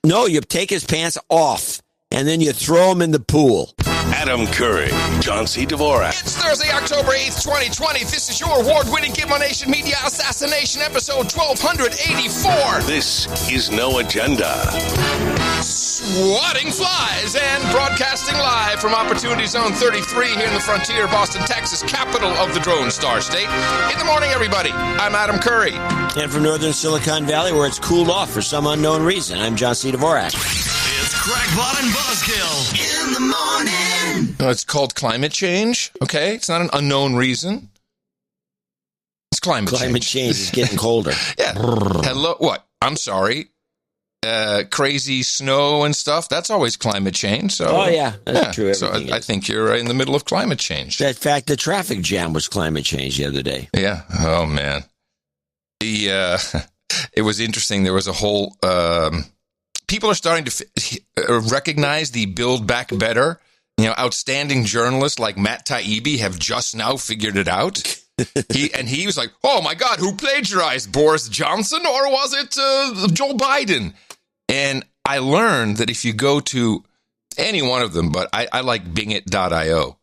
No, you take his pants off, and then you throw him in the pool. Adam Curry, John C. Dvorak. It's Thursday, October 8th, 2020. This is your award-winning Give My Nation Media Assassination episode 1284. This is No Agenda. Swatting flies and broadcasting live from Opportunity Zone 33 here in the Frontier, Boston, Texas, capital of the Drone Star State. In the morning, everybody. I'm Adam Curry. And from northern Silicon Valley, where it's cooled off for some unknown reason, I'm John C. Dvorak. It's Crackpot and Buzzkill in the morning. It's called climate change, okay? It's not an unknown reason. It's climate change. Climate change is getting colder. Yeah. Hello, what? I'm sorry. Crazy snow and stuff, that's always climate change. So, oh, yeah, that's true. So I think you're in the middle of climate change. In fact, the traffic jam was climate change the other day. Yeah. Oh, man. It was interesting. There was a whole... people are starting to recognize the Build Back Better. Outstanding journalists like Matt Taibbi have just now figured it out. He was like, oh, my God, who plagiarized? Boris Johnson or was it Joe Biden? And I learned that if you go to any one of them, but I like Bingit.io,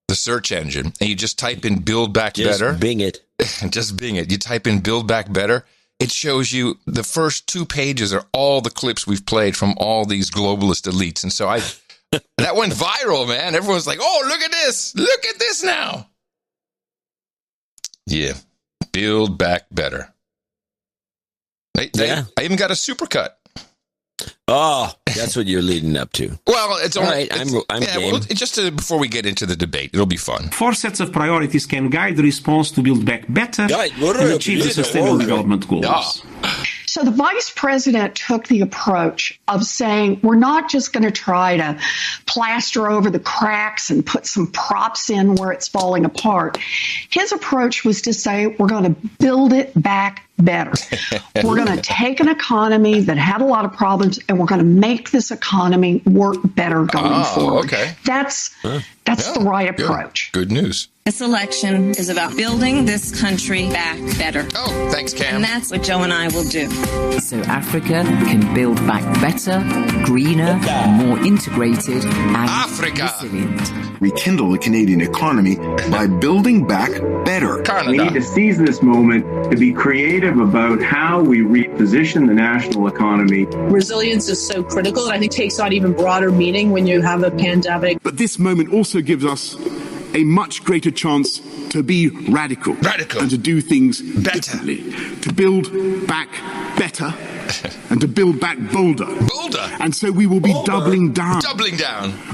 the search engine, and you just type in Build Back Better. Bing it. Just Bing it. You type in Build Back Better. It shows you the first 2 pages are all the clips we've played from all these globalist elites. And so that went viral, man. Everyone's like, oh, look at this. Look at this now. Yeah. Build Back Better. I even got a supercut. Oh, that's what you're leading up to. Well, it's only... All right, I'm game. Well, before we get into the debate, it'll be fun. 4 sets of priorities can guide the response to Build Back Better and achieve the Sustainable Development Goals. Yeah. So the vice president took the approach of saying, we're not just going to try to plaster over the cracks and put some props in where it's falling apart. His approach was to say, we're going to build it back better. We're going to take an economy that had a lot of problems and we're going to make this economy work better going forward. Okay. That's the right approach. Good news. This election is about building this country back better. Oh, thanks, Cam. And that's what Joe and I will do. So Africa can build back better, greener, more integrated, and resilient. Rekindle the Canadian economy by building back better. Canada. We need to seize this moment to be creative about how we reposition the national economy. Resilience is so critical, and I think takes on even broader meaning when you have a pandemic. But this moment also gives us a much greater chance to be radical and to do things differently, to build back better and to build back bolder. And so we will be doubling down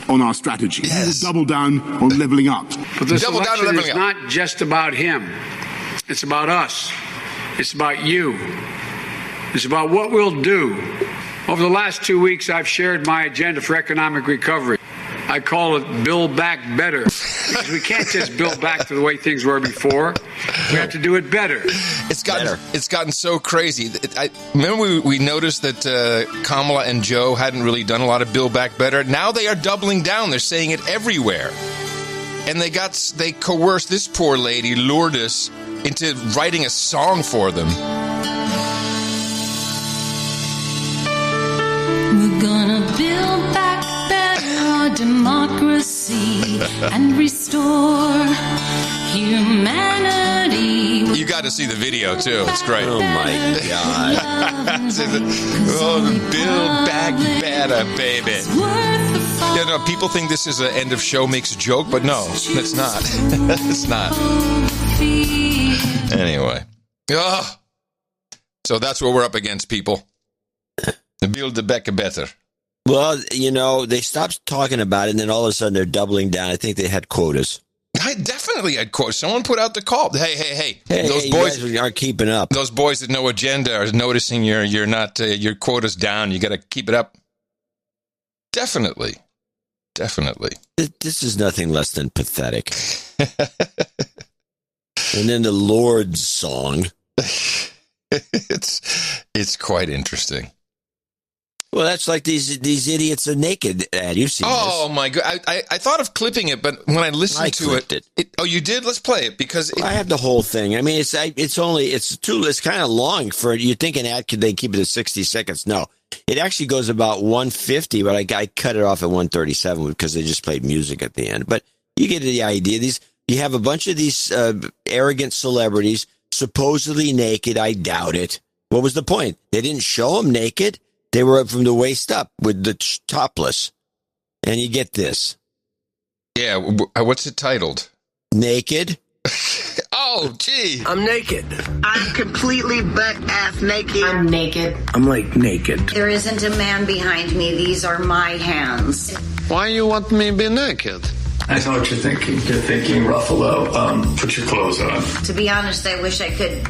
on our strategy. Yes. We will double down on leveling up. But this election is not just about him. It's about us. It's about you. It's about what we'll do. Over the last 2 weeks, I've shared my agenda for economic recovery. I call it Build Back Better. Because we can't just build back to the way things were before. We have to do it better. It's gotten so crazy. Remember we noticed that Kamala and Joe hadn't really done a lot of Build Back Better. Now they are doubling down. They're saying it everywhere. And they coerced this poor lady, Lourdes, into writing a song for them. We're gonna build back better our democracy and restore humanity. You got to see the video, too. It's great. Oh, my God. Build back better, baby. People think this is an end of show makes a joke, but no, it's not. It's not. Anyway. So that's what we're up against, people. Build the back better. Well, they stopped talking about it, and then all of a sudden they're doubling down. I think they had quotas. I definitely had quotas. Someone put out the call. Hey! Those boys you guys aren't keeping up. Those boys that No Agenda are noticing you're not your quota's down. You got to keep it up. Definitely. This is nothing less than pathetic. And then the Lord's song. It's quite interesting. Well, that's like these idiots are naked ad. You've seen this. Oh, my God. I thought of clipping it, but when I listened to it. Oh, you did? Let's play it because I have the whole thing. I mean, it's kind of long for you'd think an ad they keep it at 60 seconds. No, it actually goes about 150, but I cut it off at 137 because they just played music at the end. But you get the idea. You have a bunch of these arrogant celebrities supposedly naked. I doubt it. What was the point? They didn't show them naked. They were from the waist up with the topless. And you get this. Yeah, what's it titled? Naked. Oh, gee. I'm naked. I'm completely butt-ass naked. I'm naked. I'm like naked. There isn't a man behind me. These are my hands. Why you want me to be naked? I know what you're thinking. You're thinking, Ruffalo, put your clothes on. To be honest, I wish I could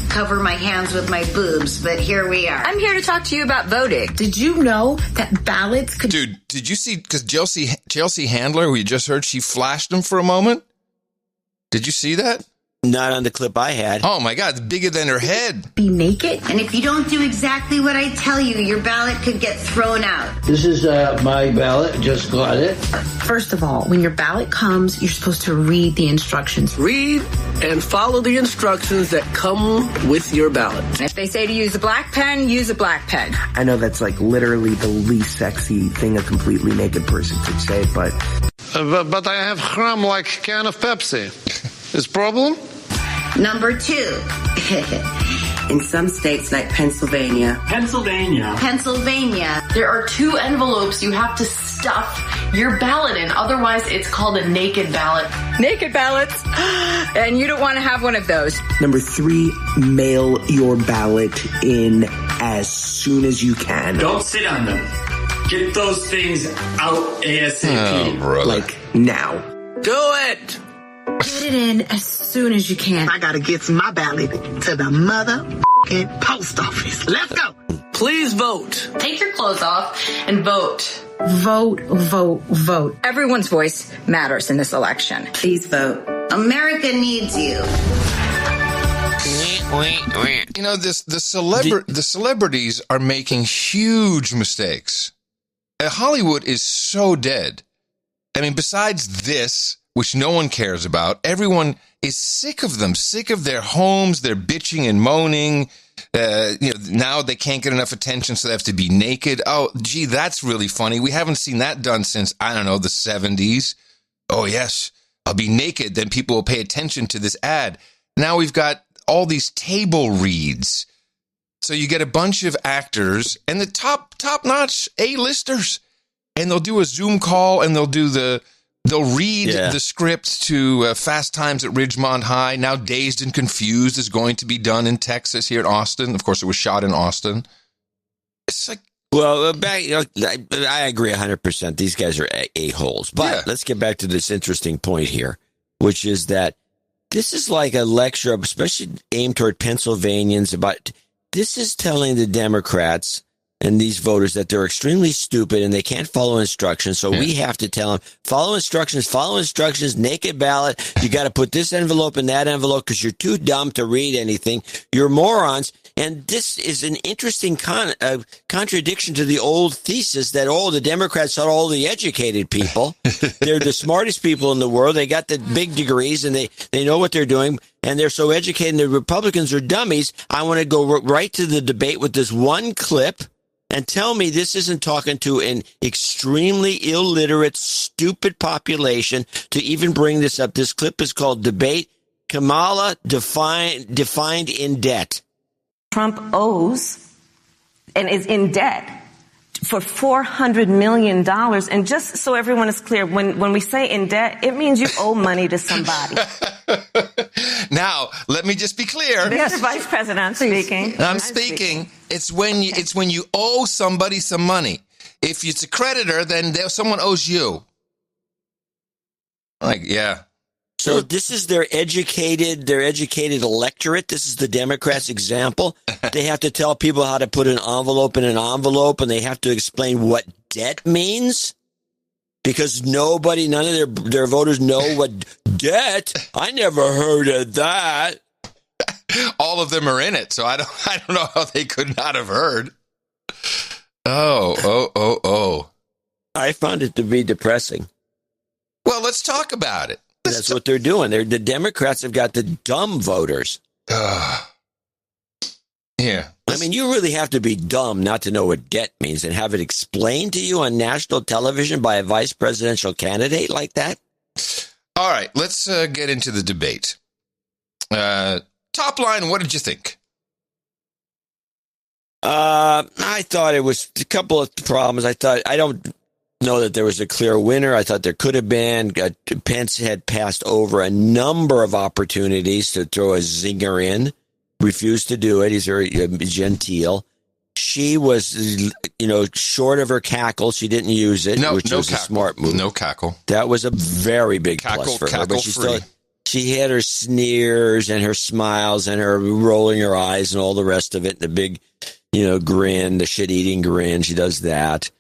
cover my hands with my boobs, but here we are. I'm here to talk to you about voting. Did you know that ballots could... Dude, did you see, because Chelsea Handler, who you just heard, she flashed him for a moment? Did you see that? Not on the clip I had. Oh, my God, it's bigger than her head. Be naked? And if you don't do exactly what I tell you, your ballot could get thrown out. This is my ballot. Just got it. First of all, when your ballot comes, you're supposed to read the instructions. Read and follow the instructions that come with your ballot. If they say to use a black pen, use a black pen. I know that's like literally the least sexy thing a completely naked person could say, but... But I have crumb like a can of Pepsi. Is problem? Number 2. In some states like Pennsylvania, there are 2 envelopes you have to stuff your ballot in. Otherwise, it's called a naked ballot. Naked ballots. And you don't want to have one of those. Number 3, mail your ballot in as soon as you can. Don't sit on them. Get those things out ASAP. Oh, brother. Like now. Do it. Get it in as soon as you can. I gotta get my ballot to the motherfucking post office. Let's go. Please vote. Take your clothes off and vote. Vote, vote, vote. Everyone's voice matters in this election. Please vote. America needs you. You know, the celebrities are making huge mistakes. Hollywood is so dead. I mean, besides this, which no one cares about, everyone is sick of them, sick of their homes. They're bitching and moaning. Now they can't get enough attention, so they have to be naked. Oh, gee, that's really funny. We haven't seen that done since, I don't know, the 70s. Oh, yes, I'll be naked. Then people will pay attention to this ad. Now we've got all these table reads. So you get a bunch of actors and the top-notch A-listers, and they'll do a Zoom call and they'll read the script to Fast Times at Ridgemont High. Now Dazed and Confused is going to be done in Texas here in Austin. Of course, it was shot in Austin. It's like... Well, I agree 100%. These guys are a-holes. But let's get back to this interesting point here, which is that this is like a lecture, especially aimed toward Pennsylvanians, about... This is telling the Democrats and these voters that they're extremely stupid and they can't follow instructions. So we have to tell them, follow instructions, naked ballot. You got to put this envelope in that envelope because you're too dumb to read anything. You're morons. And this is an interesting contradiction to the old thesis that, the Democrats are all the educated people. They're the smartest people in the world. They got the big degrees and they know what they're doing. And they're so educated. And the Republicans are dummies. I want to go right to the debate with this one clip and tell me this isn't talking to an extremely illiterate, stupid population to even bring this up. This clip is called Debate Kamala Defined in Debt. Trump owes and is in debt for $400 million. And just so everyone is clear, when we say in debt, it means you owe money to somebody. Now, let me just be clear. Mr. Vice President, I'm speaking. I'm speaking. It's when you owe somebody some money. If it's a creditor, then someone owes you. Like, yeah. So this is their educated electorate. This is the Democrats' example. They have to tell people how to put an envelope in an envelope, and they have to explain what debt means. Because none of their voters know what debt. I never heard of that. All of them are in it, so I don't know how they could not have heard. Oh. I found it to be depressing. Well, let's talk about it. That's what they're doing. The Democrats have got the dumb voters. Yeah. I mean, you really have to be dumb not to know what debt means and have it explained to you on national television by a vice presidential candidate like that. All right, let's get into the debate. Top line, what did you think? I thought it was a couple of problems. I don't know that there was a clear winner. I thought there could have been. Pence had passed over a number of opportunities to throw a zinger in. Refused to do it. He's very genteel. She was, short of her cackle. She didn't use it, which was a smart move. No cackle. That was a very big plus for her. But she had her sneers and her smiles and her rolling her eyes and all the rest of it. The big, grin, the shit-eating grin. She does that.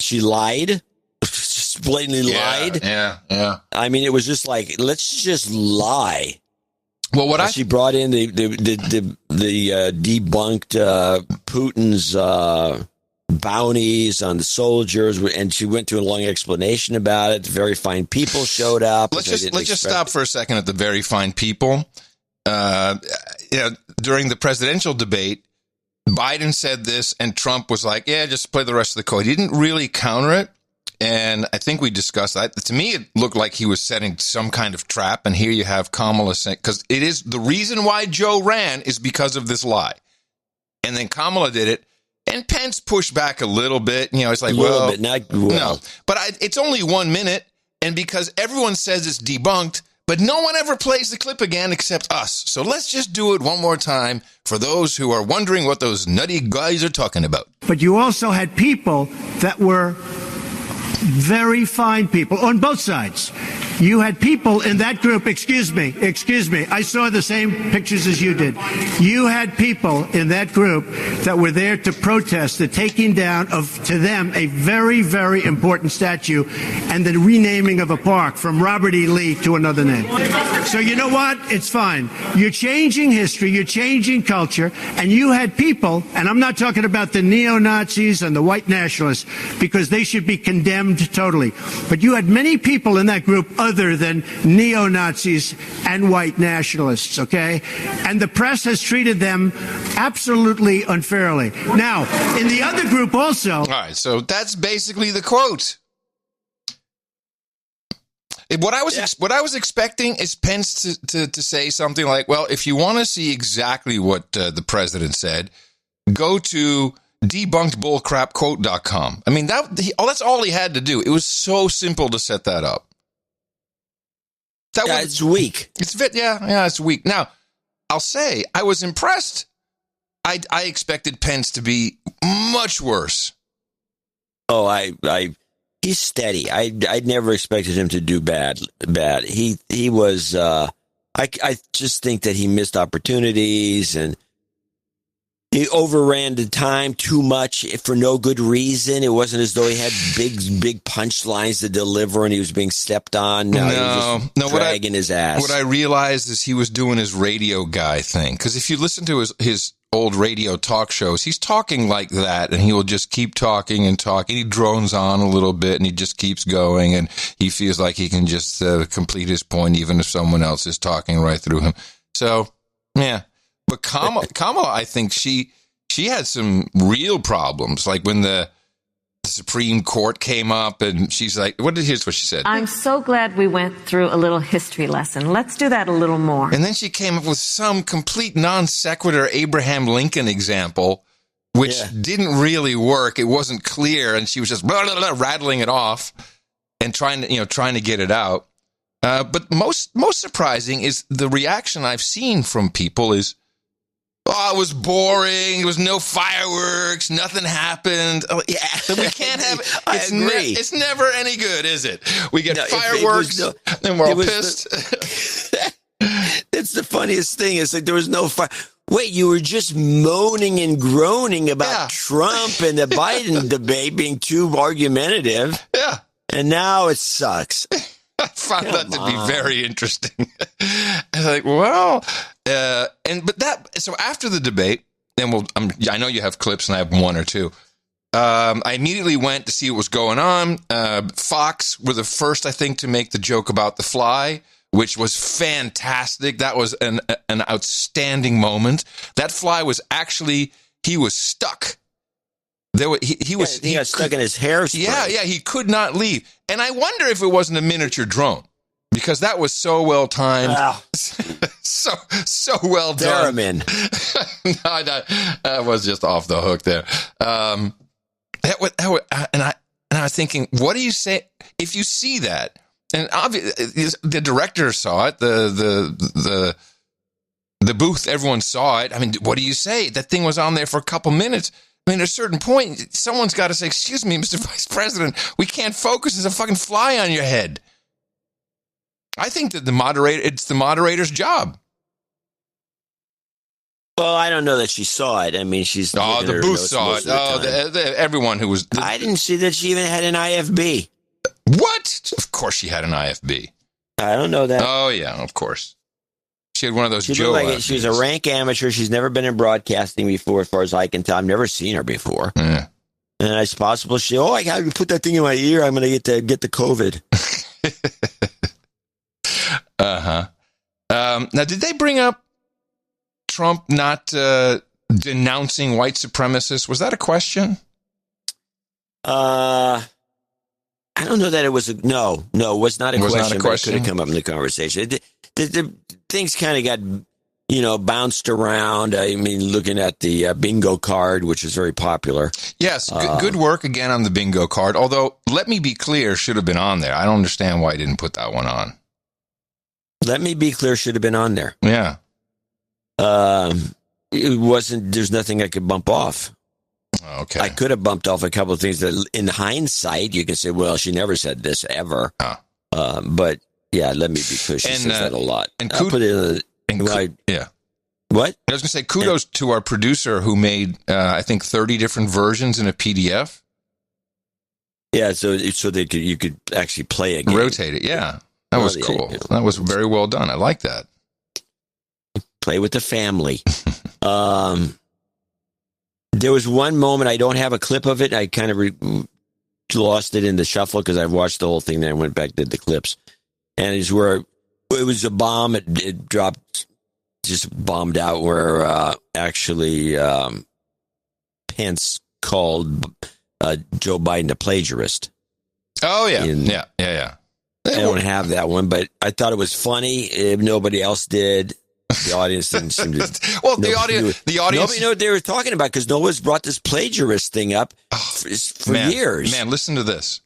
She lied. Just blatantly lied. Yeah. I mean, it was just like, let's just lie. Well, she brought in the debunked Putin's bounties on the soldiers, and she went through a long explanation about it. Very fine people showed up. Let's just stop for a second at the very fine people. During the presidential debate, Biden said this, and Trump was like, "Yeah, just play the rest of the code." He didn't really counter it. And I think we discussed that. To me, it looked like he was setting some kind of trap. And here you have Kamala saying, because it is the reason why Joe ran is because of this lie. And then Kamala did it. And Pence pushed back a little bit. It's like, no. But it's only 1 minute. And because everyone says it's debunked, but no one ever plays the clip again except us. So let's just do it one more time for those who are wondering what those nutty guys are talking about. But you also had people that were very fine people on both sides. You had people in that group, excuse me, I saw the same pictures as you did. You had people in that group that were there to protest the taking down of, to them, a very, very important statue and the renaming of a park from Robert E. Lee to another name. So you know what? It's fine. You're changing history, you're changing culture, and you had people, and I'm not talking about the neo-Nazis and the white nationalists, because they should be condemned totally. But you had many people in that group other than neo-Nazis and white nationalists, okay? And the press has treated them absolutely unfairly. Now, in the other group also... All right, so that's basically the quote. What I was expecting is Pence to say something like, well, if you want to see exactly what the president said, go to debunkedbullcrapquote.com. I mean, that's all he had to do. It was so simple to set that up. It's weak. It's weak. Now, I'll say I was impressed. I expected Pence to be much worse. Oh, he's steady. I'd never expected him to do bad. He was. I just think that he missed opportunities and he overran the time too much for no good reason. It wasn't as though he had big punchlines to deliver and he was being stepped on. No, he was just dragging his ass. What I realized is he was doing his radio guy thing. Because if you listen to his old radio talk shows, he's talking like that, and he will just keep talking and talking. He drones on a little bit, and he just keeps going, and he feels like he can just complete his point even if someone else is talking right through him. So, yeah. But Kamala, I think she had some real problems, like when the Supreme Court came up, and she's like, here's what she said. I'm so glad we went through a little history lesson. Let's do that a little more. And then she came up with some complete non sequitur Abraham Lincoln example, which didn't really work. It wasn't clear, and she was just blah, blah, blah, rattling it off and trying to get it out. But most surprising is the reaction I've seen from people is, oh, it was boring. There was no fireworks. Nothing happened. Oh, yeah, we can't have it. I agree. It's never any good, is it? We get fireworks, and we're all pissed. It's the funniest thing. It's like there was no fire. Wait, you were just moaning and groaning about Trump and the Biden debate being too argumentative. Yeah. And now it sucks. I found that to be very interesting. I was like, well, so after the debate, then I know you have clips, and I have one or two. I immediately went to see what was going on. Fox were the first, I think, to make the joke about the fly, which was fantastic. That was an outstanding moment. That fly was actually, he was stuck. He got stuck in his hairspray. Yeah, he could not leave. And I wonder if it wasn't a miniature drone, because that was so well timed. Wow. so well done. No, that was just off the hook there. And I was thinking, what do you say if you see that? And obviously, the director saw it, the booth, everyone saw it. I mean, what do you say? That thing was on there for a couple minutes. I mean, at a certain point, someone's got to say, "Excuse me, Mr. Vice President, we can't focus. There's a fucking fly on your head." I think that it's the moderator's job. Well, I don't know that she saw it. I mean, she's... Oh, the booth saw it. Everyone who was... I didn't see that she even had an IFB. What? Of course she had an IFB. I don't know that. Oh, yeah, of course. She had one of those she Joe like she was a rank amateur. She's never been in broadcasting before, as far as I can tell. I've never seen her before. Yeah. And it's possible I got to put that thing in my ear. I'm going to get the COVID. Uh-huh. Now, did they bring up Trump not denouncing white supremacists? Was that a question? I don't know that it was no, it was not a question. But it could have come up in the conversation. The things kind of got, bounced around. I mean, looking at the bingo card, which is very popular. Yes, good work again on the bingo card. Although, let me be clear, should have been on there. I don't understand why he didn't put that one on. Let me be clear, should have been on there. Yeah. It wasn't, there's nothing I could bump off. Okay. I could have bumped off a couple of things that in hindsight, you can say, well, she never said this ever. But yeah, let me be clear. She says that a lot. And I'll put it in yeah. What? I was going to say kudos to our producer who made, I think, 30 different versions in a PDF. Yeah. So that you could actually play a game. Rotate it. Yeah. That was cool. That was very well done. I like that. Play with the family. There was one moment, I don't have a clip of it. I kind of lost it in the shuffle because I watched the whole thing, then I went back to the clips. And it's where it was a bomb. It dropped, just bombed out where actually Pence called Joe Biden a plagiarist. Oh, yeah. Yeah. I don't have that one, but I thought it was funny. If nobody else did, the audience didn't seem to. Well, the audience. Nobody knew what they were talking about because no one's brought this plagiarist thing up for years. Man, listen to this.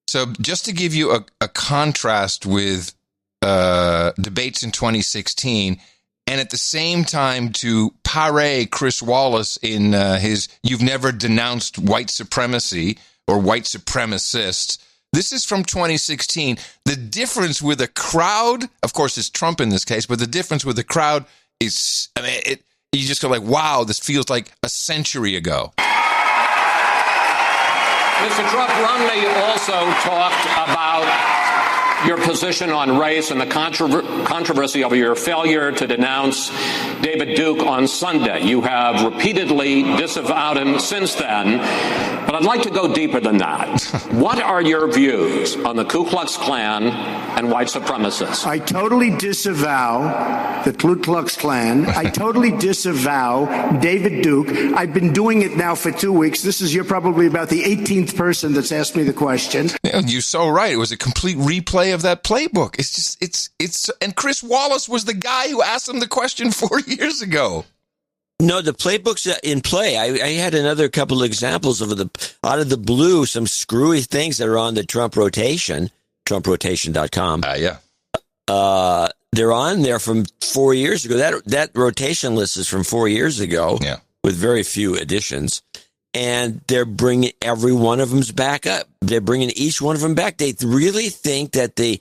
So, just to give you a contrast with debates in 2016, and at the same time to parade Chris Wallace in his "You've never denounced white supremacy" or white supremacists. This is from 2016. The difference with a crowd, of course, it's Trump in this case, but the difference with the crowd is, you just go like, wow, this feels like a century ago. Mr. Trump, Romney also talked about your position on race and the controversy over your failure to denounce David Duke on Sunday. You have repeatedly disavowed him since then, but I'd like to go deeper than that. What are your views on the Ku Klux Klan and white supremacists? I totally disavow the Ku Klux Klan. I totally disavow David Duke. I've been doing it now for 2 weeks. You're probably about the 18th person that's asked me the question. Yeah, you're so right. It was a complete replay of that playbook. And Chris Wallace was the guy who asked him the question 4 years ago. No, the playbook's in play. I had another couple of examples of out of the blue, some screwy things that are on the Trump rotation, TrumpRotation.com. Yeah. They're on there from 4 years ago. That rotation list is from 4 years ago. Yeah. With very few additions. And they're bringing every one of them's back up. They're bringing each one of them back. They really think that their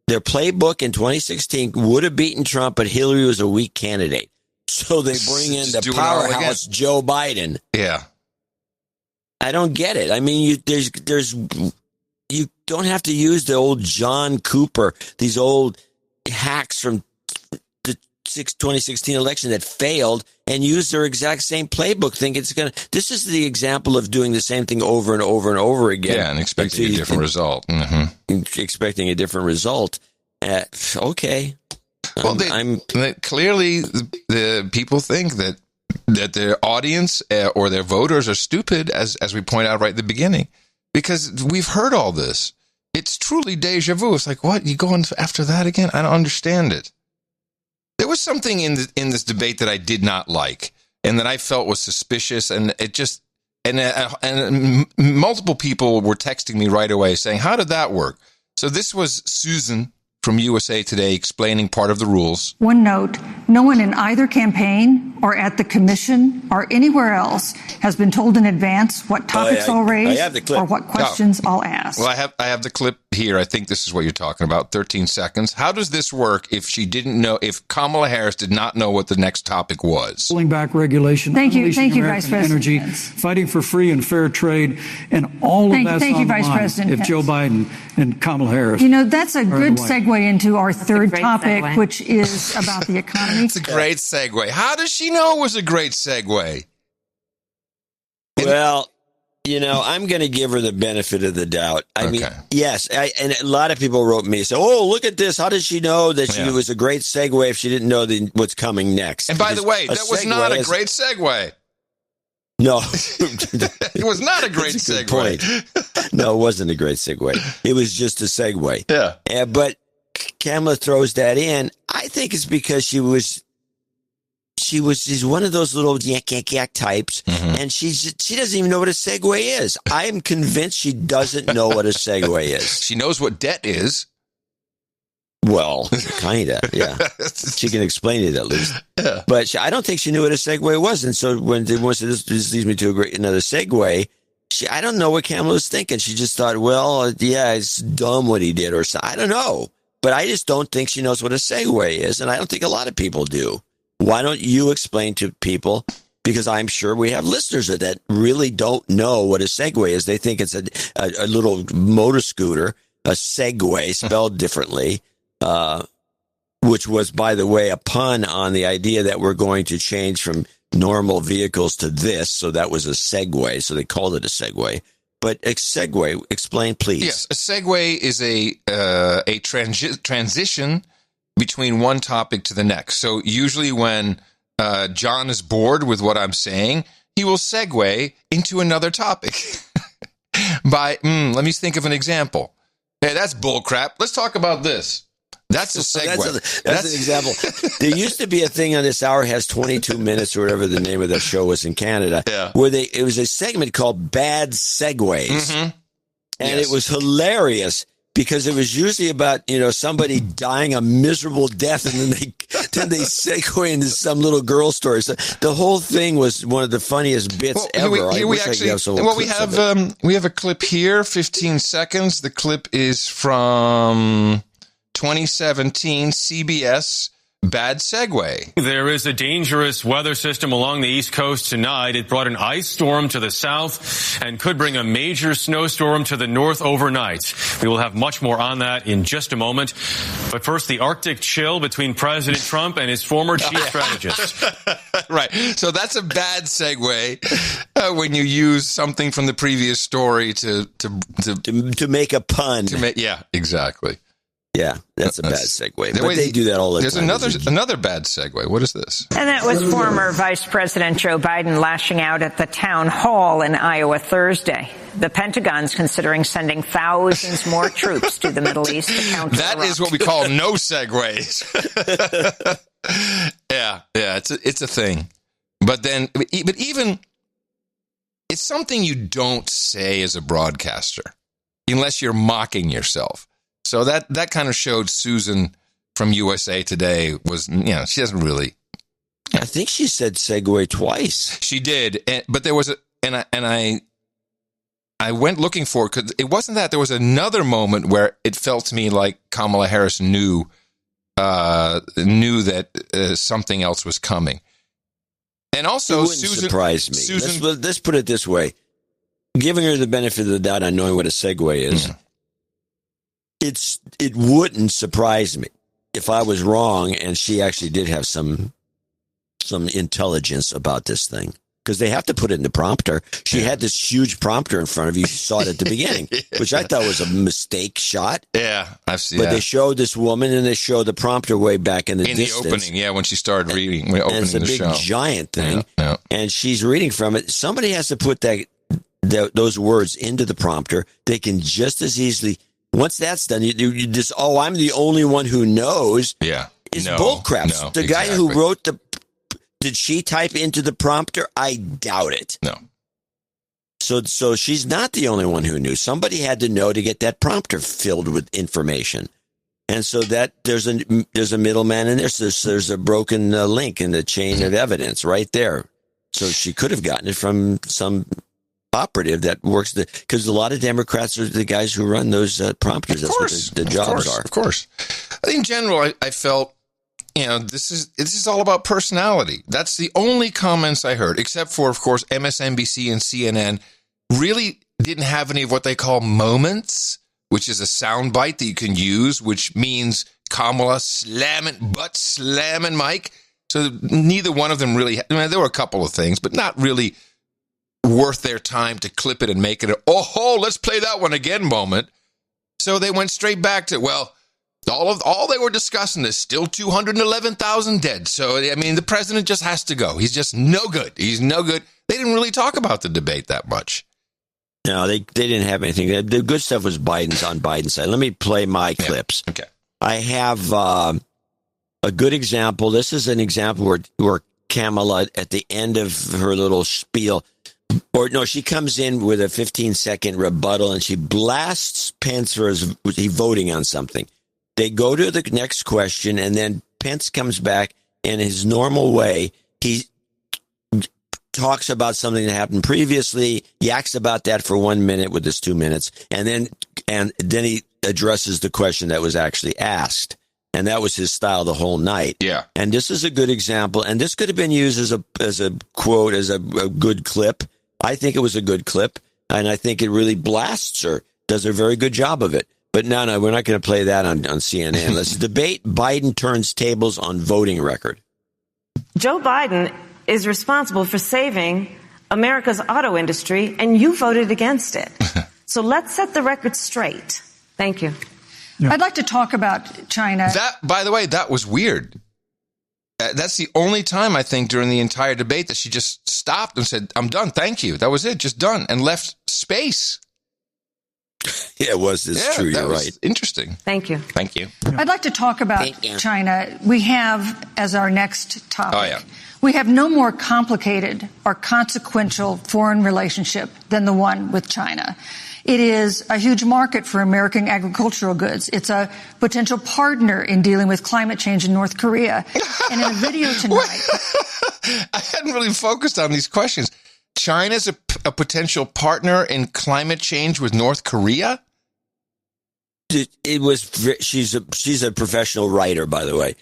playbook in 2016 would have beaten Trump, but Hillary was a weak candidate. So they bring in the powerhouse Joe Biden. Yeah. I don't get it. I mean, you don't have to use the old John Cooper, these old hacks from the 2016 election that failed and used their exact same playbook, think it's going to. This is the example of doing the same thing over and over and over again. Yeah, and expecting a different result. Mm-hmm. Expecting a different result. Okay. Well, clearly the people think that their audience or their voters are stupid, as we point out right at the beginning, because we've heard all this. It's truly deja vu. It's like, what? You going after that again? I don't understand it. There was something in this debate that I did not like and that I felt was suspicious, and it just and multiple people were texting me right away saying, "How did that work?" So this was Susan from USA Today explaining part of the rules. One note, no one in either campaign or at the commission or anywhere else has been told in advance what topics I'll raise or what questions I'll ask. Well, I have the clip here. I think this is what you're talking about. 13 seconds. How does this work if if Kamala Harris did not know what the next topic was? Pulling back regulation. Thank you, American Vice President. Energy, fighting for free and fair trade, and all of that's on the line if Joe Biden and Kamala Harris. That's a good segue into our third topic, which is about the economy. It's a great segue. How does she know it was a great segue? Well, I'm going to give her the benefit of the doubt. I mean, yes, and a lot of people wrote me, so, oh, look at this. How does she know that it was a great segue if she didn't know what's coming next? And by the way, that was not a great segue. No. It was not a great segue. Point. No, it wasn't a great segue. It was just a segue. Yeah. But Kamala throws that in. I think it's because she's one of those little yak types, and she doesn't even know what a segue is. I am convinced she doesn't know what a segue is. She knows what debt is. Well, kind of, yeah. She can explain it at least. Yeah. But I don't think she knew what a segue was. And so when they said this leads me to another segue, I don't know what Kamala was thinking. She just thought, well, yeah, it's dumb what he did or something. I don't know. But I just don't think she knows what a segue is. And I don't think a lot of people do. Why don't you explain to people? Because I'm sure we have listeners that really don't know what a Segway is. They think it's a little motor scooter, a Segway spelled differently, which was, by the way, a pun on the idea that we're going to change from normal vehicles to this. So that was a Segway. So they called it a Segway. But a Segway, explain, please. Yes, a Segway is a transition between one topic to the next. So usually when John is bored with what I'm saying, he will segue into another topic. Let me think of an example. Hey, that's bullcrap. Let's talk about this. That's a segue. That's an example. There used to be a thing on This Hour Has 22 Minutes or whatever the name of the show was in Canada, where it was a segment called Bad Segways. And it was hilarious because it was usually about, somebody dying a miserable death, and then they segue into some little girl story. So the whole thing was one of the funniest bits ever. We have a clip here, 15 seconds. The clip is from 2017 CBS. Bad segue. There is a dangerous weather system along the East Coast tonight. It brought an ice storm to the south and could bring a major snowstorm to the north overnight. We will have much more on that in just a moment. But first, the Arctic chill between President Trump and his former chief strategist. Right. So that's a bad segue when you use something from the previous story to make a pun. Yeah, exactly. Yeah, that's a bad segue. But they do that all the time. There's another bad segue. What is this? And that was former Vice President Joe Biden lashing out at the town hall in Iowa Thursday. The Pentagon's considering sending thousands more troops to the Middle East to counter That Iraq. is what we call no segues. Yeah, it's a thing. But even it's something you don't say as a broadcaster unless you're mocking yourself. So that kind of showed Susan from USA Today was, she doesn't really. I think she said segue twice. She did, but there was I went looking for it because it wasn't that. There was another moment where it felt to me like Kamala Harris knew that something else was coming, and also it wouldn't surprise me. Let's put it this way: giving her the benefit of the doubt on knowing what a segue is. It wouldn't surprise me if I was wrong and she actually did have some intelligence about this thing. Because they have to put it in the prompter. She had this huge prompter in front of you. She saw it at the beginning, which I thought was a mistake shot. Yeah, I've seen But they showed this woman, and they showed the prompter way back in the distance. In the opening, when she started reading, when opening the show. And it's a big, giant thing. Yeah. And she's reading from it. Somebody has to put those words into the prompter. They can just as easily, once that's done, you just, I'm the only one who knows. Yeah. It's bullcrap. No, the guy who wrote did she type into the prompter? I doubt it. No. So she's not the only one who knew. Somebody had to know to get that prompter filled with information. And so that there's a middleman in there. So there's a broken link in the chain of evidence right there. So she could have gotten it from some operative that works because a lot of Democrats are the guys who run those prompters. That's what the jobs are. Of course. In general, I felt, this is all about personality. That's the only comments I heard, except for, of course, MSNBC and CNN really didn't have any of what they call moments, which is a soundbite that you can use, which means Kamala butt slamming Mike. So neither one of them really, there were a couple of things, but not really worth their time to clip it and make it let's play that one again moment. So they went straight back to, all they were discussing is still 211,000 dead. So, the president just has to go. He's just no good. He's no good. They didn't really talk about the debate that much. No, they didn't have anything. The good stuff was on Biden's side. Let me play my clips. Okay. I have a good example. This is an example where Kamala, at the end of her little spiel, she comes in with a 15-second rebuttal, and she blasts Pence for his voting on something. They go to the next question, and then Pence comes back in his normal way. He talks about something that happened previously, yaks about that for 1 minute with his 2 minutes, and then he addresses the question that was actually asked. And that was his style the whole night. Yeah. And this is a good example, and this could have been used as a quote, as a good clip. I think it was a good clip, and I think it really blasts her, does a very good job of it. But no, we're not going to play that on CNN. Let's debate Biden turns tables on voting record. Joe Biden is responsible for saving America's auto industry, and you voted against it. So let's set the record straight. Thank you. Yeah. I'd like to talk about China. By the way, that was weird. That's the only time, I think, during the entire debate that she just stopped and said, I'm done, thank you. That was it, just done, and left space. Yeah, it was. It's true. You're right. Interesting. Thank you. Thank you. I'd like to talk about China. We have, as our next topic, we have no more complicated or consequential foreign relationship than the one with China. It is a huge market for American agricultural goods. It's a potential partner in dealing with climate change in North Korea. And in a video tonight... I hadn't really focused on these questions. China's a potential partner in climate change with North Korea? She's a professional writer, by the way.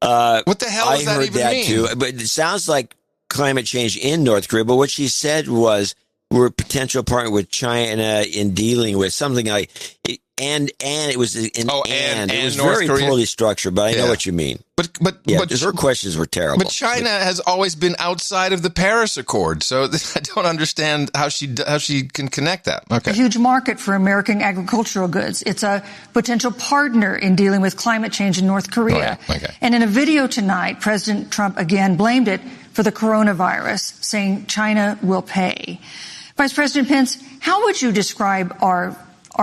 What the hell does that even mean? I heard that too, but it sounds like climate change in North Korea. But what she said was, we're a potential partner with China in dealing with something like, and it was it was North very Korea. Poorly structured, but I know what you mean. But her questions were terrible. But China has always been outside of the Paris Accord, so I don't understand how she can connect that. Okay. A huge market for American agricultural goods. It's a potential partner in dealing with climate change in North Korea. Okay. And in a video tonight, President Trump again blamed it for the coronavirus, saying China will pay. Vice President Pence, how would you describe our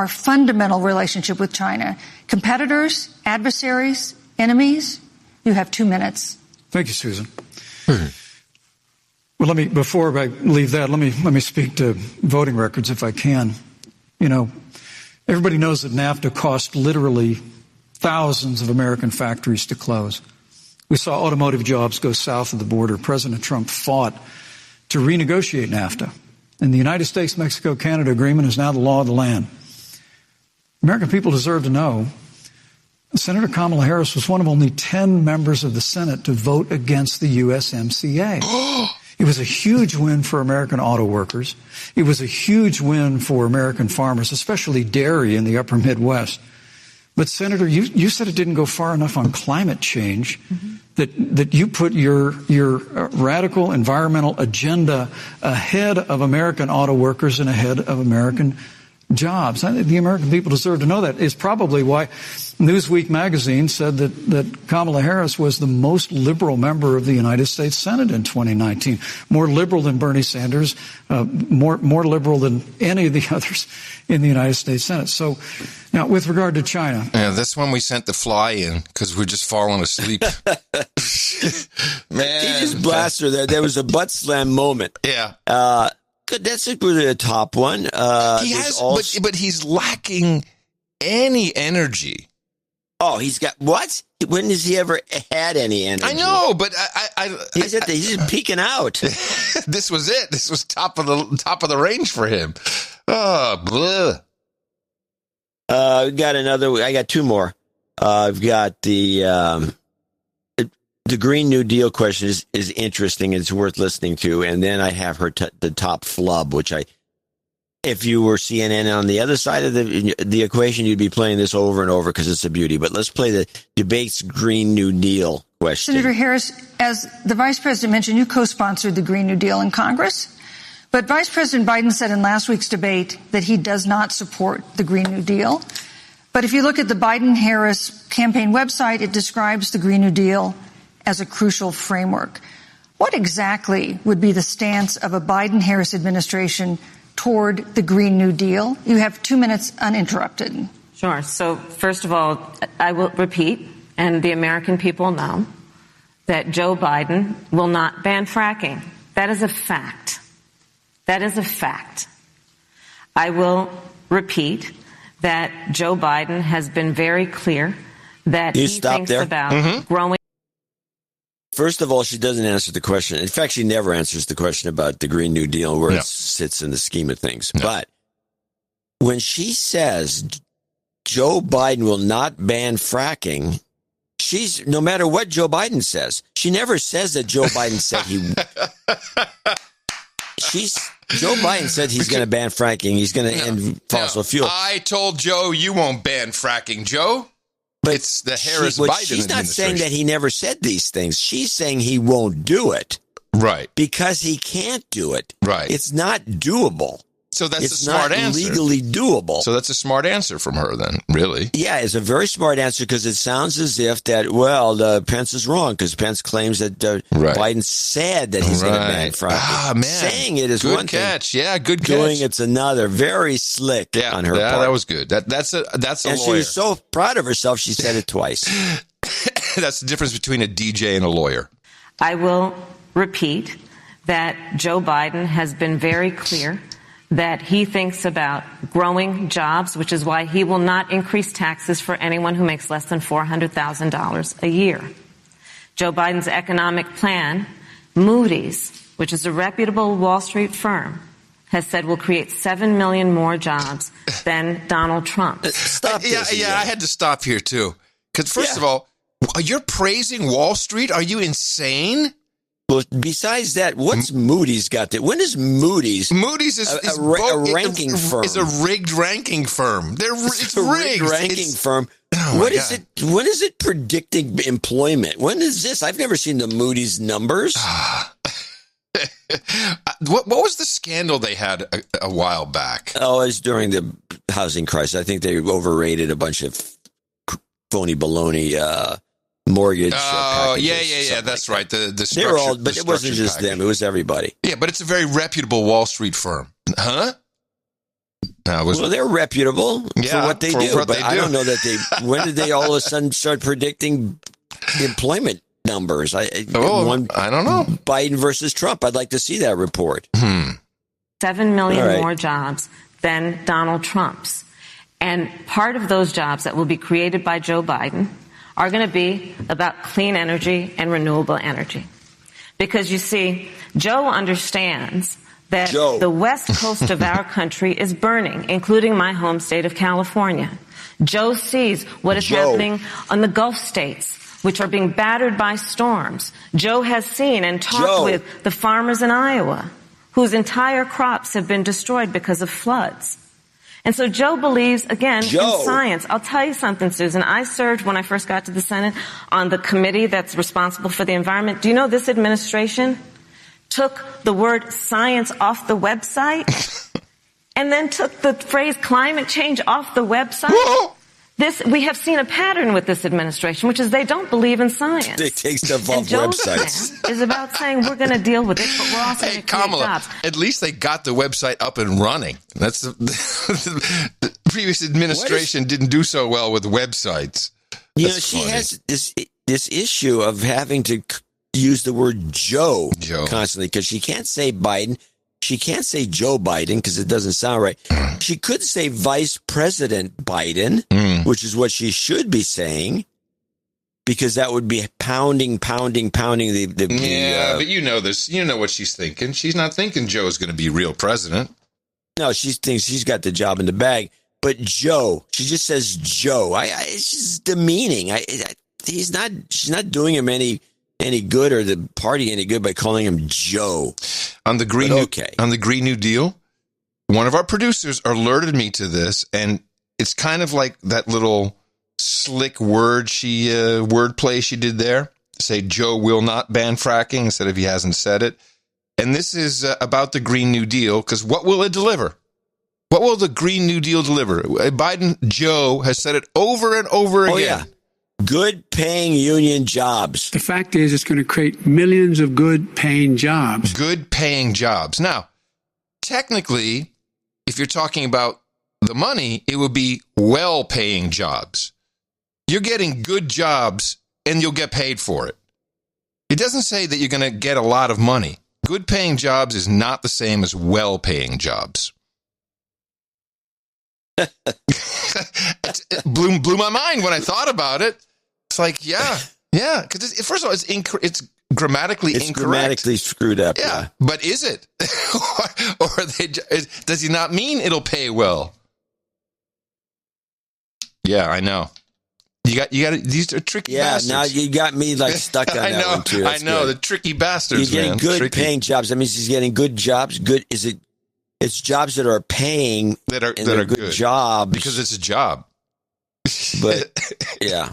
fundamental relationship with China? Competitors, adversaries, enemies? You have 2 minutes. Thank you, Susan. Well, before I leave that, let me speak to voting records if I can. Everybody knows that NAFTA cost literally thousands of American factories to close. We saw automotive jobs go south of the border. President Trump fought to renegotiate NAFTA. And the United States-Mexico-Canada agreement is now the law of the land. American people deserve to know Senator Kamala Harris was one of only 10 members of the Senate to vote against the USMCA. It was a huge win for American auto workers. It was a huge win for American farmers, especially dairy in the upper Midwest. But Senator, you said it didn't go far enough on climate change, that you put your radical environmental agenda ahead of American auto workers and ahead of American jobs. The American people deserve to know that. It's probably why Newsweek magazine said that Kamala Harris was the most liberal member of the United States Senate in 2019. More liberal than Bernie Sanders, more liberal than any of the others in the United States Senate. So now with regard to China. Yeah, that's when we sent the fly in because we're just falling asleep. Man. He just blasted her there. There was a butt slam moment. Yeah. Good. That's really a top one. He has, but he's lacking any energy. Oh, he's got what? When has he ever had any energy? I know, but he's just peeking out. This was it. This was top of the range for him. Oh, bleh. We got another. I got two more. I've got the Green New Deal question is interesting. It's worth listening to. And then I have the top flub, which if you were CNN on the other side of the equation, you'd be playing this over and over because it's a beauty. But let's play the debates Green New Deal question. Senator Harris, as the Vice President mentioned, you co-sponsored the Green New Deal in Congress. But Vice President Biden said in last week's debate that he does not support the Green New Deal. But if you look at the Biden-Harris campaign website, it describes the Green New Deal as a crucial framework. What exactly would be the stance of a Biden-Harris administration toward the Green New Deal? You have 2 minutes uninterrupted. Sure. So first of all, I will repeat, and the American people know, that Joe Biden will not ban fracking. That is a fact. That is a fact. I will repeat that Joe Biden has been very clear that he thinks about growing. First of all, she doesn't answer the question. In fact, she never answers the question about the Green New Deal, where it sits in the scheme of things. No. But when she says Joe Biden will not ban fracking, no matter what Joe Biden says, she never says that Joe Biden said he. Joe Biden said he's going to ban fracking. He's going to end fossil fuel. I told Joe you won't ban fracking, Joe. But it's the Harris-Biden she's not saying that he never said these things. She's saying he won't do it. Right. Because he can't do it. Right. It's not doable. So that's a smart answer. It's not legally doable. So that's a smart answer from her then, really. Yeah, it's a very smart answer because it sounds as if that, Pence is wrong because Pence claims that Biden said that he's going to ban fracking. Ah, man. Saying it is good one catch. thing. Yeah, good catch. Doing it's another. Very slick on her part. Yeah, that was good. That's a and lawyer. She was so proud of herself, she said it twice. That's the difference between a DJ and a lawyer. I will repeat that Joe Biden has been very clear that he thinks about growing jobs, which is why he will not increase taxes for anyone who makes less than $400,000 a year. Joe Biden's economic plan, Moody's, which is a reputable Wall Street firm, has said will create 7 million more jobs than Donald Trump. Stop this. Yeah, I had to stop here, too. Because, first of all, you're praising Wall Street? Are you insane? Well, besides that, what's Moody's got to? When is Moody's? Moody's is a ranking firm. It's a rigged ranking firm. It's a rigged ranking firm. Oh what is it? When is it predicting employment? When is this? I've never seen the Moody's numbers. What was the scandal they had a while back? Oh, it was during the housing crisis. I think they overrated a bunch of phony baloney. Mortgage. Oh, yeah. That's right. The they were all, but it wasn't just them. It was everybody. Yeah, but it's a very reputable Wall Street firm, huh? Well, they're reputable for what they do, but I don't know that they. When did they all of a sudden start predicting employment numbers? I don't know. Biden versus Trump. I'd like to see that report. 7 million more jobs than Donald Trump's, and part of those jobs that will be created by Joe Biden are going to be about clean energy and renewable energy. Because you see, Joe understands that the west coast of our country is burning, including my home state of California. Joe sees what is happening on the Gulf states, which are being battered by storms. Joe has seen and talked with the farmers in Iowa, whose entire crops have been destroyed because of floods. And so Joe believes, again, in science. I'll tell you something, Susan. I served, when I first got to the Senate, on the committee that's responsible for the environment. Do you know this administration took the word science off the website and then took the phrase climate change off the website? Whoa. We have seen a pattern with this administration, which is they don't believe in science. They take stuff off websites. Plan is about saying we're going to deal with it, but we're also going to create jobs. At least they got the website up and running. That's the previous administration didn't do so well with websites. She has this issue of having to use the word Joe constantly because she can't say Biden. She can't say Joe Biden because it doesn't sound right. She could say Vice President Biden, which is what she should be saying, because that would be pounding the but you know this. You know what she's thinking. She's not thinking Joe's going to be real president. No, she thinks she's got the job in the bag. But Joe, she just says Joe. It's just demeaning. She's not doing him any good or the party any good by calling him Joe. On the Green New Deal, one of our producers alerted me to this, and it's kind of like that little slick wordplay she did there. Say Joe will not ban fracking instead of he hasn't said it. And this is about the Green New Deal, because what will it deliver? What will the Green New Deal deliver? Biden, Joe, has said it over and over again. Yeah. Good paying union jobs. The fact is, it's going to create millions of good paying jobs. Good paying jobs. Now, technically, if you're talking about the money, it would be well paying jobs. You're getting good jobs and you'll get paid for it. It doesn't say that you're going to get a lot of money. Good paying jobs is not the same as well paying jobs. It blew my mind when I thought about it. It's like, yeah. Because first of all, it's grammatically incorrect. It's grammatically screwed up. Yeah. But is it? or does he not mean it'll pay well? Yeah, I know. You got. These are tricky bastards. Yeah, now you got me stuck on that one too. I know the tricky bastards. You're getting good paying jobs. That means he's getting good jobs. Good is it? It's jobs that are paying that are good jobs because it's a job. But yeah.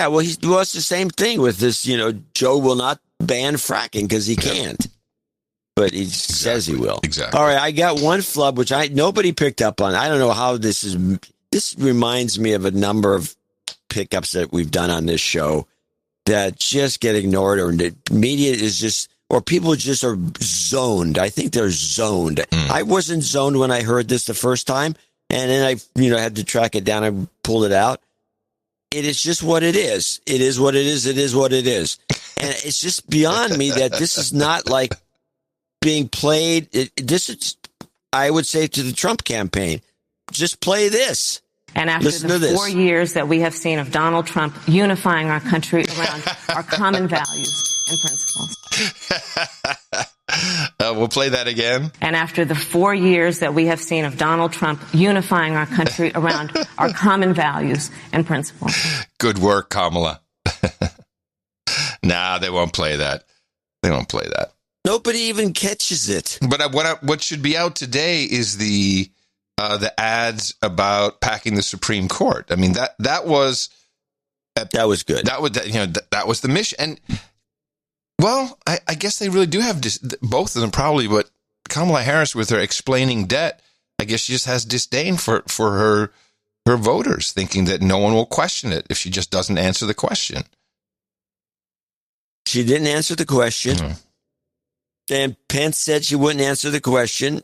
Well, it's the same thing with this. Joe will not ban fracking because he can't, but he says he will. Exactly. All right, I got one flub which nobody picked up on. I don't know how this is. This reminds me of a number of pickups that we've done on this show that just get ignored, or the media is just. Or people just are zoned. I think they're zoned. I wasn't zoned when I heard this the first time, and then I, had to track it down. I pulled it out. It is just what it is. It is what it is. It is what it is. And it's just beyond me that this is not like being played. This is, I would say to the Trump campaign, just play this. And after the 4 years that we have seen of Donald Trump unifying our country around our common values and principles. We'll play that again. And after the 4 years that we have seen of Donald Trump unifying our country around our common values and principles. Good work, Kamala. Nah, they won't play that. They won't play that. Nobody even catches it. But what should be out today is the ads about packing the Supreme Court. I mean, that was good. That was the mission. And well, I guess they really do have both of them probably. But Kamala Harris, with her explaining debt, I guess she just has disdain for her voters, thinking that no one will question it if she just doesn't answer the question. She didn't answer the question. And Pence said she wouldn't answer the question.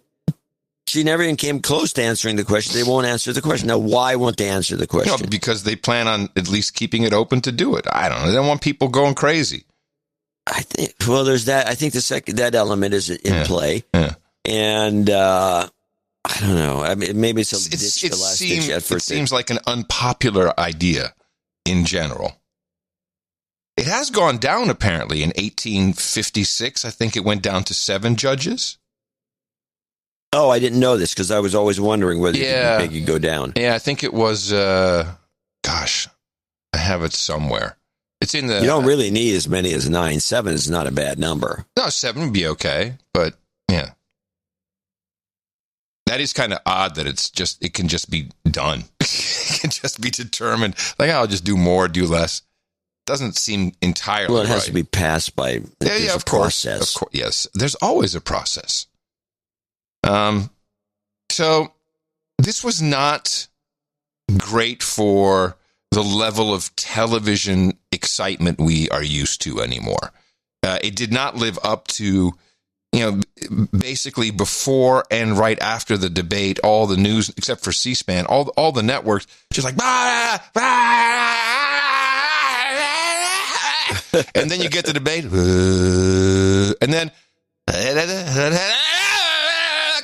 She never even came close to answering the question. They won't answer the question. Now, why won't they answer the question? No, because they plan on at least keeping it open to do it. I don't know. They don't want people going crazy. I think. Well, there's that. I think that element is in play. Yeah. And I don't know. I mean, maybe it's a ditch effort. It seems like an unpopular idea in general. It has gone down, apparently. In 1856, I think it went down to 7 judges. Oh, I didn't know this because I was always wondering whether it could go down. Yeah, I think it was, I have it somewhere. It's in the... You don't really need as many as 9. 7 is not a bad number. No, 7 would be okay, but yeah. That is kind of odd that it can just be done. It can just be determined. Like, I'll just do more, do less. Doesn't seem entirely Well, it has right. to be passed by of course. Of course. Yes, there's always a process. So this was not great for the level of television excitement we are used to anymore. It did not live up to, basically before and right after the debate, all the news, except for C-SPAN, all the networks, just like, bah, bah, and then you get the debate, and then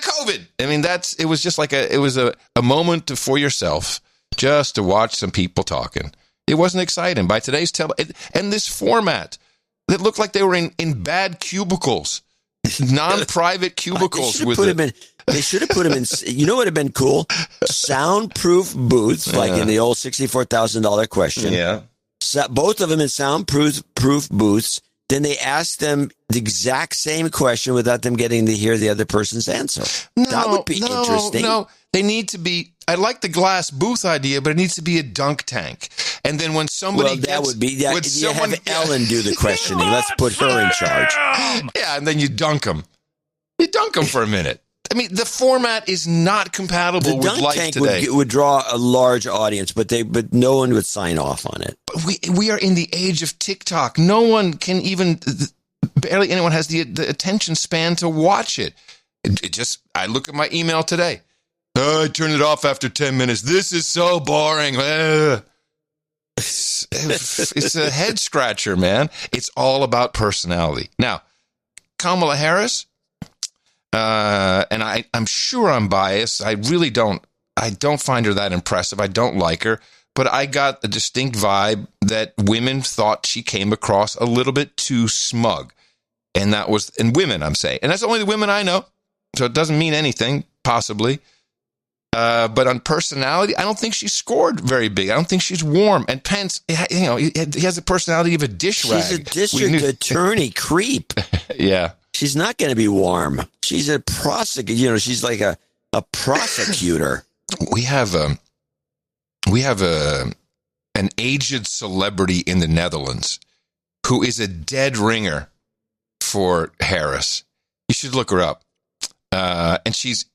COVID. I mean, it was just like it was a moment for yourself just to watch some people talking. It wasn't exciting. By today's and this format, that looked like they were in bad cubicles. Non-private cubicles They should have put him in. You know what would have been cool? Soundproof booths, like in the old $64,000 question. Yeah, both of them in soundproof booths. Then they asked them the exact same question without them getting to hear the other person's answer. That would be interesting. No, they need to be. I like the glass booth idea, but it needs to be a dunk tank. And then when somebody have Ellen do the questioning. Let's put her in charge. Yeah, and then you dunk them. You dunk them for a minute. I mean, the format is not compatible with life today. The dunk tank would draw a large audience, but no one would sign off on it. But we are in the age of TikTok. No one can even, barely anyone has the attention span to watch it. I look at my email today. I turn it off after 10 minutes. This is so boring. It's a head scratcher, man. It's all about personality. Now, Kamala Harris, and I'm sure I'm biased. I really don't find her that impressive. I don't like her, but I got a distinct vibe that women thought she came across a little bit too smug. And women, I'm saying. And that's only the women I know. So it doesn't mean anything, possibly. But on personality, I don't think she scored very big. I don't think she's warm. And Pence, he has the personality of a dish rag. She's a district attorney creep. Yeah. She's not going to be warm. She's a prosecutor. She's like a prosecutor. We have an aged celebrity in the Netherlands who is a dead ringer for Harris. You should look her up. And she's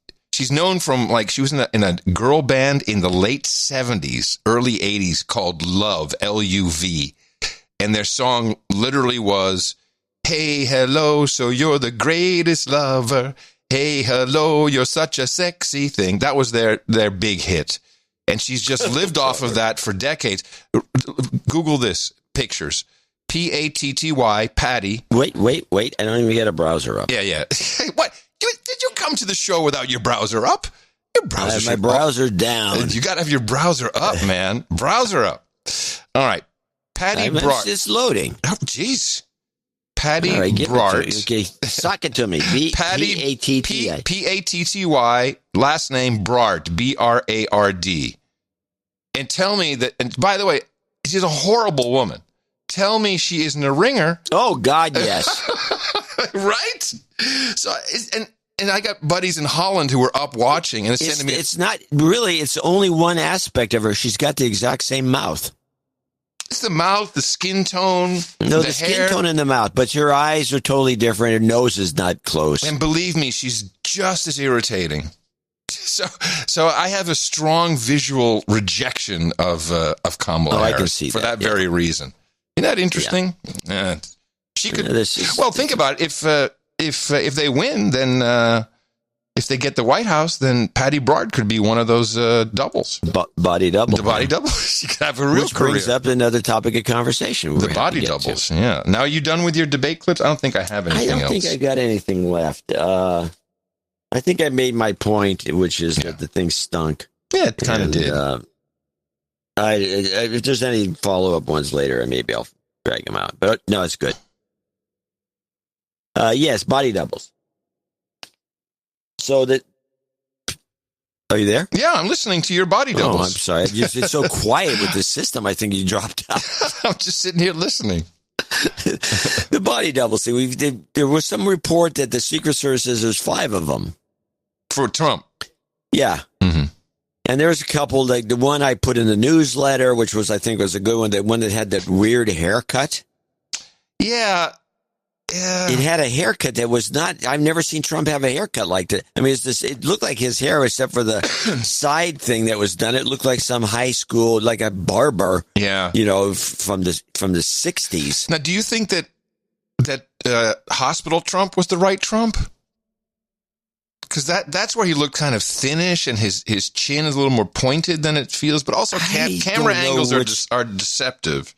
known from, like, she was in a girl band in the late 70s, early 80s called Love, L-U-V. And their song literally was, hey, hello, so you're the greatest lover. Hey, hello, you're such a sexy thing. That was their big hit. And she's just lived off of that for decades. Google this, pictures. Patty, Patty. Wait. I don't even get a browser up. Yeah. What? Did you come to the show without your browser up? I have my browser down. You got to have your browser up, man. Browser up. All right. Patty Bart. It's loading. Oh, jeez. Patty Bart. Okay, sock it to me. B-A-T-T-I. Patty, last name Bart, B-R-A-R-D. And tell me that, and by the way, she's a horrible woman. Tell me she isn't a ringer. Oh, God, yes. Right? So, and I got buddies in Holland who were up watching, and it's me. It's not really. It's only one aspect of her. She's got the exact same mouth. It's the mouth, the skin tone. No, the skin tone in the mouth, but her eyes are totally different. Her nose is not close. And believe me, she's just as irritating. So I have a strong visual rejection of Kamala Harris. I can see for that very reason. Isn't that interesting? Yeah. She could. Think about it. If they win, then if they get the White House, then Patty Bart could be one of those doubles. Body double. The body double. She could have a real Which career. brings up another topic of conversation. The body doubles. Yeah. Now, are you done with your debate clips? I don't think I have anything else. I don't think I got anything left. I think I made my point, which is that the thing stunk. Yeah, it kind of did. If there's any follow-up ones later, maybe I'll drag them out. But no, it's good. Yes, body doubles. So that... Are you there? Yeah, I'm listening to your body doubles. Oh, I'm sorry. It's so quiet with the system, I think you dropped out. I'm just sitting here listening. The body doubles thing. There was some report that the Secret Service says there's 5 of them. For Trump. Yeah. Mm-hmm. And there's a couple, like the one I put in the newsletter, which was, I think, was a good one. That one that had that weird haircut. Yeah. It had a haircut that was not. I've never seen Trump have a haircut like that. I mean, it looked like his hair, except for the side thing that was done. It looked like some high school, like a barber. Yeah. From the 60s. Now, do you think that hospital Trump was the right Trump? Because that's where he looked kind of thinnish, and his chin is a little more pointed than it feels. But also, camera angles are deceptive.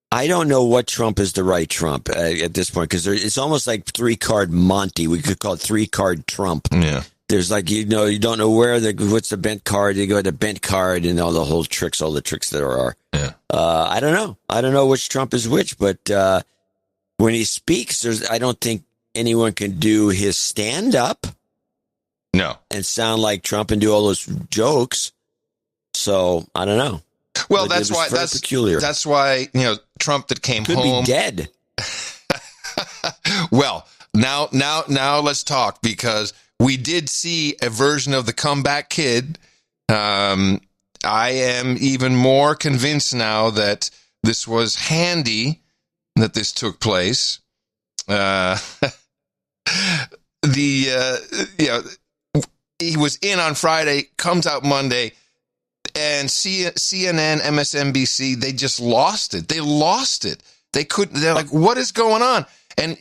I don't know what Trump is the right Trump at this point, because it's almost like 3-card Monty. We could call it 3-card Trump. Yeah. There's like, you don't know what's the bent card. You go to bent card and all the tricks that there are. Yeah. I don't know. I don't know which Trump is which, but when he speaks, I don't think anyone can do his stand up. No. And sound like Trump and do all those jokes. So I don't know. Well, that's peculiar. That's why, Trump that came could home be dead. Well, now let's talk, because we did see a version of the comeback kid. I am even more convinced now that this was handy that this took place. He was in on Friday, comes out Monday. And CNN, MSNBC, they just lost it. They lost it. They're like, what is going on? And,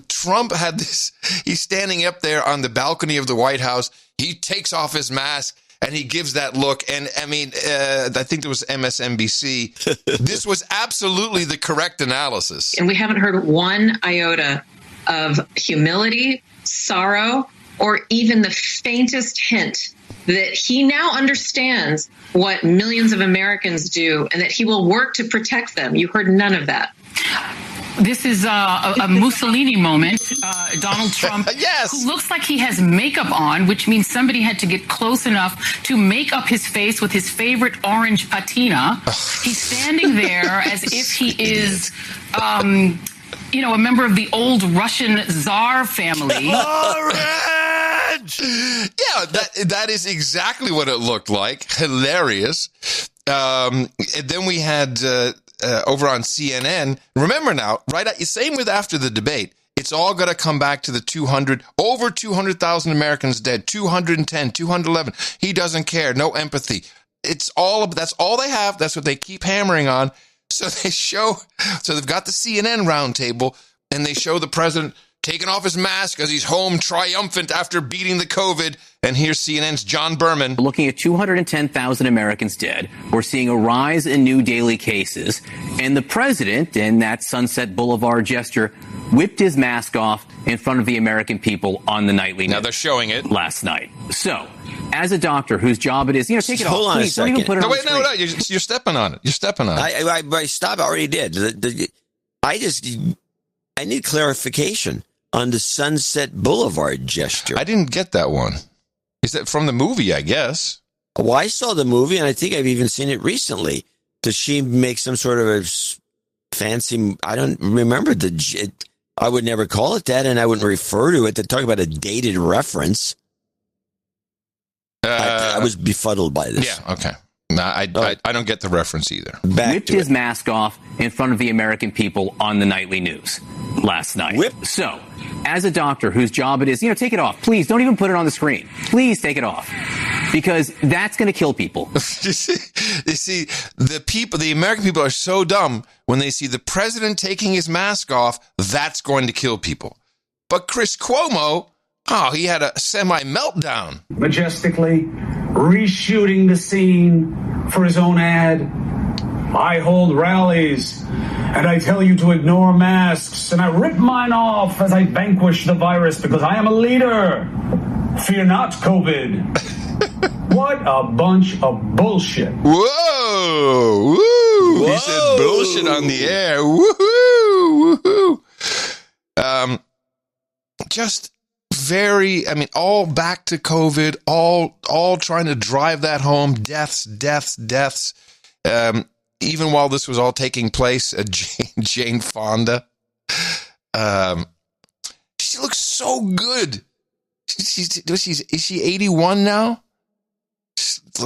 Trump had this, he's standing up there on the balcony of the White House. He takes off his mask and he gives that look. And I mean, I think it was MSNBC. This was absolutely the correct analysis. And we haven't heard one iota of humility, sorrow, or even the faintest hint that he now understands what millions of Americans do and that he will work to protect them. You heard none of that. This is a Mussolini moment. Donald Trump, yes, who looks like he has makeup on, which means somebody had to get close enough to make up his face with his favorite orange patina. He's standing there as if he is... a member of the old Russian Tsar family. Orange! Yeah, that is exactly what it looked like. Hilarious. And then we had over on CNN. Remember now, same with after the debate. It's all going to come back to the over 200,000 Americans dead, 210, 211. He doesn't care. No empathy. That's all they have. That's what they keep hammering on. So they've got the CNN roundtable, and they show the president taking off his mask as he's home triumphant after beating the COVID. And here's CNN's John Berman. Looking at 210,000 Americans dead, we're seeing a rise in new daily cases. And the president, in that Sunset Boulevard gesture, whipped his mask off in front of the American people on the nightly news. Now they're showing it. Last night. So, as a doctor whose job it is, take it Hold off. on Please, a second. don't even put it on the screen. No, you're stepping on it. You're stepping on it. I stopped. I already did. I need clarification on the Sunset Boulevard gesture. I didn't get that one. Is that from the movie, I guess? Well, I saw the movie, and I think I've even seen it recently. Does she make some sort of a fancy... I don't remember I would never call it that, and I wouldn't refer to it. To talk about a dated reference. I was befuddled by this. Yeah, okay. No, I don't get the reference either. Whipped his mask off in front of the American people on the nightly news last night. So, as a doctor whose job it is, take it off. Please, don't even put it on the screen. Please take it off. Because that's going to kill people. You see, the American people are so dumb when they see the president taking his mask off, that's going to kill people. But Chris Cuomo, he had a semi-meltdown. Majestically reshooting the scene for his own ad. I hold rallies, and I tell you to ignore masks, and I rip mine off as I vanquish the virus because I am a leader. Fear not, COVID. What a bunch of bullshit. Whoa! Woo! He said bullshit on the air. Woohoo! Woohoo! Just very, all back to COVID, all trying to drive that home. Deaths. Even while this was all taking place, Jane Fonda, she looks so good. Is she 81 now?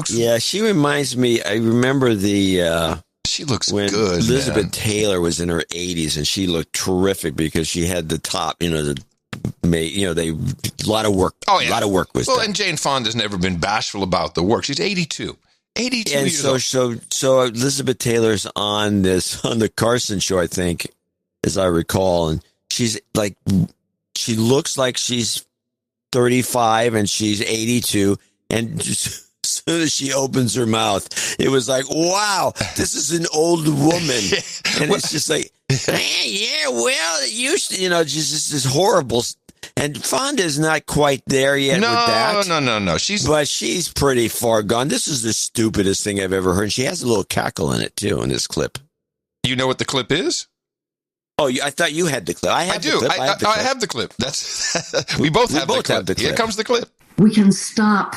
Yeah, she reminds me. I remember she looks when good. Elizabeth man. Taylor was in her 80s, and she looked terrific because she had the top. A lot of work. Oh yeah, a lot of work was done. And Jane Fonda's never been bashful about the work. She's 82. 82 and years old. So Elizabeth Taylor's on the Carson show, I think, as I recall, and she's like, she looks like she's 35 and she's 82, and just as soon as she opens her mouth, it was like, wow, this is an old woman, and it's just like, yeah, well, just this horrible. And Fonda's not quite there yet with that. No. She's pretty far gone. This is the stupidest thing I've ever heard. And she has a little cackle in it, too, in this clip. You know what the clip is? Oh, I thought you had the clip. I do. I have the clip. That's we both have the clip. Here comes the clip. We can stop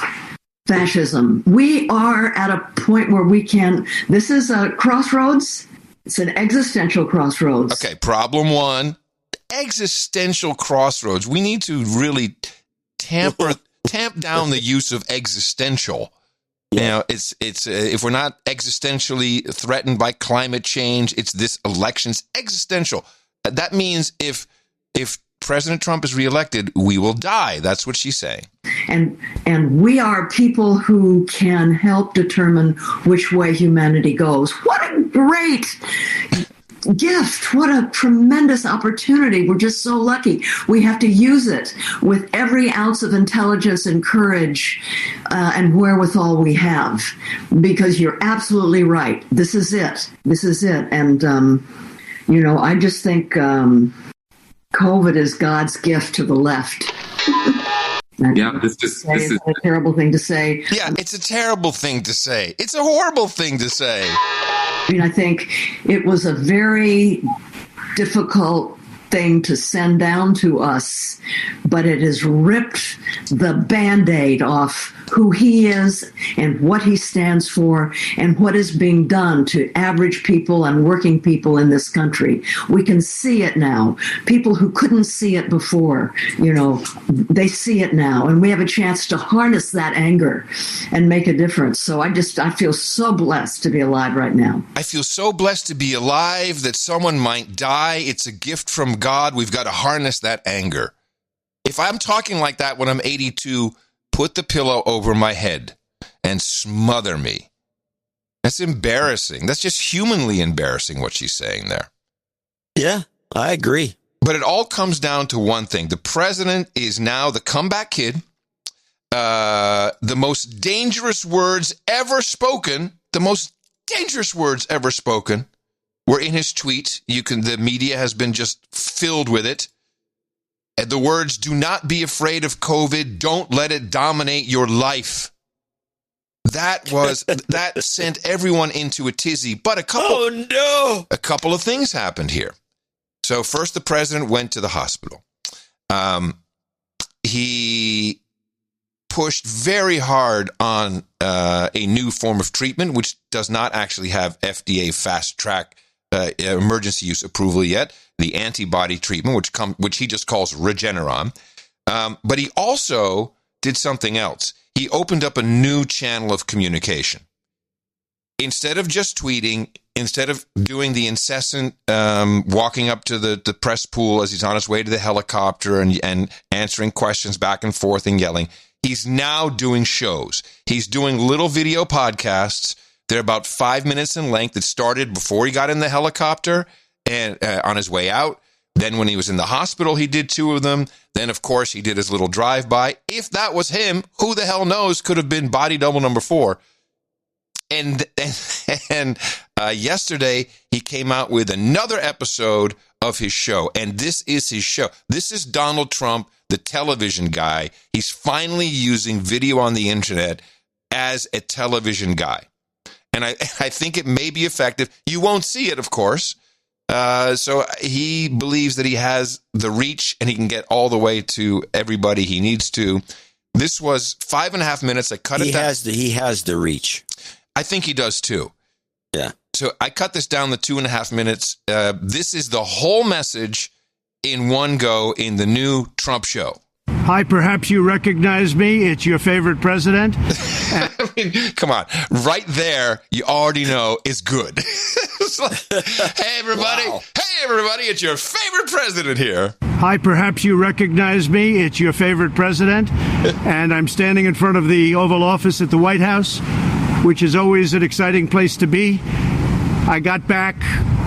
fascism. We are at a point where we can. This is a crossroads. It's an existential crossroads. Okay, problem one. Existential crossroads. We need to really tamp down the use of existential. It's if we're not existentially threatened by climate change, it's this election's existential. That means if President Trump is reelected, we will die. That's what she's saying. And we are people who can help determine which way humanity goes. What a great gift. What a tremendous opportunity. We're just so lucky. We have to use it with every ounce of intelligence and courage and wherewithal we have, because you're absolutely right. This is it. And, I just think COVID is God's gift to the left. This is a terrible thing to say. Yeah, it's a terrible thing to say. It's a horrible thing to say. I think it was a very difficult thing to send down to us, but it has ripped the Band-Aid off who he is and what he stands for and what is being done to average people and working people in this country. We can see it now. People who couldn't see it before, they see it now, and we have a chance to harness that anger and make a difference. So I feel so blessed to be alive right now. I feel so blessed to be alive that someone might die. It's a gift from God. We've got to harness that anger. If I'm talking like that when I'm 82, put the pillow over my head and smother me. That's embarrassing. That's just humanly embarrassing what she's saying there. Yeah, I agree. But it all comes down to one thing. The president is now the comeback kid. The most dangerous words ever spoken were in his tweet. The media has been just filled with it. And the words, do not be afraid of COVID. Don't let it dominate your life. That sent everyone into a tizzy. But a couple of things happened here. So first, the president went to the hospital. He pushed very hard on a new form of treatment, which does not actually have FDA fast track emergency use approval yet. The antibody treatment, which he just calls Regeneron. But he also did something else. He opened up a new channel of communication. Instead of just tweeting, instead of doing the incessant walking up to the press pool as he's on his way to the helicopter and answering questions back and forth and yelling, he's now doing shows. He's doing little video podcasts. They're about 5 minutes in length. It started before he got in the helicopter and on his way out. Then when he was in the hospital, he did 2 of them. Then, of course, he did his little drive-by. If that was him, who the hell knows, could have been body double number 4. And yesterday, he came out with another episode of his show. And this is his show. This is Donald Trump, the television guy. He's finally using video on the internet as a television guy. And I think it may be effective. You won't see it, of course. So he believes that he has the reach and he can get all the way to everybody he needs to. This was 5.5 minutes. I cut it down. He has the reach. I think he does too. Yeah. So I cut this down to 2.5 minutes. This is the whole message in one go in the new Trump show. Hi, perhaps you recognize me. It's your favorite president. I mean, come on. Right there, you already know is good. It's like, hey, everybody. Wow. Hey, everybody. It's your favorite president here. Hi, perhaps you recognize me. It's your favorite president. And I'm standing in front of the Oval Office at the White House, which is always an exciting place to be. I got back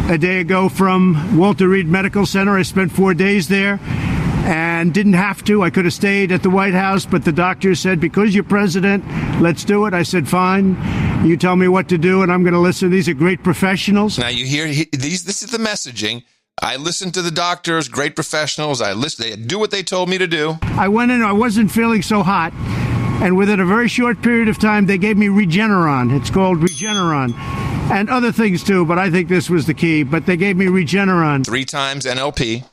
a day ago from Walter Reed Medical Center. I spent 4 days there and didn't have to. I could have stayed at the White House, but the doctor said, because you're president, let's do it. I said, fine. You tell me what to do, and I'm going to listen. These are great professionals. Now, you hear this is the messaging. I listened to the doctors, great professionals. They do what they told me to do. I went in, I wasn't feeling so hot. And within a very short period of time, they gave me Regeneron. It's called Regeneron. And other things, too, but I think this was the key. But they gave me Regeneron. 3 times NLP.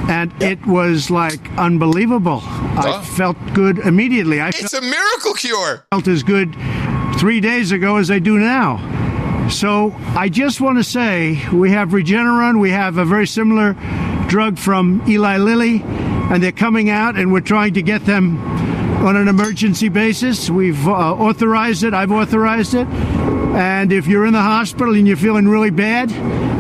And it was, like, unbelievable. I felt good immediately. It's a miracle cure. I felt as good 3 days ago as I do now. So I just want to say we have Regeneron. We have a very similar drug from Eli Lilly. And they're coming out, and we're trying to get them on an emergency basis. We've authorized it. I've authorized it. And if you're in the hospital and you're feeling really bad,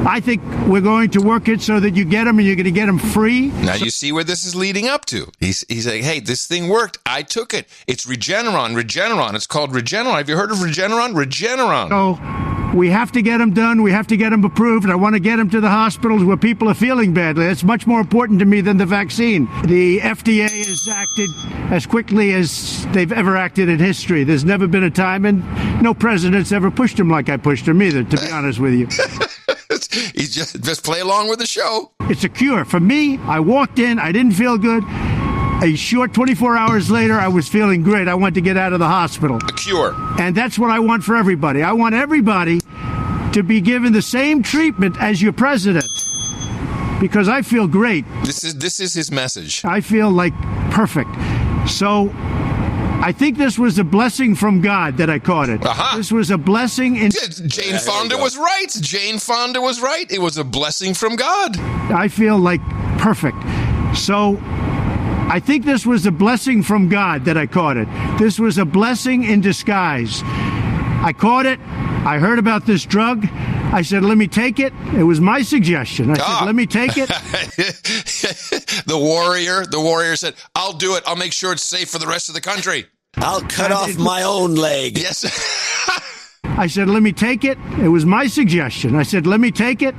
I think we're going to work it so that you get them and you're going to get them free. Now you see where this is leading up to. He's like, hey, this thing worked. I took it. It's Regeneron. It's called Regeneron. Have you heard of Regeneron? Regeneron. So we have to get them done. We have to get them approved. I want to get them to the hospitals where people are feeling badly. That's much more important to me than the vaccine. The FDA has acted as quickly as they've ever acted in history. There's never been a time, and no president's ever pushed them like I pushed them either, to be honest with you. He's just play along with the show. It's a cure. For me, I walked in, I didn't feel good. A short 24 hours later, I was feeling great. I wanted to get out of the hospital. A cure. And that's what I want for everybody. I want everybody to be given the same treatment as your president, because I feel great. This is his message. I feel like perfect. So I think this was a blessing from God that I caught it. This was a blessing. Jane Fonda was right. Jane Fonda was right. It was a blessing from God. I feel like perfect. So I think this was a blessing from God that I caught it. This was a blessing in disguise. I caught it. I heard about this drug. I said, let me take it. It was my suggestion. I said, let me take it. The warrior said, I'll do it. I'll make sure it's safe for the rest of the country. I'll cut off my own leg. Yes. I said, let me take it. It was my suggestion. I said, let me take it.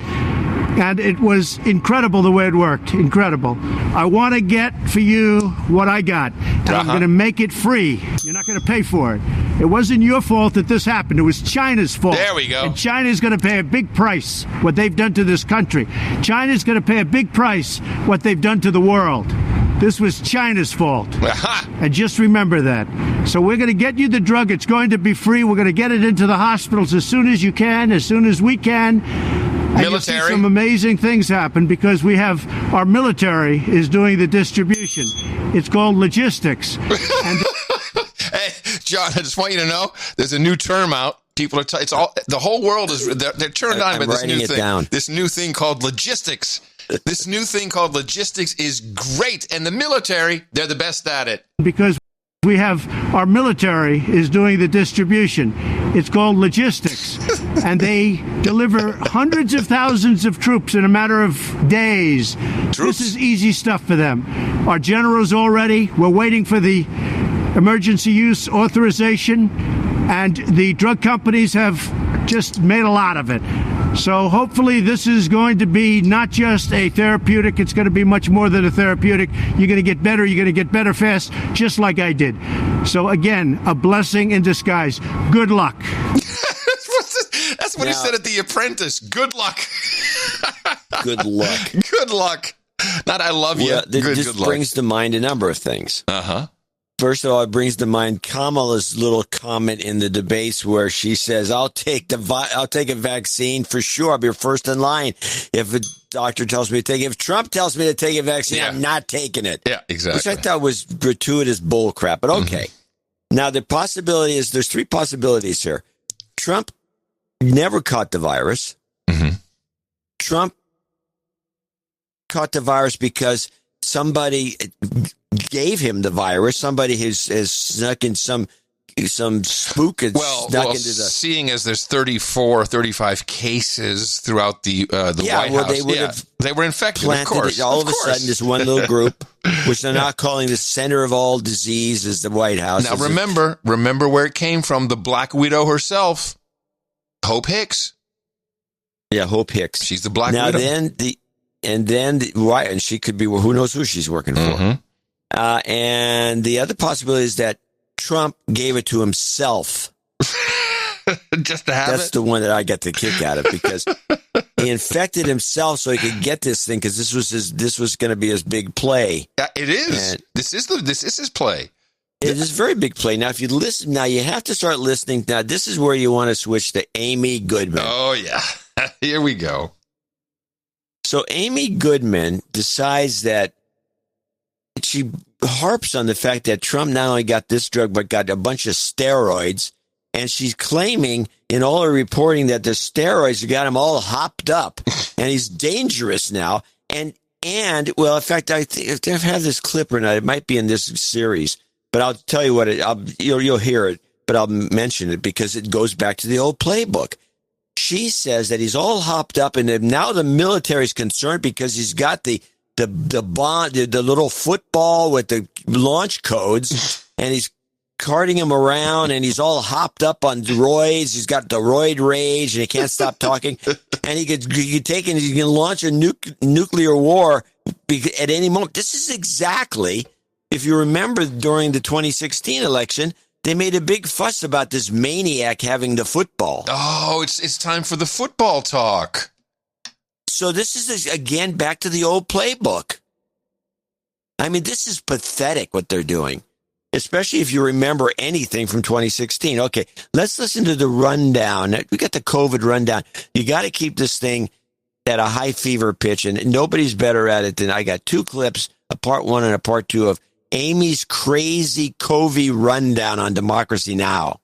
And it was incredible the way it worked. Incredible. I want to get for you what I got. And I'm going to make it free. You're not going to pay for it. It wasn't your fault that this happened. It was China's fault. There we go. And China's going to pay a big price what they've done to this country. China's going to pay a big price what they've done to the world. This was China's fault. And just remember that. So we're going to get you the drug. It's going to be free. We're going to get it into the hospitals as soon as you can, as soon as we can. And you'll see some amazing things happen because we have our military is doing the distribution. It's called logistics. And hey, John, I just want you to know there's a new term out. People are it's all the whole world is they're turned on by this new thing. Down. This new thing called logistics. This new thing called logistics is great, and the military, they're the best at it. Because we have our military is doing the distribution. It's called logistics. And they deliver hundreds of thousands of troops in a matter of days. This is easy stuff for them. Our generals all ready. We're waiting for the emergency use authorization. And the drug companies have just made a lot of it. So hopefully this is going to be not just a therapeutic. It's going to be much more than a therapeutic. You're going to get better. You're going to get better fast, just like I did. So again, a blessing in disguise. Good luck. That's what he said at The Apprentice. Good luck. Good luck. Good luck. Not I love you. This brings to mind a number of things. First of all, it brings to mind Kamala's little comment in the debates where she says, I'll take a vaccine for sure. I'll be first in line. If a doctor tells me to take it, if Trump tells me to take a vaccine, I'm not taking it. Yeah, exactly. Which I thought was gratuitous bull crap, but okay. Now, the possibility is there's 3 possibilities here. Trump never caught the virus. Trump caught the virus because somebody gave him the virus. Somebody has snuck in some spook had snuck into the... Seeing as there's 34, 35 cases throughout the White House. They were infected, of course. All of a sudden, this one little group, which they're not calling the center of all disease, is the White House. Now, remember where it came from. The Black Widow herself, Hope Hicks. Yeah, Hope Hicks. She's the Black Widow. And she could be, who knows who she's working for. Mm-hmm. And the other possibility is that Trump gave it to himself. Just to have That's the one that I got the kick out of, because he infected himself so he could get this thing, because this was going to be his big play. It is. And this is his play. It is a very big play. Now, if you listen, now you have to start listening. Now, this is where you want to switch to Amy Goodman. Oh, yeah. Here we go. So Amy Goodman decides that she harps on the fact that Trump not only got this drug, but got a bunch of steroids. And she's claiming in all her reporting that the steroids got him all hopped up and he's dangerous now. And well, in fact, I think I've had this clip or not. It might be in this series, but I'll tell you what, you'll hear it, but I'll mention it because it goes back to the old playbook. She says that he's all hopped up, and now the military's concerned because he's got the little football with the launch codes, and he's carting him around, and he's all hopped up on roids. He's got the roid rage, and he can't stop talking. And he can launch a nuclear war at any moment. This is exactly, if you remember, during the 2016 election. They made a big fuss about this maniac having the football. Oh, it's time for the football talk. So this is, again, back to the old playbook. I mean, this is pathetic what they're doing, especially if you remember anything from 2016. Okay, let's listen to the rundown. We got the COVID rundown. You got to keep this thing at a high fever pitch, and nobody's better at it than I got two clips, a part one and a part two of Amy's crazy COVID rundown on Democracy Now!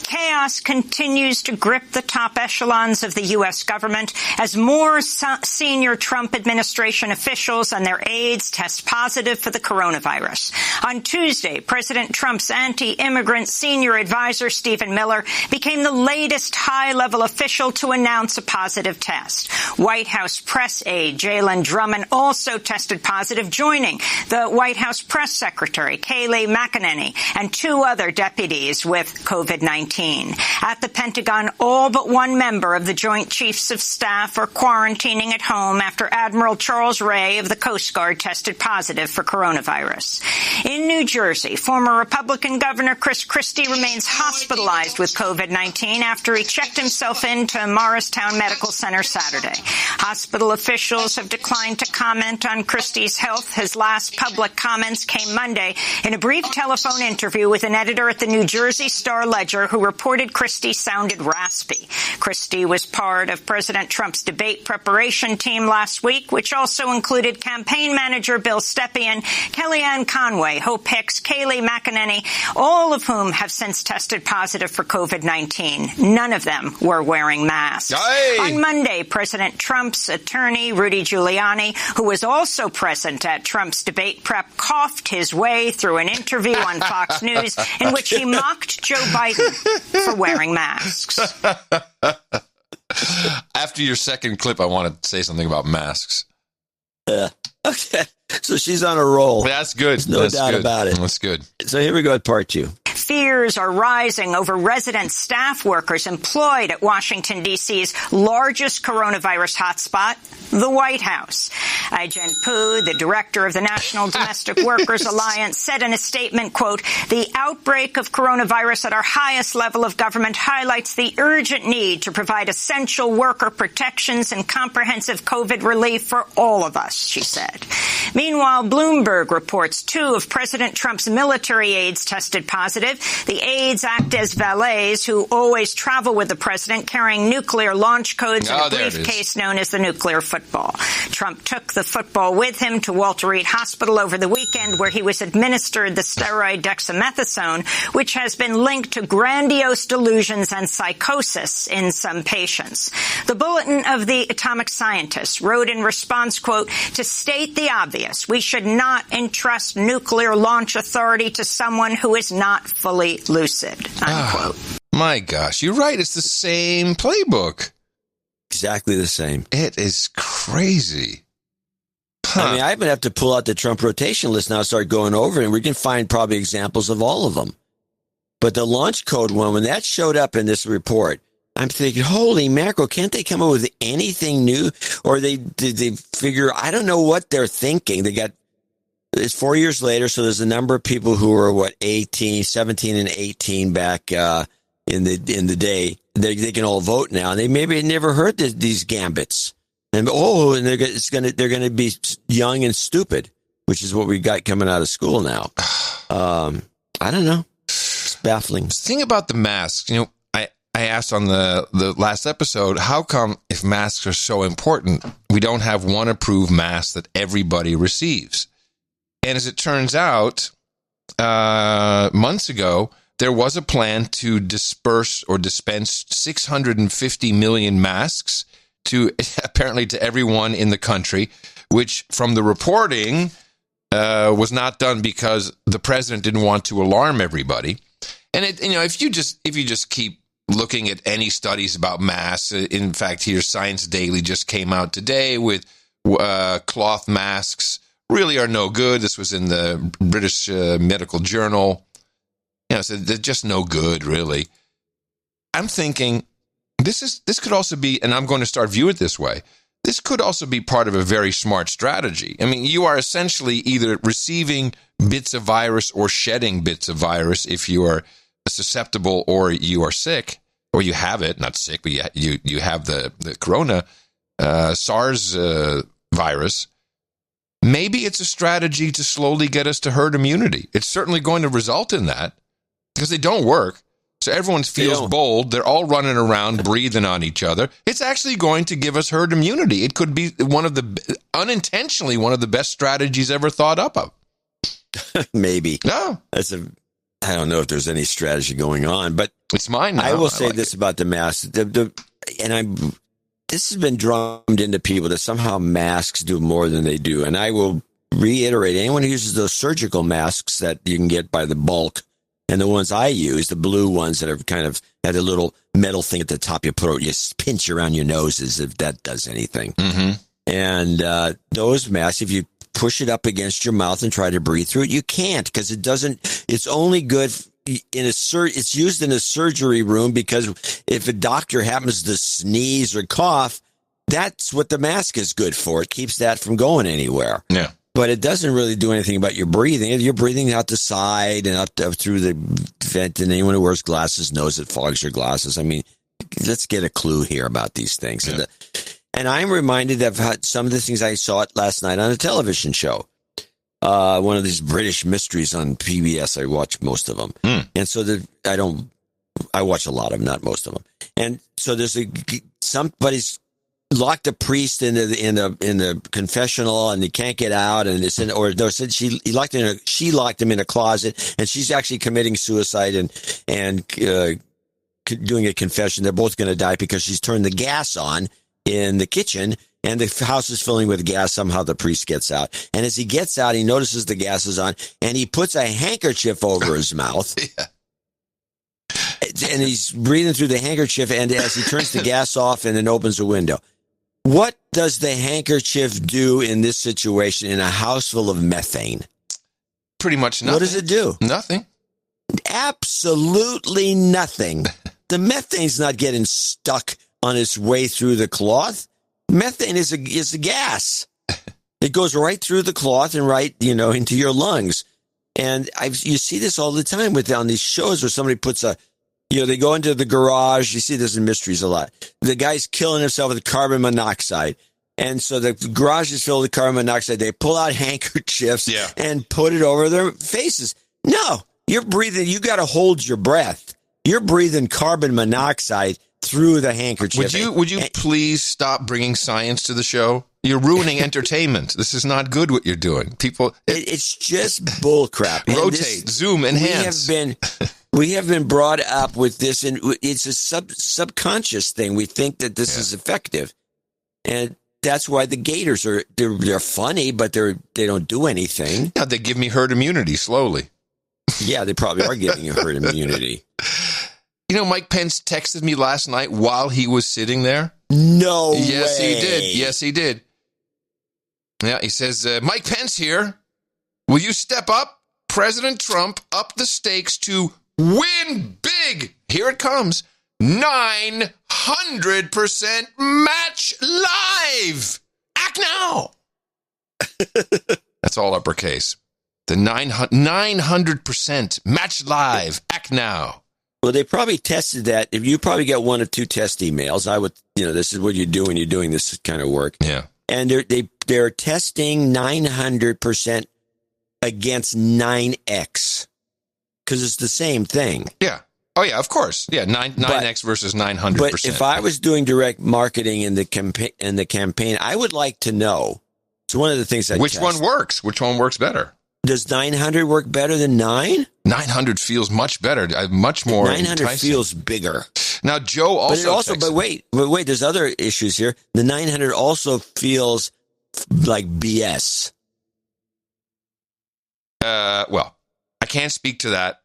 Chaos continues to grip the top echelons of the U.S. government as more senior Trump administration officials and their aides test positive for the coronavirus. On Tuesday, President Trump's anti-immigrant senior advisor, Stephen Miller, became the latest high-level official to announce a positive test. White House press aide Jalen Drummond also tested positive, joining the White House press secretary, Kayleigh McEnany, and two other deputies with COVID-19. At the Pentagon, all but one member of the Joint Chiefs of Staff are quarantining at home after Admiral Charles Ray of the Coast Guard tested positive for coronavirus. In New Jersey, former Republican Governor Chris Christie remains hospitalized with COVID-19 after he checked himself into Morristown Medical Center Saturday. Hospital officials have declined to comment on Christie's health. His last public comments came Monday in a brief telephone interview with an editor at the New Jersey Star-Ledger who reported Christie sounded raspy. Christie was part of President Trump's debate preparation team last week, which also included campaign manager Bill Stepien, Kellyanne Conway, Hope Hicks, Kayleigh McEnany, all of whom have since tested positive for COVID-19. None of them were wearing masks. Aye. On Monday, President Trump's attorney, Rudy Giuliani, who was also present at Trump's debate prep, coughed his way through an interview on Fox News in which he mocked Joe Biden for wearing masks. After your second clip, I want to say something about masks. Okay. So she's on a roll. That's good. There's no doubt about it. That's good. So here we go at part two. Fears are rising over resident staff workers employed at Washington, D.C.'s largest coronavirus hotspot, the White House. Ai-jen Poo, the director of the National Domestic Workers Alliance, said in a statement, quote, "The outbreak of coronavirus at our highest level of government highlights the urgent need to provide essential worker protections and comprehensive COVID relief for all of us," she said. Meanwhile, Bloomberg reports two of President Trump's military aides tested positive. The aides act as valets who always travel with the president, carrying nuclear launch codes in a briefcase known as the nuclear football. Trump took the football with him to Walter Reed Hospital over the weekend, where he was administered the steroid dexamethasone, which has been linked to grandiose delusions and psychosis in some patients. The Bulletin of the Atomic Scientists wrote in response, quote, "To stay state the obvious. We should not entrust nuclear launch authority to someone who is not fully lucid, unquote. My gosh, you're right. It's the same playbook. Exactly the same. It is crazy. Huh. I mean, I would have to pull out the Trump rotation list now and start going over it, and we can find probably examples of all of them. But the launch code one, when that showed up in this report, I'm thinking, holy mackerel, can't they come up with anything new? Or did they figure, I don't know what they're thinking. It's 4 years later, so there's a number of people who were, 17 and 18 back in the day. They can all vote now, and they maybe had never heard these gambits. And they're gonna be young and stupid, which is what we got coming out of school now. I don't know. It's baffling. The thing about the masks, I asked on the last episode, how come if masks are so important, we don't have one approved mask that everybody receives? And as it turns out, months ago, there was a plan to disperse or dispense 650 million masks apparently to everyone in the country, which from the reporting was not done because the president didn't want to alarm everybody. And if you just keep looking at any studies about masks, in fact, here Science Daily just came out today with cloth masks really are no good. This was in the British Medical Journal. So they're just no good, really. I'm thinking this could also be, and I'm going to start view it this way, this could also be part of a very smart strategy. I mean, you are essentially either receiving bits of virus or shedding bits of virus if you are susceptible or you are sick, or you have it, not sick, but you have the corona, SARS virus. Maybe it's a strategy to slowly get us to herd immunity. It's certainly going to result in that because they don't work. So everyone feels bold. They're all running around, breathing on each other. It's actually going to give us herd immunity. It could be unintentionally one of the best strategies ever thought up of. Maybe. No. I don't know if there's any strategy going on, but it's mine now. I will say this about the mask. This has been drummed into people that somehow masks do more than they do. And I will reiterate, anyone who uses those surgical masks that you can get by the bulk, and the ones I use, the blue ones that are kind of had a little metal thing at the top you put, you pinch around your noses if that does anything. Mm-hmm. And those masks, if you push it up against your mouth and try to breathe through it, you can't, because it doesn't. It's only good it's used in a surgery room, because if a doctor happens to sneeze or cough, that's what the mask is good for. It keeps that from going anywhere. Yeah. But it doesn't really do anything about your breathing. You're breathing out the side and up through the vent, and anyone who wears glasses knows it fogs your glasses. I mean, let's get a clue here about these things. Yeah. And I'm reminded of some of the things I saw last night on a television show. One of these British mysteries on PBS. I watch most of them. And so I watch a lot of them, not most of them. And so there's somebody's locked a priest in the confessional, and he can't get out, and she locked him in a closet, and she's actually committing suicide and doing a confession. They're both going to die because she's turned the gas on in the kitchen, and the house is filling with gas. Somehow the priest gets out, and as he gets out, he notices the gas is on, and he puts a handkerchief over his mouth. Yeah. And he's breathing through the handkerchief, and as he turns the gas off and then opens a window. What does the handkerchief do in this situation in a house full of methane? Pretty much nothing. What does it do? Nothing. Absolutely nothing. The methane's not getting stuck on its way through the cloth. Methane is a gas. It goes right through the cloth and right, into your lungs. And you see this all the time on these shows where somebody puts they go into the garage. You see this in mysteries a lot. The guy's killing himself with carbon monoxide. And so the garage is filled with carbon monoxide. They pull out handkerchiefs and put it over their faces. No, you're breathing. You got to hold your breath. You're breathing carbon monoxide through the handkerchief. Would you please stop bringing science to the show? You're ruining entertainment. This is not good what you're doing. People, it's just bullcrap. Rotate, zoom, enhance. We have been brought up with this, and it's a subconscious thing. We think that this is effective, and that's why the Gators they're funny, but they don't do anything. Yeah, they give me herd immunity slowly. Yeah, they probably are giving you herd immunity. You know, Mike Pence texted me last night while he was sitting there. No way. Yes, he did. Yes, he did. Yeah, he says, Mike Pence here. Will you step up? President Trump up the stakes to win big. Here it comes. 900% match live. Act now. That's all uppercase. The 900% match live. Act now. Well, they probably tested that. If you probably get one or two test emails, I would, this is what you do when you're doing this kind of work. Yeah. And they're testing 900% against 9X because it's the same thing. Yeah. Oh, yeah, of course. Yeah, 9X versus 900%. But if I was doing direct marketing in the campaign, I would like to know. It's one of the things Which one works? Which one works better? Does 900 work better than 9? 900 feels much better, much more 900 enticing. feels bigger. Now, Joe also but wait, there's other issues here. The 900 also feels like BS. Well, I can't speak to that.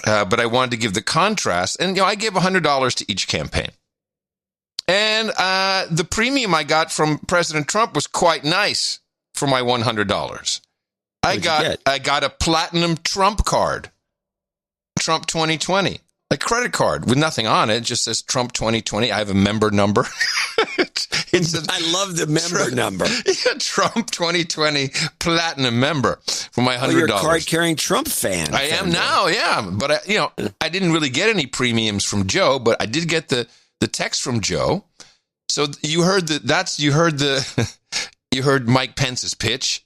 But I wanted to give the contrast. And, I gave $100 to each campaign. And the premium I got from President Trump was quite nice for my $100. I got a platinum Trump card. Trump 2020. A credit card with nothing on it. It just says Trump 2020. I have a member number. I love the member number. Yeah, Trump 2020 platinum member for my $100. You're a card-carrying Trump fan. I am now, yeah. But, I didn't really get any premiums from Joe, but I did get the text from Joe. So you heard you heard Mike Pence's pitch.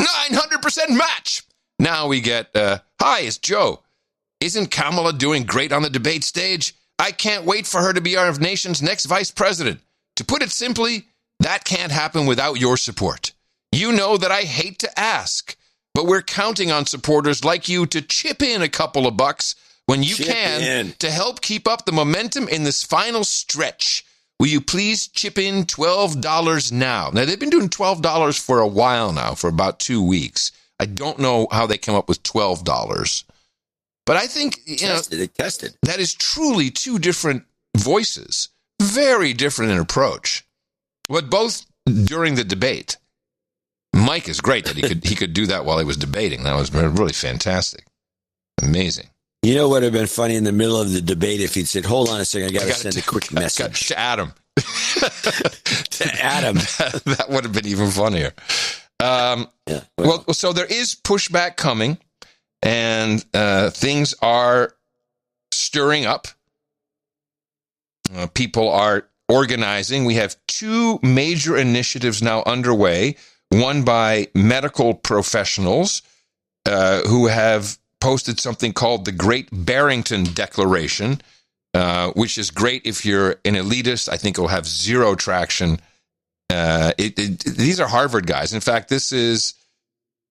900% match. Now we get, hi, it's Joe. Isn't Kamala doing great on the debate stage? I can't wait for her to be our nation's next vice president. To put it simply, that can't happen without your support. You know that I hate to ask, but we're counting on supporters like you to chip in a couple of bucks when you can to help keep up the momentum in this final stretch. Will you please chip in $12 now? Now, they've been doing $12 for a while now, for about 2 weeks. I don't know how they come up with $12. But I think, they tested. That is truly two different voices, very different in approach. But both during the debate. Mike is great that he could do that while he was debating. That was really fantastic. Amazing. You know what would have been funny in the middle of the debate if he'd said, hold on a second, I got to send a quick message. To Adam. To Adam. That would have been even funnier. Well, so there is pushback coming. And things are stirring up. People are organizing. We have two major initiatives now underway, one by medical professionals who have posted something called the Great Barrington Declaration, which is great if you're an elitist. I think it'll have zero traction. These are Harvard guys. In fact, this is...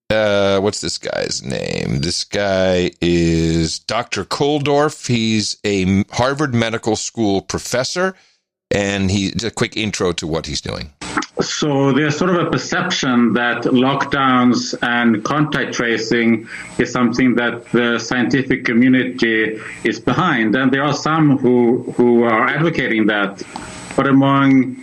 what's this guy's name? This guy is Dr. Kuldorf. He's a Harvard Medical School professor, and he's a quick intro to what he's doing. So there's sort of a perception that lockdowns and contact tracing is something that the scientific community is behind, and there are some who are advocating that. But among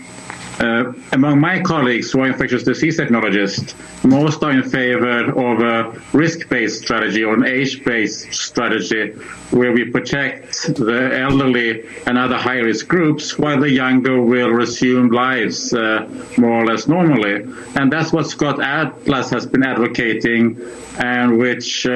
my colleagues who are infectious disease technologists, most are in favor of a risk-based strategy or an age-based strategy where we protect the elderly and other high-risk groups while the younger will resume lives more or less normally. And that's what Scott Atlas has been advocating, and which...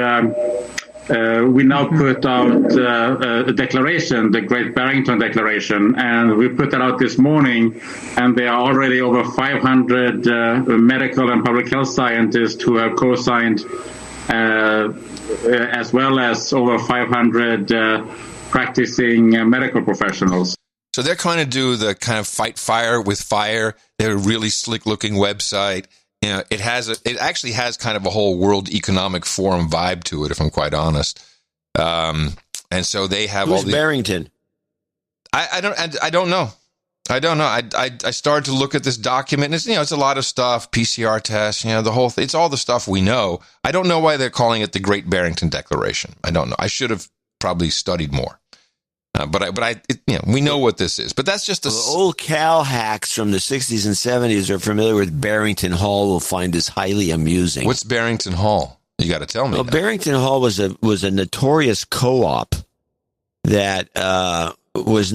we now put out a declaration, the Great Barrington Declaration, and we put that out this morning, and there are already over 500 medical and public health scientists who have co-signed, as well as over 500 practicing medical professionals. So they're trying to do the kind of fight fire with fire. They're a really slick-looking website. It actually has kind of a whole World Economic Forum vibe to it, if I'm quite honest. And so they have all these... Barrington? I don't know. I don't know. I started to look at this document. And it's a lot of stuff, PCR tests, the whole thing. It's all the stuff we know. I don't know why they're calling it the Great Barrington Declaration. I don't know. I should have probably studied more. We know what this is. But that's just the old cow hacks from the 60s and 70s are familiar with Barrington Hall will find this highly amusing. What's Barrington Hall? You got to tell me. Well, Barrington Hall was a notorious co-op that was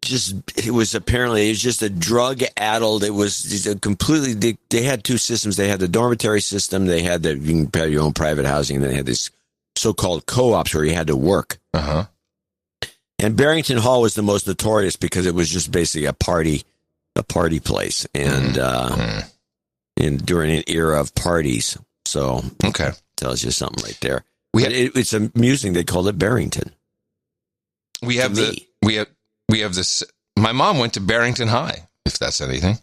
just a drug-addled. It was completely. They had two systems. They had the dormitory system. They had you can have your own private housing, and they had this so-called co-ops where you had to work. Uh-huh. And Barrington Hall was the most notorious because it was just basically a party place, and during an era of parties. So okay, tells you something right there. It's amusing they called it Barrington. We have this. My mom went to Barrington High, if that's anything.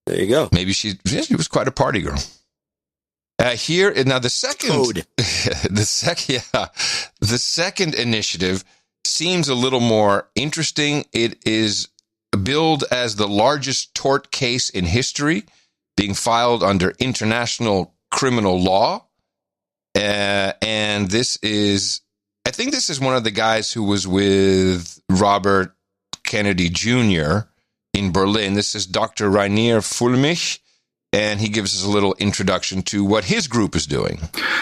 There you go. Maybe she was quite a party girl. Here now the second Code. the second initiative seems a little more interesting. It is billed as the largest tort case in history, being filed under international criminal law. And this is, I think this is one of the guys who was with Robert Kennedy Jr. in Berlin. This is Dr. Rainier Fulmich. And he gives us a little introduction to what his group is doing.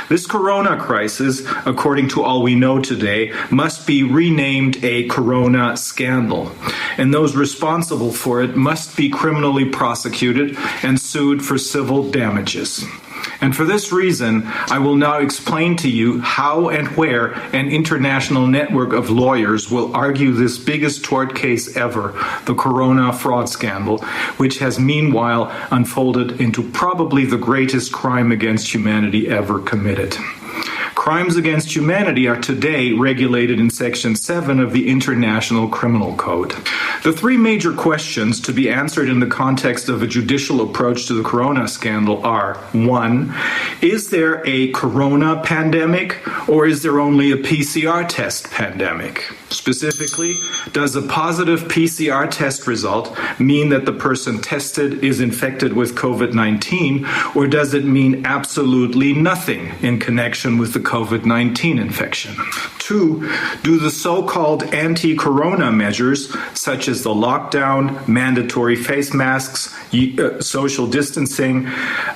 This corona crisis, according to all we know today, must be renamed a corona scandal. And those responsible for it must be criminally prosecuted and sued for civil damages. And for this reason, I will now explain to you how and where an international network of lawyers will argue this biggest tort case ever, the corona fraud scandal, which has meanwhile unfolded into probably the greatest crime against humanity ever committed. Crimes against humanity are today regulated in Section 7 of the International Criminal Code. The three major questions to be answered in the context of a judicial approach to the corona scandal are: 1. Is there a corona pandemic, or is there only a PCR test pandemic? Specifically, does a positive PCR test result mean that the person tested is infected with COVID-19, or does it mean absolutely nothing in connection with the COVID-19 infection? 2, do the so-called anti-corona measures, such as the lockdown, mandatory face masks, social distancing,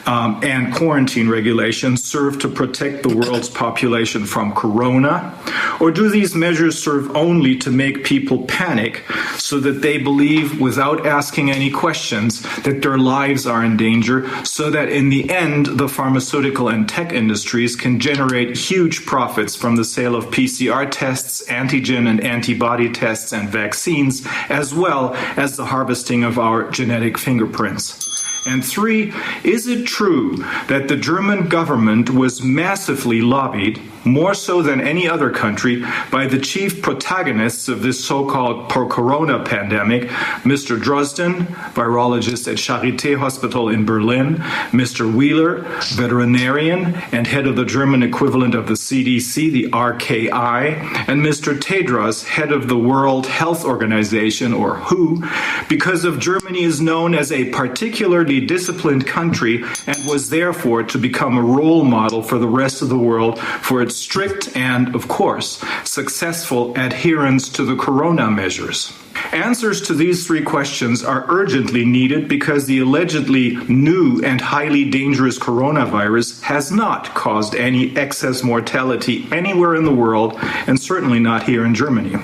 and quarantine regulations, serve to protect the world's population from corona? Or do these measures serve only to make people panic so that they believe, without asking any questions, that their lives are in danger, so that in the end, the pharmaceutical and tech industries can generate huge profits from the sale of PCR tests, antigen and antibody tests, and vaccines, as well as the harvesting of our genetic fingerprints? And 3, is it true that the German government was massively lobbied, more so than any other country, by the chief protagonists of this so-called corona pandemic, Mr. Drosten, virologist at Charité Hospital in Berlin, Mr. Wheeler, veterinarian and head of the German equivalent of the CDC, the RKI, and Mr. Tedros, head of the World Health Organization, or WHO, because of Germany is known as a particularly disciplined country and was therefore to become a role model for the rest of the world for its strict and, of course, successful adherence to the corona measures. Answers to these 3 questions are urgently needed because the allegedly new and highly dangerous coronavirus has not caused any excess mortality anywhere in the world, and certainly not here in Germany.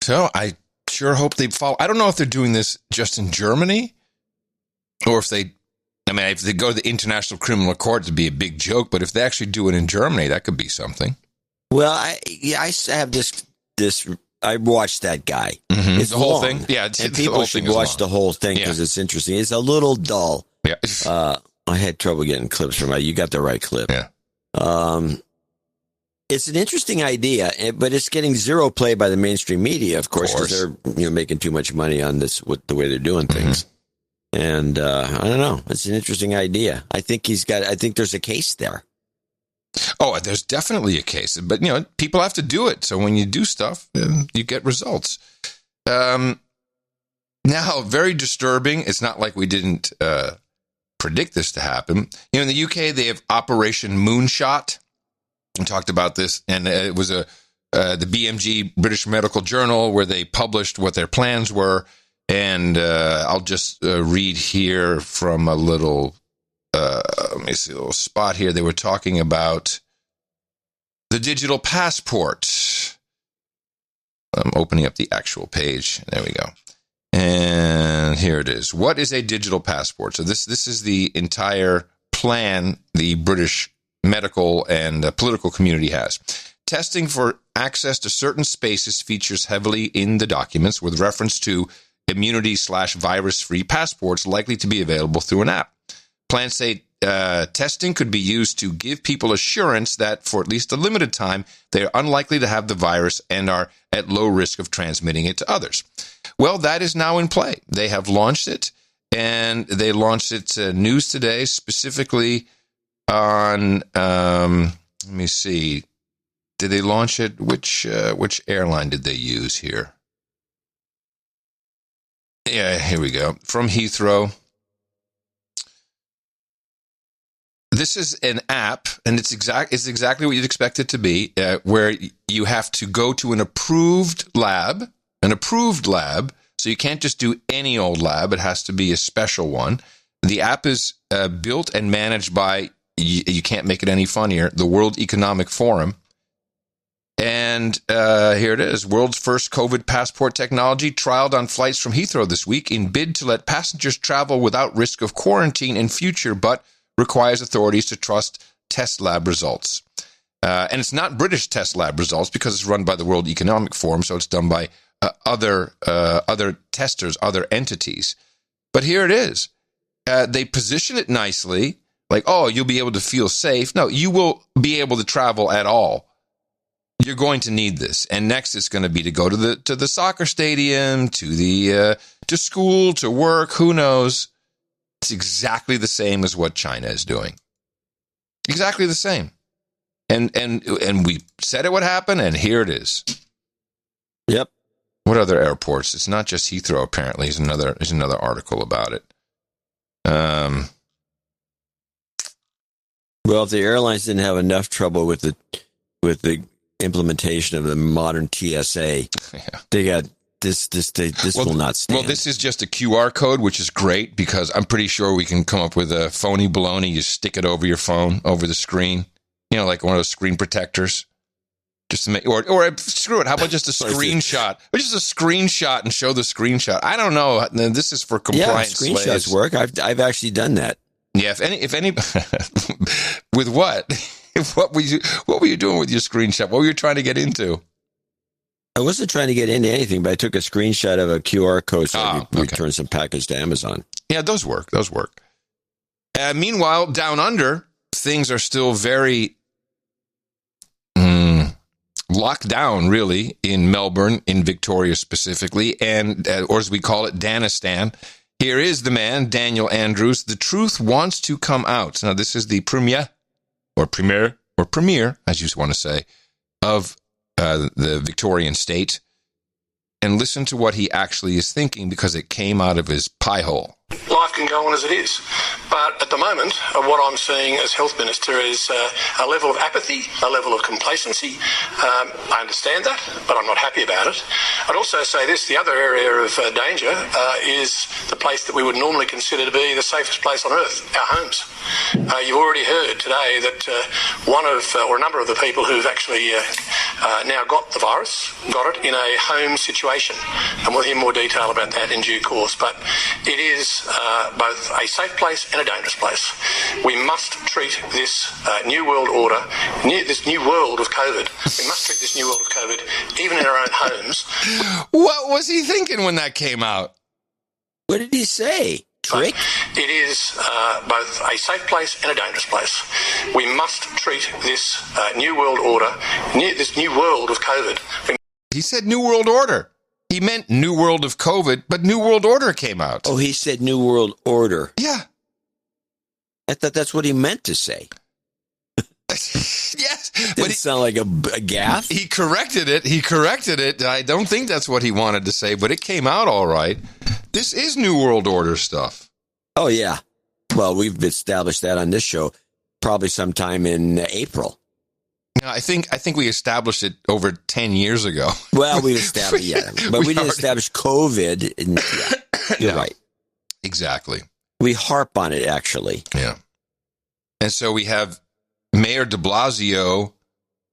So I sure hope they follow. I don't know if they're doing this just in Germany, or if they go to the International Criminal Court, it'd be a big joke. But if they actually do it in Germany, that could be something. Well, I have this. I watched that guy. Mm-hmm. It's the whole long. thing. Yeah, and people should watch the whole thing because it's interesting. It's a little dull. Yeah. I had trouble getting clips from it. You got the right clip. Yeah. It's an interesting idea, but it's getting zero play by the mainstream media, of course, because they're making too much money on this with the way they're doing things. Mm-hmm. And I don't know. It's an interesting idea. I think there's a case there. Oh, there's definitely a case, but people have to do it. So when you do stuff, you get results. Now, very disturbing. It's not like we didn't predict this to happen. In the UK, they have Operation Moonshot. We talked about this, and it was the BMG, British Medical Journal, where they published what their plans were. And I'll just read here from a little, let me see, a little spot here. They were talking about the digital passport. I'm opening up the actual page. There we go. And here it is. What is a digital passport? So this is the entire plan the British medical and political community has. Testing for access to certain spaces features heavily in the documents with reference to immunity/virus-free passports likely to be available through an app. Plans say testing could be used to give people assurance that for at least a limited time, they are unlikely to have the virus and are at low risk of transmitting it to others. Well, that is now in play. They have launched it, and they launched it news today, specifically on, let me see, did they launch it? Which airline did they use here? Yeah, here we go. From Heathrow. This is an app, and it's exactly what you'd expect it to be, where you have to go to an approved lab, so you can't just do any old lab. It has to be a special one. The app is built and managed by, you can't make it any funnier, the World Economic Forum. And here it is. World's first COVID passport technology trialed on flights from Heathrow this week in bid to let passengers travel without risk of quarantine in future, but requires authorities to trust test lab results. And it's not British test lab results because it's run by the World Economic Forum, so it's done by other testers, other entities. But here it is. They position it nicely, like, oh, you'll be able to feel safe. No, you will be able to travel at all. You're going to need this. And next it's going to be to go to the soccer stadium, to school, to work, who knows. It's exactly the same as what China is doing. Exactly the same. And we said it would happen, and here it is. Yep. What other airports? It's not just Heathrow, apparently. There's another article about it. Well, if the airlines didn't have enough trouble with the implementation of the modern TSA, they got this will not stand. Well, this is just a QR code, which is great because I'm pretty sure we can come up with a phony baloney. You stick it over your phone, over the screen, like one of those screen protectors. Just to make, or screw it. How about just a screenshot? Or just a screenshot and show the screenshot. I don't know. This is for compliance. Yeah, screenshots slaves. Work. I've actually done that. Yeah, if any, with what? What were you doing with your screenshot? What were you trying to get into? I wasn't trying to get into anything, but I took a screenshot of a QR code so I could return some package to Amazon. Yeah, those work. Meanwhile, down under, things are still very locked down, really, in Melbourne, in Victoria specifically, and or as we call it, Danistan. Here is the man, Daniel Andrews. The truth wants to come out. Now, this is the premier, as you want to say, of the Victorian state. And listen to what he actually is thinking because it came out of his pie hole. Life can go on as it is. But at the moment, what I'm seeing as Health Minister is a level of apathy, a level of complacency. I understand that, but I'm not happy about it. I'd also say this, the other area of danger is the place that we would normally consider to be the safest place on earth, our homes. You've already heard today that a number of the people who've actually now got the virus, got it in a home situation. And we'll hear more detail about that in due course. But it is both a safe place and a dangerous place. We must treat this new world order, this new world of COVID. We must treat this new world of COVID even in our own homes. What was he thinking when that came out? What did he say? Trick? It is both a safe place and a dangerous place. We must treat this new world order, this new world of COVID. He said New World Order. He meant New World of COVID, but New World Order came out. Oh, he said New World Order. Yeah. I thought that's what he meant to say. Yes. Didn't sound like a gaffe. He corrected it. I don't think that's what he wanted to say, but it came out all right. This is New World Order stuff. Oh, yeah. Well, we've established that on this show probably sometime in April. No, I think we established it over 10 years ago. Well, we established, yeah. But we didn't establish COVID. You're right. Exactly. We harp on it, actually. Yeah. And so we have Mayor de Blasio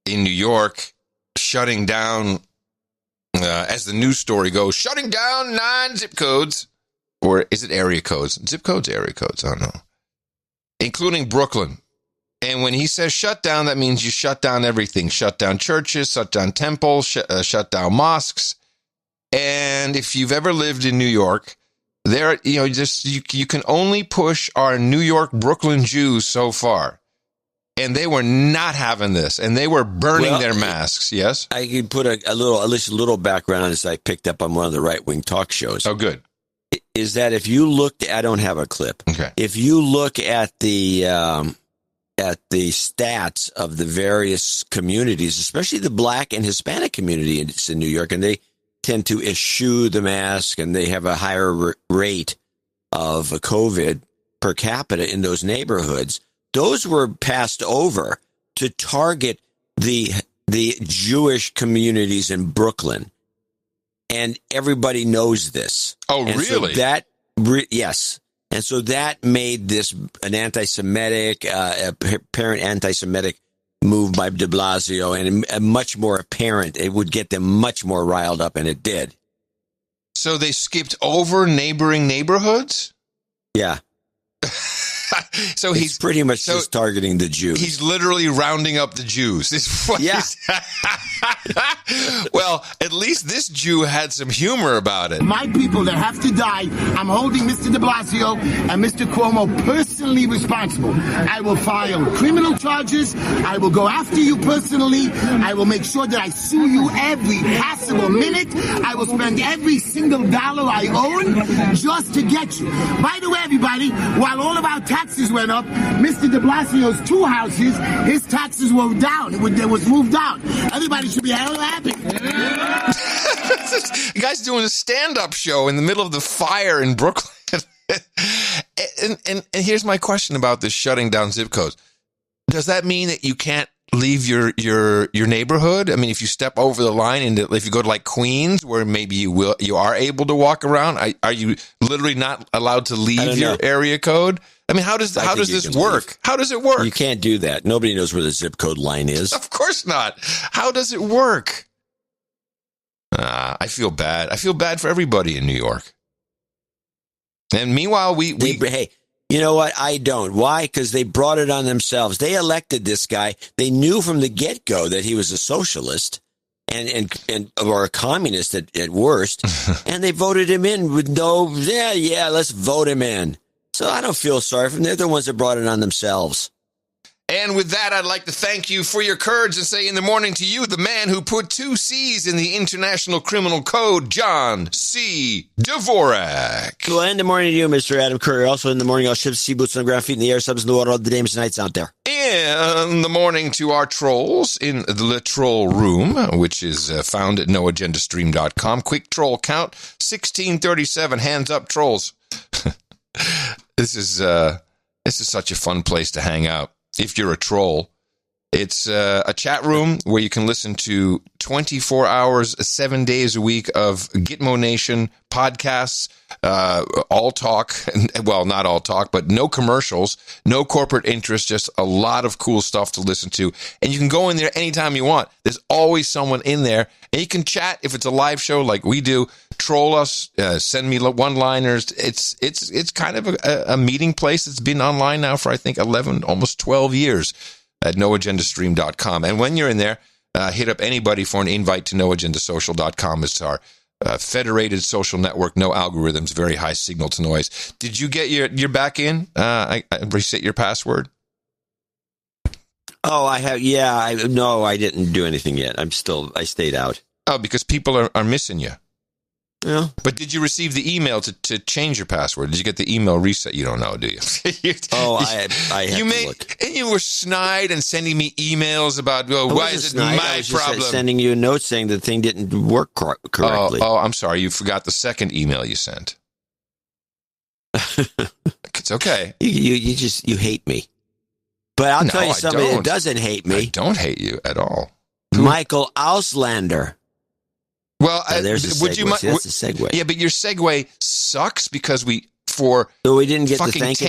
in New York shutting down, as the news story goes, shutting down 9 zip codes. Or is it area codes? Zip codes, area codes, I don't know. Including Brooklyn. And when he says shut down, that means you shut down everything. Shut down churches, shut down temples, shut down mosques. And if you've ever lived in New York, there, you can only push our New York, Brooklyn Jews so far. And they were not having this, and they were burning their masks. Yes, I could put at least a little background on this. I picked up on one of the right-wing talk shows. Oh, good. Is that if you looked? I don't have a clip. Okay. If you look at the stats of the various communities, especially the Black and Hispanic community in New York, and they tend to eschew the mask, and they have a higher rate of COVID per capita in those neighborhoods. Those were passed over to target the Jewish communities in Brooklyn, and everybody knows this. Oh, and really? So yes. And so that made this an anti-Semitic, apparent anti-Semitic move by de Blasio, and a much more apparent. It would get them much more riled up, and it did. So they skipped over neighboring neighborhoods? Yeah. So he's pretty much just targeting the Jews. He's literally rounding up the Jews. Yeah. Well, at least this Jew had some humor about it. My people that have to die, I'm holding Mr. de Blasio and Mr. Cuomo personally responsible. I will file criminal charges. I will go after you personally. I will make sure that I sue you every possible minute. I will spend every single dollar I own just to get you. By the way, everybody, while all of our taxes went up, Mr. de Blasio's 2 houses, his taxes were down. It was moved down. Everybody should be hell happy. The guy's doing a stand-up show in the middle of the fire in Brooklyn. and here's my question about this shutting down zip codes. Does that mean that you can't leave your neighborhood? I mean, if you step over the line and if you go to like Queens, where maybe you are able to walk around, are you literally not allowed to leave your area code? I mean, how does this work? How does it work? You can't do that. Nobody knows where the zip code line is. Of course not. How does it work? I feel bad. I feel bad for everybody in New York. And meanwhile, hey, you know what? I don't. Why? Because they brought it on themselves. They elected this guy. They knew from the get-go that he was a socialist or a communist at worst, and they voted him in with let's vote him in. So I don't feel sorry for them. They're the ones that brought it on themselves. And with that, I'd like to thank you for your courage and say in the morning to you, the man who put 2 C's in the International Criminal Code, John C. Dvorak. Well, in the morning to you, Mr. Adam Curry. Also in the morning, I'll ship sea boots on the ground, feet in the air, subs in the water, all the days and nights out there. In the morning to our trolls in the troll room, which is found at noagendastream.com. Quick troll count, 1637. Hands up, trolls. This is such a fun place to hang out. If you're a troll, it's a chat room where you can listen to 24 hours, 7 days a week of Gitmo Nation podcasts, all talk. Well, not all talk, but no commercials, no corporate interest, just a lot of cool stuff to listen to. And you can go in there anytime you want. There's always someone in there, and you can chat if it's a live show like we do. Troll us, send me one-liners. It's kind of a meeting place that's been online now for, I think, 11, almost 12 years at noagendastream.com. And when you're in there, hit up anybody for an invite to noagendasocial.com. It's our federated social network, no algorithms, very high signal to noise. Did you get your back in? I reset your password? Oh, I have. Yeah. No, I didn't do anything yet. I stayed out. Oh, because people are missing you. Yeah. But did you receive the email to change your password? Did you get the email reset? You don't know, do you? I have to look. And you were snide and sending me emails about, why is it my problem? Sending you a note saying the thing didn't work correctly. Oh, I'm sorry. You forgot the second email you sent. It's okay. You hate me. But I'll tell you somebody that doesn't hate me. I don't hate you at all. Michael Auslander. Well, there's a segue. That's a segue. Yeah, but your segue sucks because we didn't get fucking to thank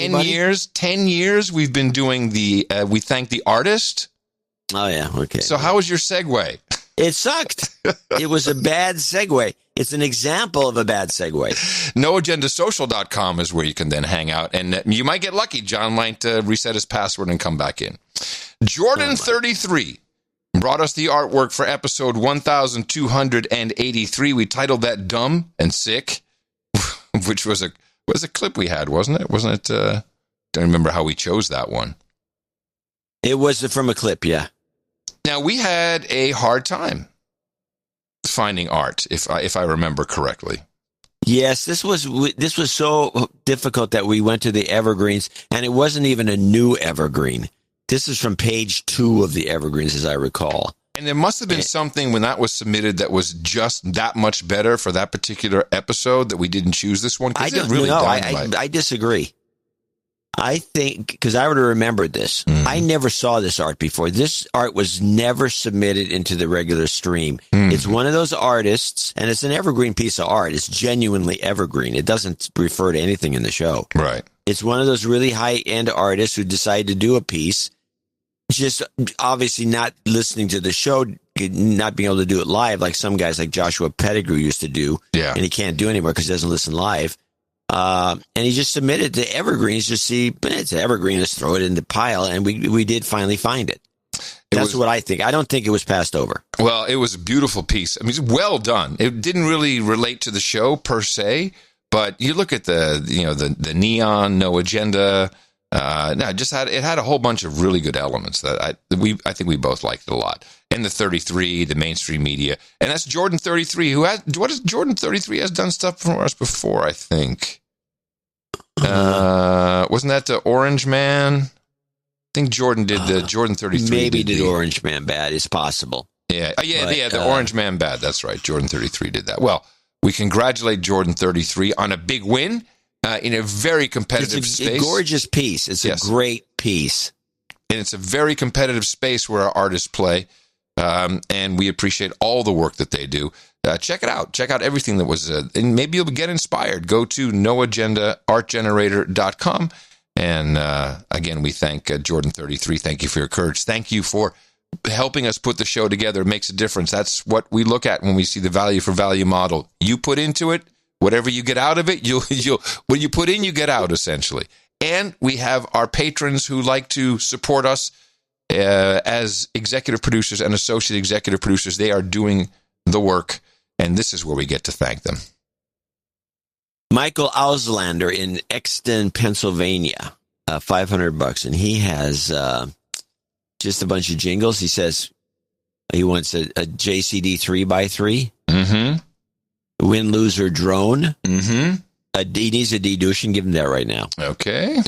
10 years we've been doing we thank the artist. Oh, yeah. Okay. So how was your segue? It sucked. It was a bad segue. It's an example of a bad segue. NoAgendaSocial.com is where you can then hang out. And you might get lucky. John might reset his password and come back in. Jordan33 brought us the artwork for episode 1283. We titled that Dumb and Sick, which was a clip we had, wasn't it? Wasn't it? Don't remember how we chose that one. It was from a clip, yeah. Now, we had a hard time finding art, if I remember correctly. Yes, this was so difficult that we went to the evergreens, and it wasn't even a new evergreen. This is from page 2 of the evergreens, as I recall. And there must have been something when that was submitted that was just that much better for that particular episode that we didn't choose this one. I don't know. I disagree. I think, because I would have remembered this. I never saw this art before. This art was never submitted into the regular stream. It's one of those artists, and it's an evergreen piece of art. It's genuinely evergreen. It doesn't refer to anything in the show. Right. It's one of those really high-end artists who decided to do a piece, just obviously not listening to the show, not being able to do it live like some guys like Joshua Pettigrew used to do. Yeah. And he can't do anymore because he doesn't listen live. And he just submitted to evergreens to see, but it's an evergreen, let's throw it in the pile. And we did finally find it. That's what I think. I don't think it was passed over. Well, it was a beautiful piece. I mean, it's well done. It didn't really relate to the show per se, but you look at the neon, no agenda. It had a whole bunch of really good elements that I think we both liked it a lot. And the 33, the mainstream media, and that's Jordan 33. Jordan 33 has done stuff for us before, I think. Wasn't that the Orange Man? I think Jordan did the Jordan 33. Maybe did Orange Man Bad. It's possible. Yeah. The Orange Man Bad. That's right. Jordan 33 did that. Well, we congratulate Jordan 33 on a big win in a very competitive space. It's a gorgeous piece. It's a great piece. And it's a very competitive space where our artists play. And we appreciate all the work that they do. Check it out. Check out everything that was, and maybe you'll get inspired. Go to noagendaartgenerator.com. And again, we thank Jordan 33. Thank you for your courage. Thank you for helping us put the show together. It makes a difference. That's what we look at when we see the value for value model. You put into it, whatever you get out of it, what you put in, you get out, essentially. And we have our patrons who like to support us as executive producers and associate executive producers. They are doing the work, and this is where we get to thank them. Michael Auslander in Exton, Pennsylvania, $500, and he has just a bunch of jingles. He says he wants a JCD 3x3, win, lose, or drone. He needs a de-douching. Give him that right now. Okay.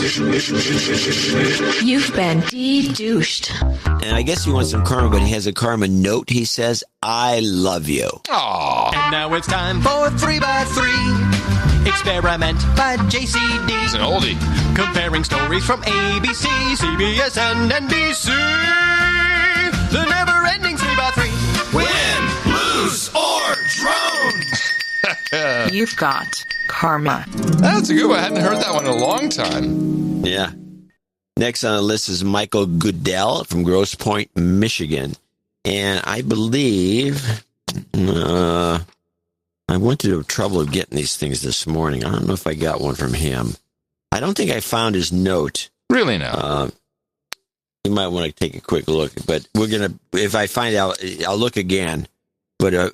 You've been de-douched. And I guess he wants some karma, but he has a karma note. He says, I love you. Aww. And now it's time for 3x3. Experiment by JCD. It's an oldie. Comparing stories from ABC, CBS, and NBC. The never-ending 3x3. Win, lose, or drone. You've got karma. That's a good one. I hadn't heard that one in a long time. Yeah. Next on the list is Michael Goodell from Grosse Pointe, Michigan. And I believe I went to trouble of getting these things this morning. I don't know if I got one from him. I don't think I found his note. Really now? You might want to take a quick look. But we're going to, if I find out, I'll look again. But a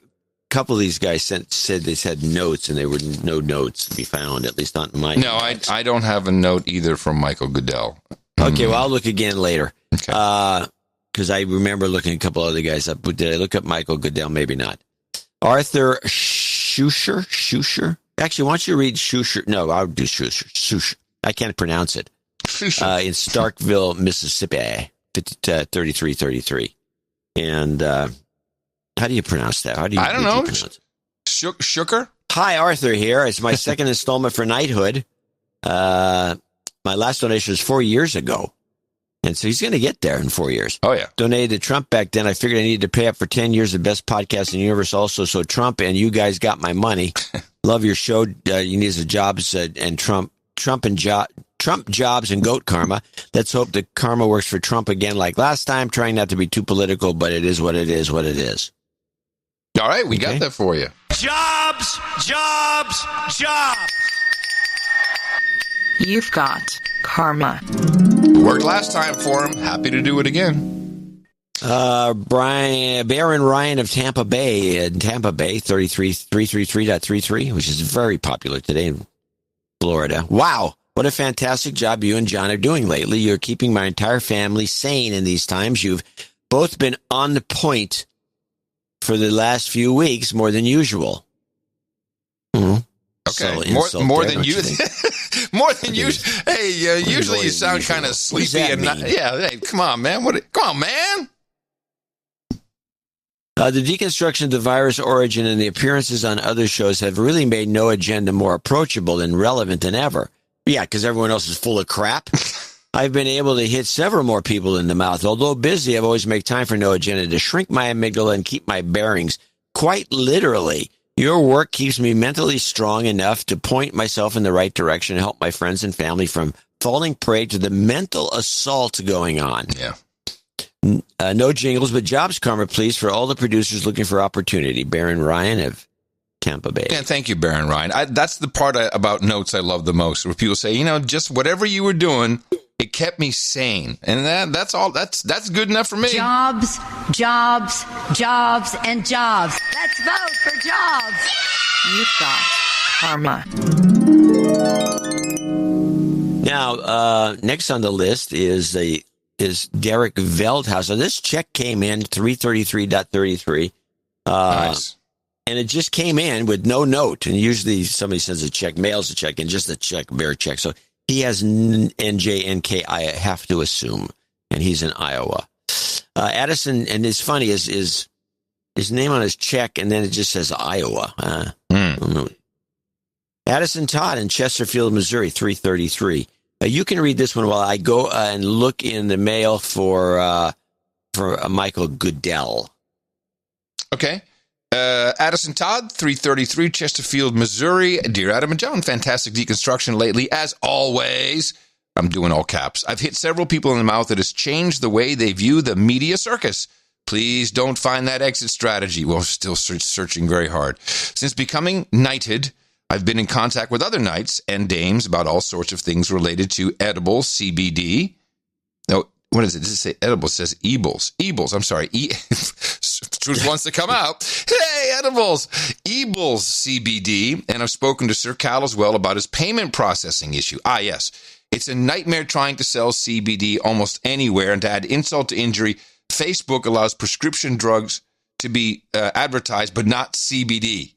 couple of these guys said they had notes, and there were no notes to be found, at least not in my notes. I don't have a note either from Michael Goodell. Okay, well, I'll look again later. Okay. Because I remember looking a couple other guys up. But did I look up Michael Goodell? Maybe not. Arthur Schuscher? Actually, why don't you read Schuscher? No, I'll do Schuscher. I can't pronounce it. In Starkville, Mississippi, 3333. And how do you pronounce that? I don't know. Schuscher? Hi, Arthur here. It's my second installment for knighthood. My last donation was 4 years ago. And so he's going to get there in 4 years. Oh, yeah. Donated to Trump back then. I figured I needed to pay up for 10 years of best podcast in the universe also. So Trump and you guys got my money. Love your show. You need the jobs and Trump jobs and goat karma. Let's hope the karma works for Trump again like last time. Trying not to be too political, but it is what it is, what it is. All right. We got that for you. Jobs, jobs, jobs. You've got karma. Worked last time for him. Happy to do it again. Baron Ryan of Tampa Bay, 333.33, which is very popular today in Florida. Wow. What a fantastic job you and John are doing lately. You're keeping my entire family sane in these times. You've both been on the point for the last few weeks more than usual. Mm-hmm. Okay, more than you. More than usual. Hey, usually you sound kind of sleepy and hey, come on, man. Come on, man. The deconstruction of the virus origin and the appearances on other shows have really made No Agenda more approachable and relevant than ever. Yeah, because everyone else is full of crap. I've been able to hit several more people in the mouth. Although busy, I've always made time for No Agenda to shrink my amygdala and keep my bearings. Quite literally. Your work keeps me mentally strong enough to point myself in the right direction and help my friends and family from falling prey to the mental assault going on. Yeah. No jingles, but jobs karma, please, for all the producers looking for opportunity. Baron Ryan of Tampa Bay. Yeah, thank you, Baron Ryan. That's the part about notes I love the most, where people say, just whatever you were doing, it kept me sane. And that's all. That's good enough for me. Jobs, jobs, jobs, and jobs. Let's vote for jobs. You've got karma. Now, next on the list is Derek Veldhouse. So this check came in 333.33. Nice. And it just came in with no note. And usually somebody sends a check, mails a check, and just a check, bare check. So he has NJNK, I have to assume, and he's in Iowa. Addison, and it's funny, is his name on his check, and then it just says Iowa. Addison Todd in Chesterfield, Missouri, 333. You can read this one while I go and look in the mail for Michael Goodell. Okay. Addison Todd, 333, Chesterfield, Missouri. Dear Adam and John, fantastic deconstruction lately, as always. I'm doing all caps. I've hit several people in the mouth that has changed the way they view the media circus. Please don't find that exit strategy. Well, still searching very hard. Since becoming knighted, I've been in contact with other knights and dames about all sorts of things related to edibles, CBD. No, what is it? Does it say edibles? It says ebles. Ebles, I'm sorry. Truth wants to come out. Hey, edibles. Ebles, CBD. And I've spoken to Sir Cal as well about his payment processing issue. Ah, yes. It's a nightmare trying to sell CBD almost anywhere. And to add insult to injury, Facebook allows prescription drugs to be advertised, but not CBD.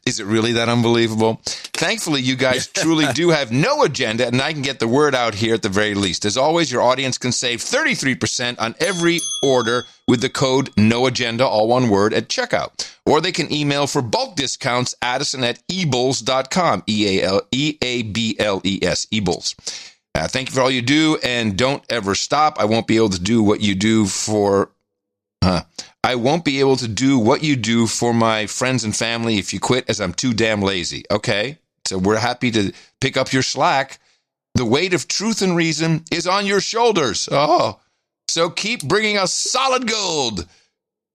Is it really that unbelievable? Thankfully, you guys truly do have no agenda, and I can get the word out here at the very least. As always, your audience can save 33% on every order with the code NOAGENDA, all one word, at checkout. Or they can email for bulk discounts, addison@eables.com, E-A-B-L-E-S, Eables. Thank you for all you do, and don't ever stop. I won't be able to do what you do for... I won't be able to do what you do for my friends and family if you quit, as I'm too damn lazy. Okay? So we're happy to pick up your slack. The weight of truth and reason is on your shoulders. Oh, so keep bringing us solid gold.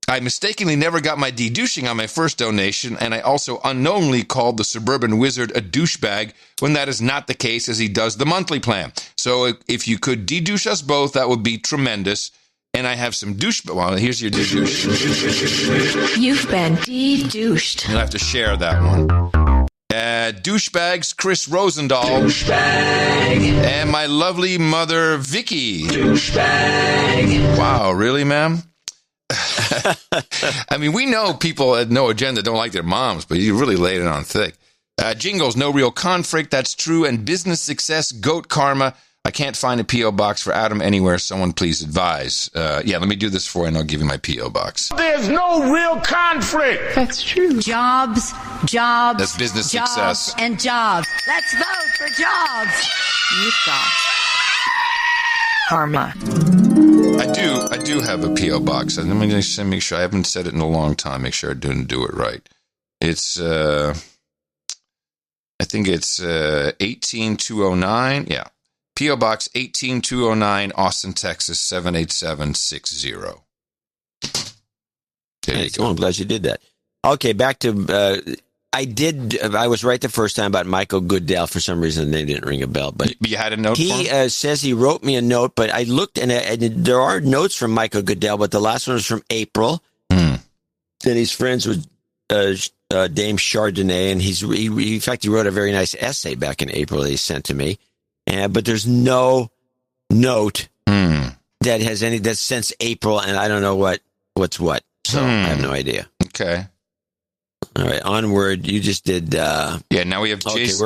I mistakenly never got my de-douching on my first donation, and I also unknowingly called the suburban wizard a douchebag when that is not the case, as he does the monthly plan. So if you could de-douche us both, that would be tremendous. And I have some douche... Well, here's your de-douche. You've been de-douched. You'll have to share that one. Douchebags, Chris Rosendahl. Douchebag. And my lovely mother, Vicky. Douchebag. Wow, really, ma'am? I mean, we know people at No Agenda don't like their moms, but you really laid it on thick. Jingles, no real conflict, that's true. And business success, goat karma. I can't find a P.O. box for Adam anywhere. Someone please advise. Let me do this for you, and I'll give you my P.O. box. There's no real conflict. That's true. Jobs. That's business success. And jobs. Let's vote for jobs. You've got karma. I do have a P.O. box. Let me just make sure. I haven't said it in a long time. Make sure I didn't do it right. It's, I think it's 18209. Yeah. P.O. Box 18209, Austin, Texas 78760. There you go. I'm glad you did that. Okay, back to I was right the first time about Michael Goodell. For some reason, they didn't ring a bell. But you had a note. He says he wrote me a note, but I looked and there are notes from Michael Goodell, but the last one was from April. Then he's friends with Dame Chardonnay, and in fact he wrote a very nice essay back in April that he sent to me. But there's no note that has that's since April, and I don't know what's what. So I have no idea. Okay. All right, onward. You just did. Now we have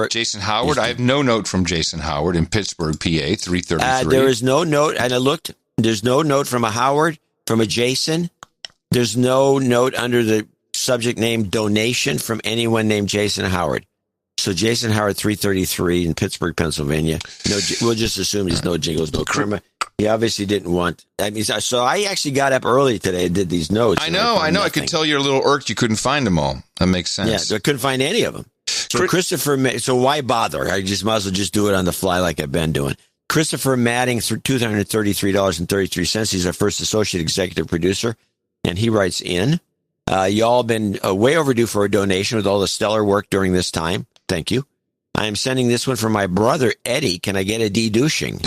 Jason Howard. I have no note from Jason Howard in Pittsburgh, PA, 333. There is no note, and I looked. There's no note from a Howard, from a Jason. There's no note under the subject name donation from anyone named Jason Howard. So Jason Howard, 333 in Pittsburgh, Pennsylvania. No, we'll just assume he's no jingles, no karma. He obviously didn't want. I mean, so I actually got up early today and did these notes. I know. I could tell you're a little irked you couldn't find them all. That makes sense. Yeah, I couldn't find any of them. So Christopher, so why bother? I just might as well just do it on the fly like I've been doing. Christopher Madding, $233.33. He's our first associate executive producer, and he writes in, y'all been way overdue for a donation with all the stellar work during this time. Thank you. I am sending this one from my brother, Eddie. Can I get a de-douching?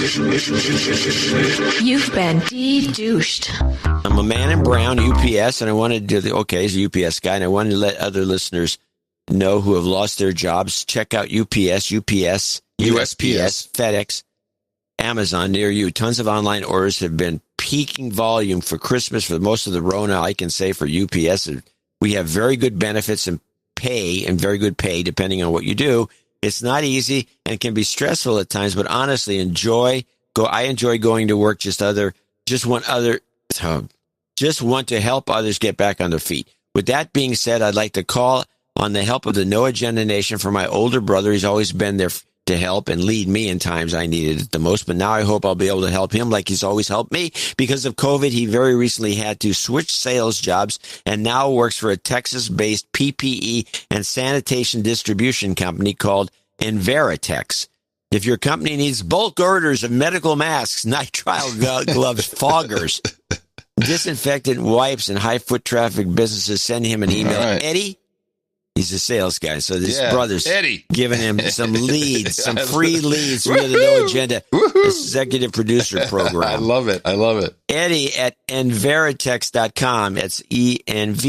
You've been de-douched. I'm a man in brown, UPS, and I wanted to, he's a UPS guy, and I wanted to let other listeners know who have lost their jobs. Check out UPS, USPS, FedEx, Amazon near you. Tons of online orders have been peaking volume for Christmas for most of the Rona. I can say for UPS, we have very good benefits and pay, and very good pay depending on what you do. It's not easy and can be stressful at times, but honestly, I enjoy going to work. Just want to help others get back on their feet. With that being said, I'd like to call on the help of the No Agenda Nation for my older brother. He's always been there to help and lead me in times I needed it the most. But now I hope I'll be able to help him like he's always helped me. Because of COVID, he very recently had to switch sales jobs and now works for a Texas-based PPE and sanitation distribution company called Enveritex. If your company needs bulk orders of medical masks, nitrile gloves, foggers, disinfectant wipes, and high foot traffic businesses, send him an email. Right. Eddie, he's a sales guy, so this brother's Eddie giving him some leads, some free leads via the No Agenda Executive Producer Program. I love it. Eddie at Enveritex.com. It's ENVERATEX.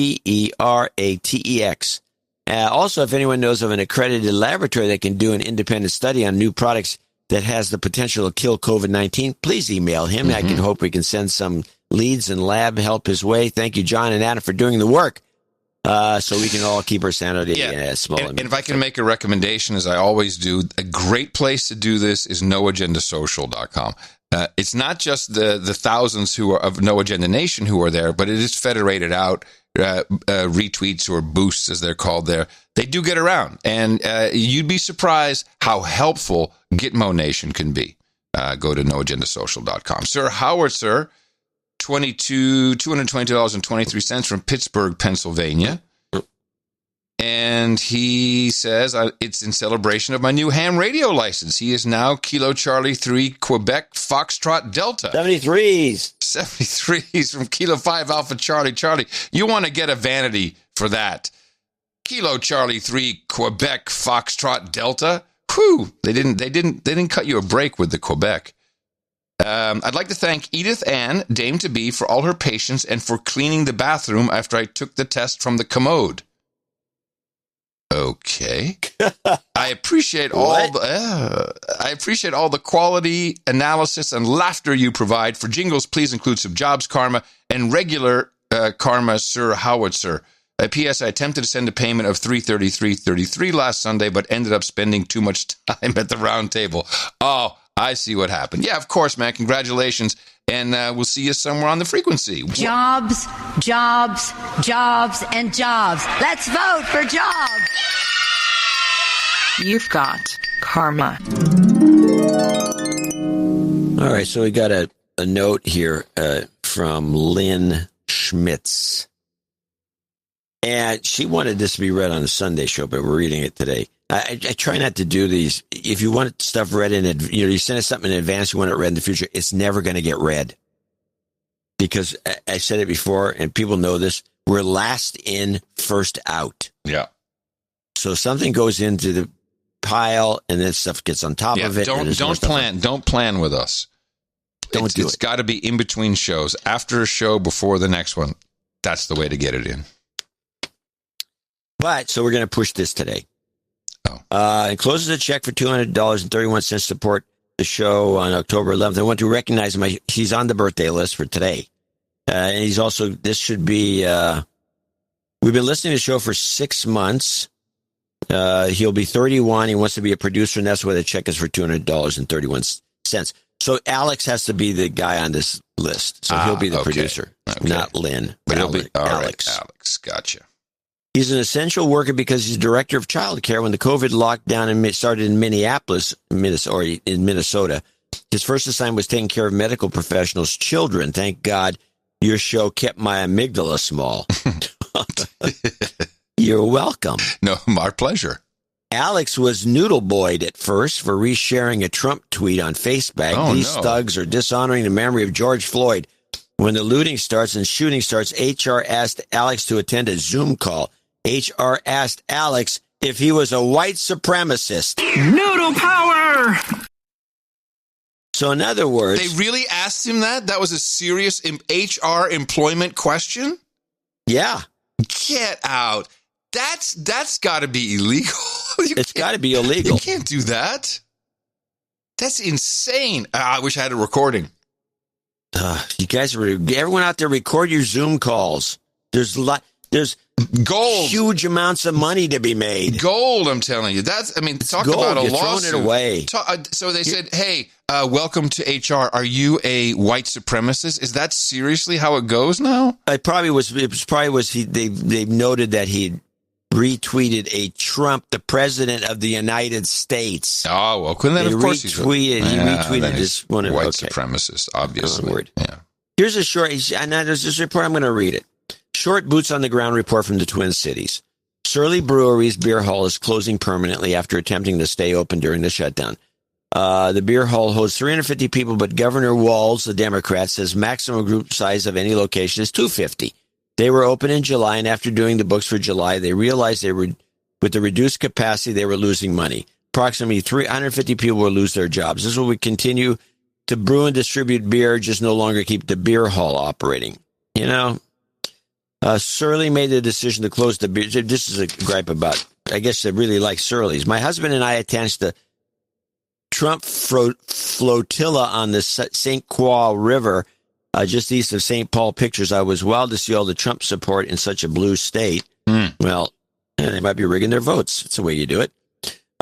Also, if anyone knows of an accredited laboratory that can do an independent study on new products that has the potential to kill COVID-19, please email him. I can hope we can send some leads and lab help his way. Thank you, John and Adam, for doing the work. So we can all keep our sanity small. And if I can make a recommendation, as I always do, a great place to do this is noagendasocial.com. It's not just the thousands who are of No Agenda Nation who are there, but it is federated out. Retweets or boosts, as they're called there. They do get around. And you'd be surprised how helpful Gitmo Nation can be. Go to noagendasocial.com. Sir Howard, sir, $220.23 from Pittsburgh, Pennsylvania. And he says, it's in celebration of my new ham radio license. He is now Kilo Charlie 3 Quebec Foxtrot Delta. 73s from Kilo 5 Alpha Charlie Charlie. You want to get a vanity for that. Kilo Charlie 3 Quebec Foxtrot Delta. Whew, they didn't cut you a break with the Quebec. I'd like to thank Edith Ann, Dame to be, for all her patience and for cleaning the bathroom after I took the test from the commode. Okay. I appreciate all the quality analysis and laughter you provide. For jingles, please include some jobs karma and regular karma, Sir Howard, sir. P.S. I attempted to send a payment of $333.33 last Sunday, but ended up spending too much time at the round table. Oh, I see what happened. Yeah, of course, man. Congratulations. And we'll see you somewhere on the frequency. Jobs, jobs, jobs, and jobs. Let's vote for jobs. You've got karma. All right, so we got a note here from Lynn Schmitz. And she wanted this to be read on the Sunday show, but we're reading it today. I try not to do these. If you want stuff read you send us something in advance, you want it read in the future, it's never going to get read. Because I said it before, and people know this, we're last in, first out. Yeah. So something goes into the pile, and then stuff gets on top of it. Don't plan with us. It's got to be in between shows, after a show, before the next one. That's the way to get it in. But, so we're going to push this today. It closes a check for $200.31 to support the show on October 11th. I want to recognize him. He's on the birthday list for today. And he's also, this should be, we've been listening to the show for 6 months. He'll be 31. He wants to be a producer, and that's why the check is for $200.31. So Alex has to be the guy on this list. So he'll be the producer, not Lynn. But he'll be Alex. Right, Alex, gotcha. He's an essential worker because he's director of childcare when the COVID lockdown started in Minneapolis, or in Minnesota. His first assignment was taking care of medical professionals' children. Thank God your show kept my amygdala small. You're welcome. No, my pleasure. Alex was noodle-boyed at first for resharing a Trump tweet on Facebook. These thugs are dishonoring the memory of George Floyd. When the looting starts and shooting starts, HR asked Alex to attend a Zoom call. HR asked Alex if he was a white supremacist. Noodle power! So in other words... They really asked him that? That was a serious HR employment question? Yeah. Get out. That's got to be illegal. It's got to be illegal. You can't do that. That's insane. I wish I had a recording. You guys, everyone out there, record your Zoom calls. There's gold, huge amounts of money to be made. Gold, I'm telling you. Talk gold. About a You're lawsuit. Throwing it away. So they said, "Hey, welcome to HR. Are you a white supremacist?" Is that seriously how it goes now? They noted that he retweeted a Trump, the president of the United States. Oh, well, couldn't that, of course, he retweeted this one. White supremacist, obviously. Yeah. Here's a short, and there's this report, I'm going to read it. Short boots on the ground report from the Twin Cities. Surly Brewery's beer hall is closing permanently after attempting to stay open during the shutdown. The beer hall holds 350 people, but Governor Walz, the Democrat, says maximum group size of any location is 250. They were open in July, and after doing the books for July, they realized with the reduced capacity, they were losing money. Approximately 350 people will lose their jobs. This will continue to brew and distribute beer, just no longer keep the beer hall operating. You know, Surly made the decision to close the beer. This is a gripe about, I guess they really like Surly's. My husband and I attached the Trump flotilla on the St. Croix River, just east of St. Paul. Pictures. I was wild to see all the Trump support in such a blue state. Well, they might be rigging their votes. That's the way you do it.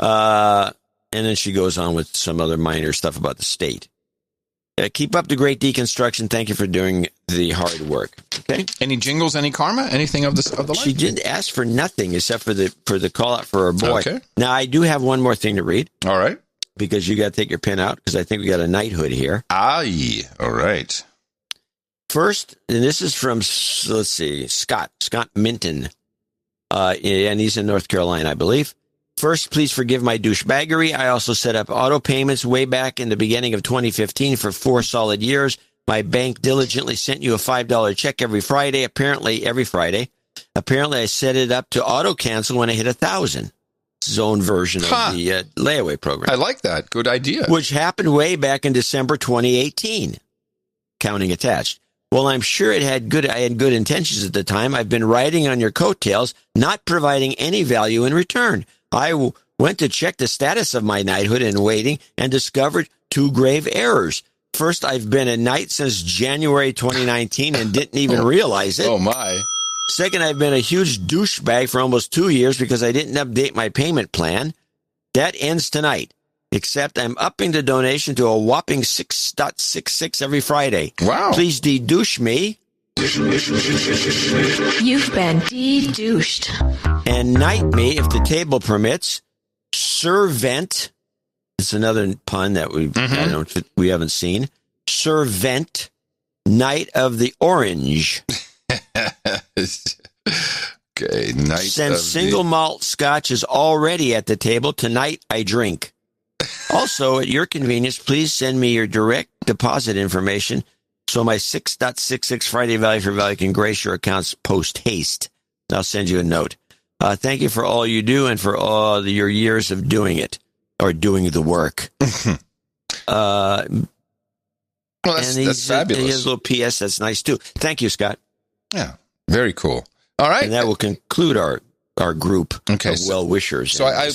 And then she goes on with some other minor stuff about the state. Keep up the great deconstruction. Thank you for doing the hard work. Okay. Any jingles? Any karma? Anything of the like? She didn't ask for nothing except for the call out for her boy. Okay. Now I do have one more thing to read. All right. Because you got to take your pen out because I think we got a knighthood here. Aye. All right. First, and this is from, let's see, Scott Minton, and he's in North Carolina, I believe. First, please forgive my douchebaggery. I also set up auto payments way back in the beginning of 2015 for 4 solid years. My bank diligently sent you a $5 check every Friday, every Friday. Apparently, I set it up to auto cancel when I hit 1,000. It's his own version of the layaway program. I like that. Good idea. Which happened way back in December 2018. Counting attached. Well, I'm sure I had good intentions at the time. I've been riding on your coattails, not providing any value in return. I went to check the status of my knighthood in waiting and discovered 2 grave errors. First, I've been a knight since January 2019 and didn't even realize it. Oh, my. Second, I've been a huge douchebag for almost 2 years because I didn't update my payment plan. That ends tonight. Except I'm upping the donation to a whopping 6.66 every Friday. Wow. Please de-douche me. You've been de-douched. And knight me, if the table permits. Servant. It's another pun that we haven't seen. Servant. Knight of the Orange. Okay, Knight Since single malt scotch is already at the table, tonight I drink. Also, at your convenience, please send me your direct deposit information so my 6.66 Friday Value for Value can grace your accounts post haste. I'll send you a note. Thank you for all you do and for all your years of doing it, or doing the work. Well, that's fabulous. He has a little PS that's nice, too. Thank you, Scott. Yeah, very cool. All right. And that will conclude our group of well-wishers. So I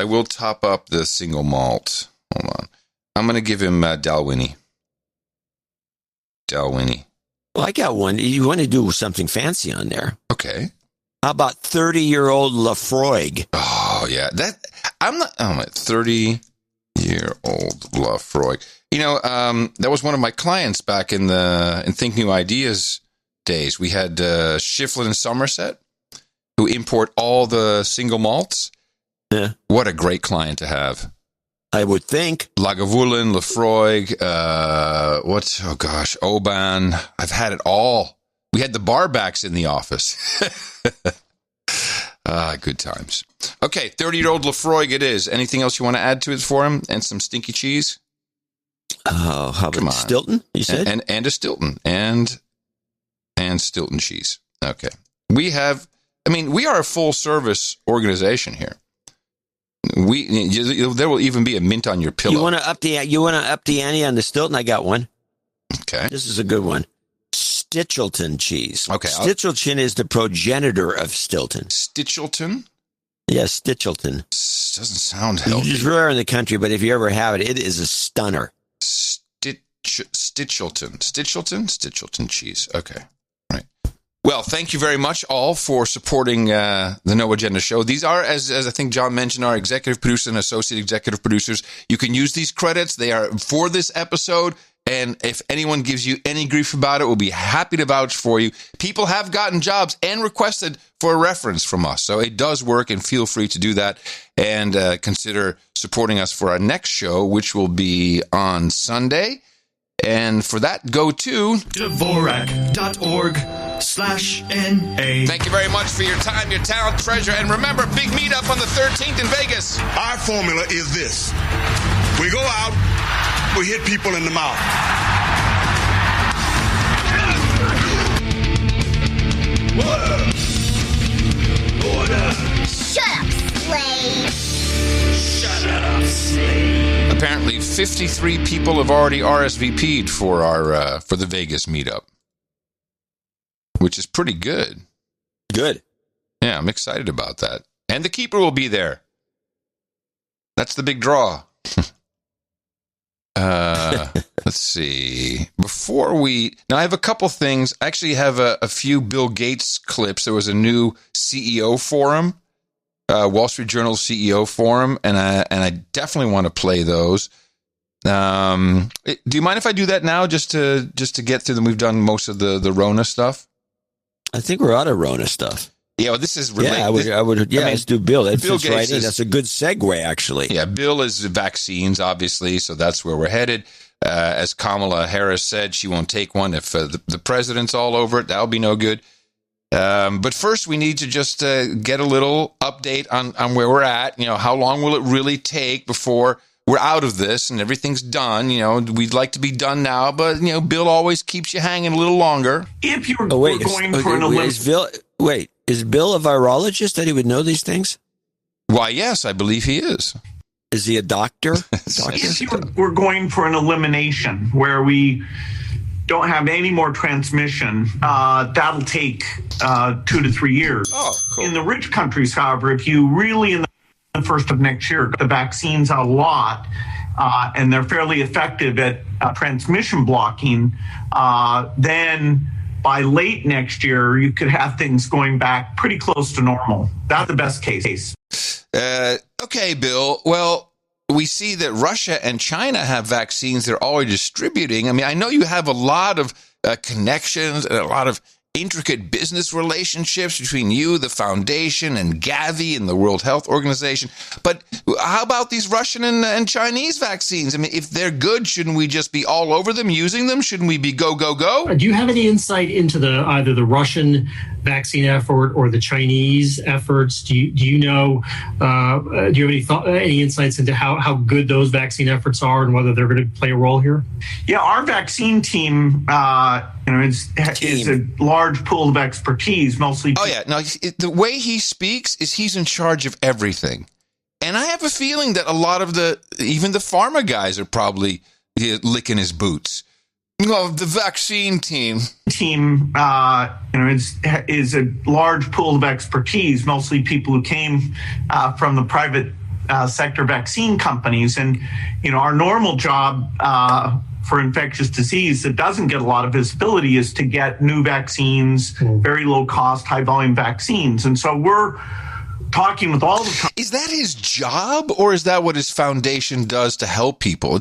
will top up the single malt. Hold on. I'm going to give him Dalwhinnie. Well, I got one. You want to do something fancy on there. Okay. How about 30-year-old Lafroig? Oh, yeah. I'm 30-year-old Lafroig. That was one of my clients back in Think New Ideas days. We had Shiflin and Somerset, who import all the single malts. Yeah. What a great client to have. I would think. Lagavulin, Lafroig, Oban. I've had it all. We had the barbacks in the office. Good times. Okay, 30-year-old Lafroig it is. Anything else you want to add to it for him? And some stinky cheese? Oh, how about Stilton, you said? And a Stilton. And Stilton cheese. Okay. We are a full-service organization here. There will even be a mint on your pillow. You want to up the ante on the Stilton? I got one. Okay. This is a good one. Stitchelton cheese. Okay. Stitchelton is the progenitor of Stilton. Stitchelton? Yes, Stitchelton. Doesn't sound healthy. It's rare in the country, but if you ever have it, it is a stunner. Stitchelton cheese. Okay. Right. Well, thank you very much all for supporting the No Agenda Show. These are, as I think John mentioned, our executive producers and associate executive producers. You can use these credits. They are for this episode. And if anyone gives you any grief about it, we'll be happy to vouch for you. People have gotten jobs and requested for a reference from us. So it does work, and feel free to do that. And consider supporting us for our next show, which will be on Sunday. And for that, go to Dvorak.org/NA. Thank you very much for your time, your talent, treasure. And remember, big meetup on the 13th in Vegas. Our formula is this. We go out, we hit people in the mouth. Order. Shut up, slave. Shut up, slave. Apparently, 53 people have already RSVP'd for our for the Vegas meetup, which is pretty good. Good. Yeah, I'm excited about that. And the keeper will be there. That's the big draw. Let's see. Now I have a couple things. I actually have a few Bill Gates clips. There was a new CEO forum, Wall Street Journal CEO forum, and I definitely want to play those. Do you mind if I do that now, just to get through them? We've done most of the Rona stuff. I think we're out of Rona stuff. Yeah, well, this is related. Yeah, I would. Yeah, let's do Bill. That Bill fits Gates right in. That's a good segue, actually. Yeah, Bill is vaccines, obviously, so that's where we're headed. As Kamala Harris said, she won't take one if the president's all over it. That'll be no good. But first, we need to just get a little update on where we're at. How long will it really take before we're out of this and everything's done? We'd like to be done now, but Bill always keeps you hanging a little longer. If you're going for an Olympic... Is Bill a virologist that he would know these things? Why, yes, I believe he is. Is he a doctor? If we're going for an elimination where we don't have any more transmission, that'll take 2 to 3 years. Oh, cool. In the rich countries, however, if you really in the first of next year, the vaccines a lot, and they're fairly effective at transmission blocking, then by late next year, you could have things going back pretty close to normal. That's the best case. Okay, Okay, Bill. Well, we see that Russia and China have vaccines they're already distributing. I mean, I know you have a lot of connections and a lot of intricate business relationships between you, the foundation, and Gavi and the World Health Organization. But how about these Russian and Chinese vaccines? I mean, if they're good, shouldn't we just be all over them, using them? Shouldn't we be go, go, go? Do you have any insight into either the Russian vaccine effort or the Chinese efforts? Do you know? Do you have any insights into how good those vaccine efforts are and whether they're going to play a role here? Yeah, our vaccine team, is a large pool of expertise, mostly. Oh yeah, no. The way he speaks is he's in charge of everything, and I have a feeling that a lot of even the pharma guys are probably licking his boots. Well, the vaccine team is a large pool of expertise, mostly people who came from the private sector vaccine companies. And, our normal job for infectious disease that doesn't get a lot of visibility is to get new vaccines, very low cost, high volume vaccines. And so we're talking with all the... Is that his job, or is that what his foundation does to help people?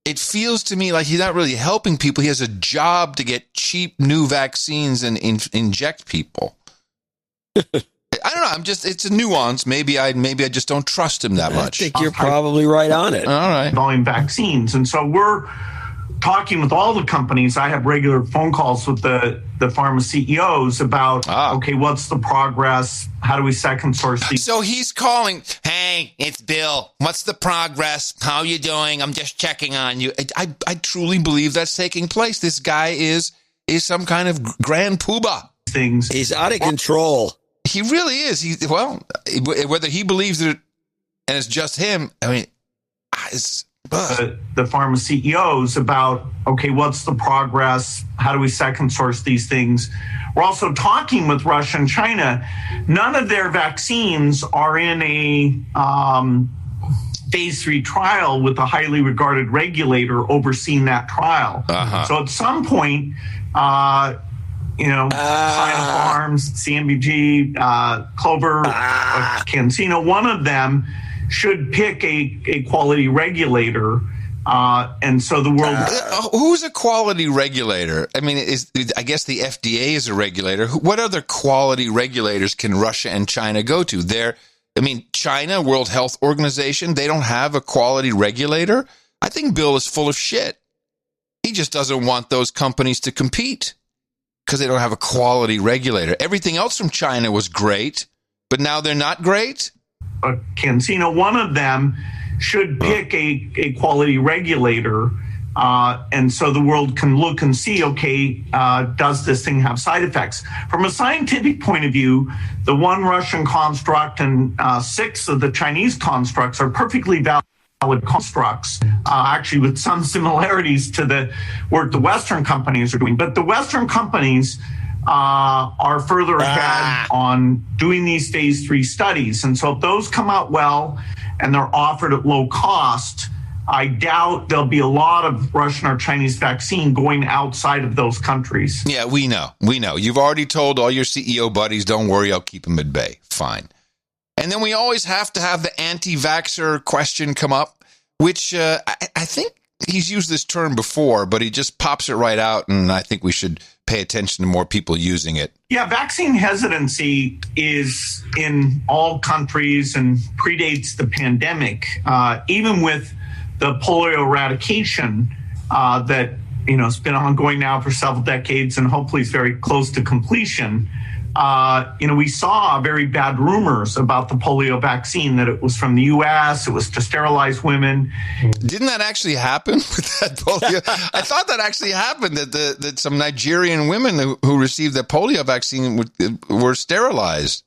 It feels to me like he's not really helping people. He has a job to get cheap new vaccines and inject people. I don't know. It's a nuance. Maybe I just don't trust him that much. I think you're probably right on it. All right. Volume vaccines. And so we're talking with all the companies. I have regular phone calls with the pharma CEOs about, okay, what's the progress? How do we second source these? So he's calling, hey, it's Bill. What's the progress? How you doing? I'm just checking on you. I truly believe that's taking place. This guy is some kind of grand poobah. He's out of control. He really is. Whether he believes it and it's just him, I mean, the pharma CEOs about, okay, what's the progress? How do we second source these things? We're also talking with Russia and China. None of their vaccines are in a phase 3 trial with a highly regarded regulator overseeing that trial. So at some point, Sinopharm, CMBG, Clover, CanSino, one of them should pick a quality regulator. And so the world... who's a quality regulator? I mean, I guess the FDA is a regulator. What other quality regulators can Russia and China go to? China, World Health Organization, they don't have a quality regulator? I think Bill is full of shit. He just doesn't want those companies to compete because they don't have a quality regulator. Everything else from China was great, but now they're not great? CanSino, one of them should pick a quality regulator, and so the world can look and see, okay, does this thing have side effects? From a scientific point of view, the one Russian construct and 6 of the Chinese constructs are perfectly valid constructs, actually with some similarities to the work the Western companies are doing. But the Western companies are further ahead on doing these phase 3 studies. And so if those come out well and they're offered at low cost, I doubt there'll be a lot of Russian or Chinese vaccine going outside of those countries. Yeah, we know. You've already told all your CEO buddies, don't worry, I'll keep them at bay. Fine. And then we always have to have the anti-vaxxer question come up, which I think he's used this term before, but he just pops it right out, and I think we should pay attention to more people using it. Yeah, vaccine hesitancy is in all countries and predates the pandemic. Even with the polio eradication that it's been ongoing now for several decades and hopefully is very close to completion. We saw very bad rumors about the polio vaccine, that it was from the U.S., it was to sterilize women. Didn't that actually happen with that polio? I thought that actually happened, that some Nigerian women who received the polio vaccine were sterilized.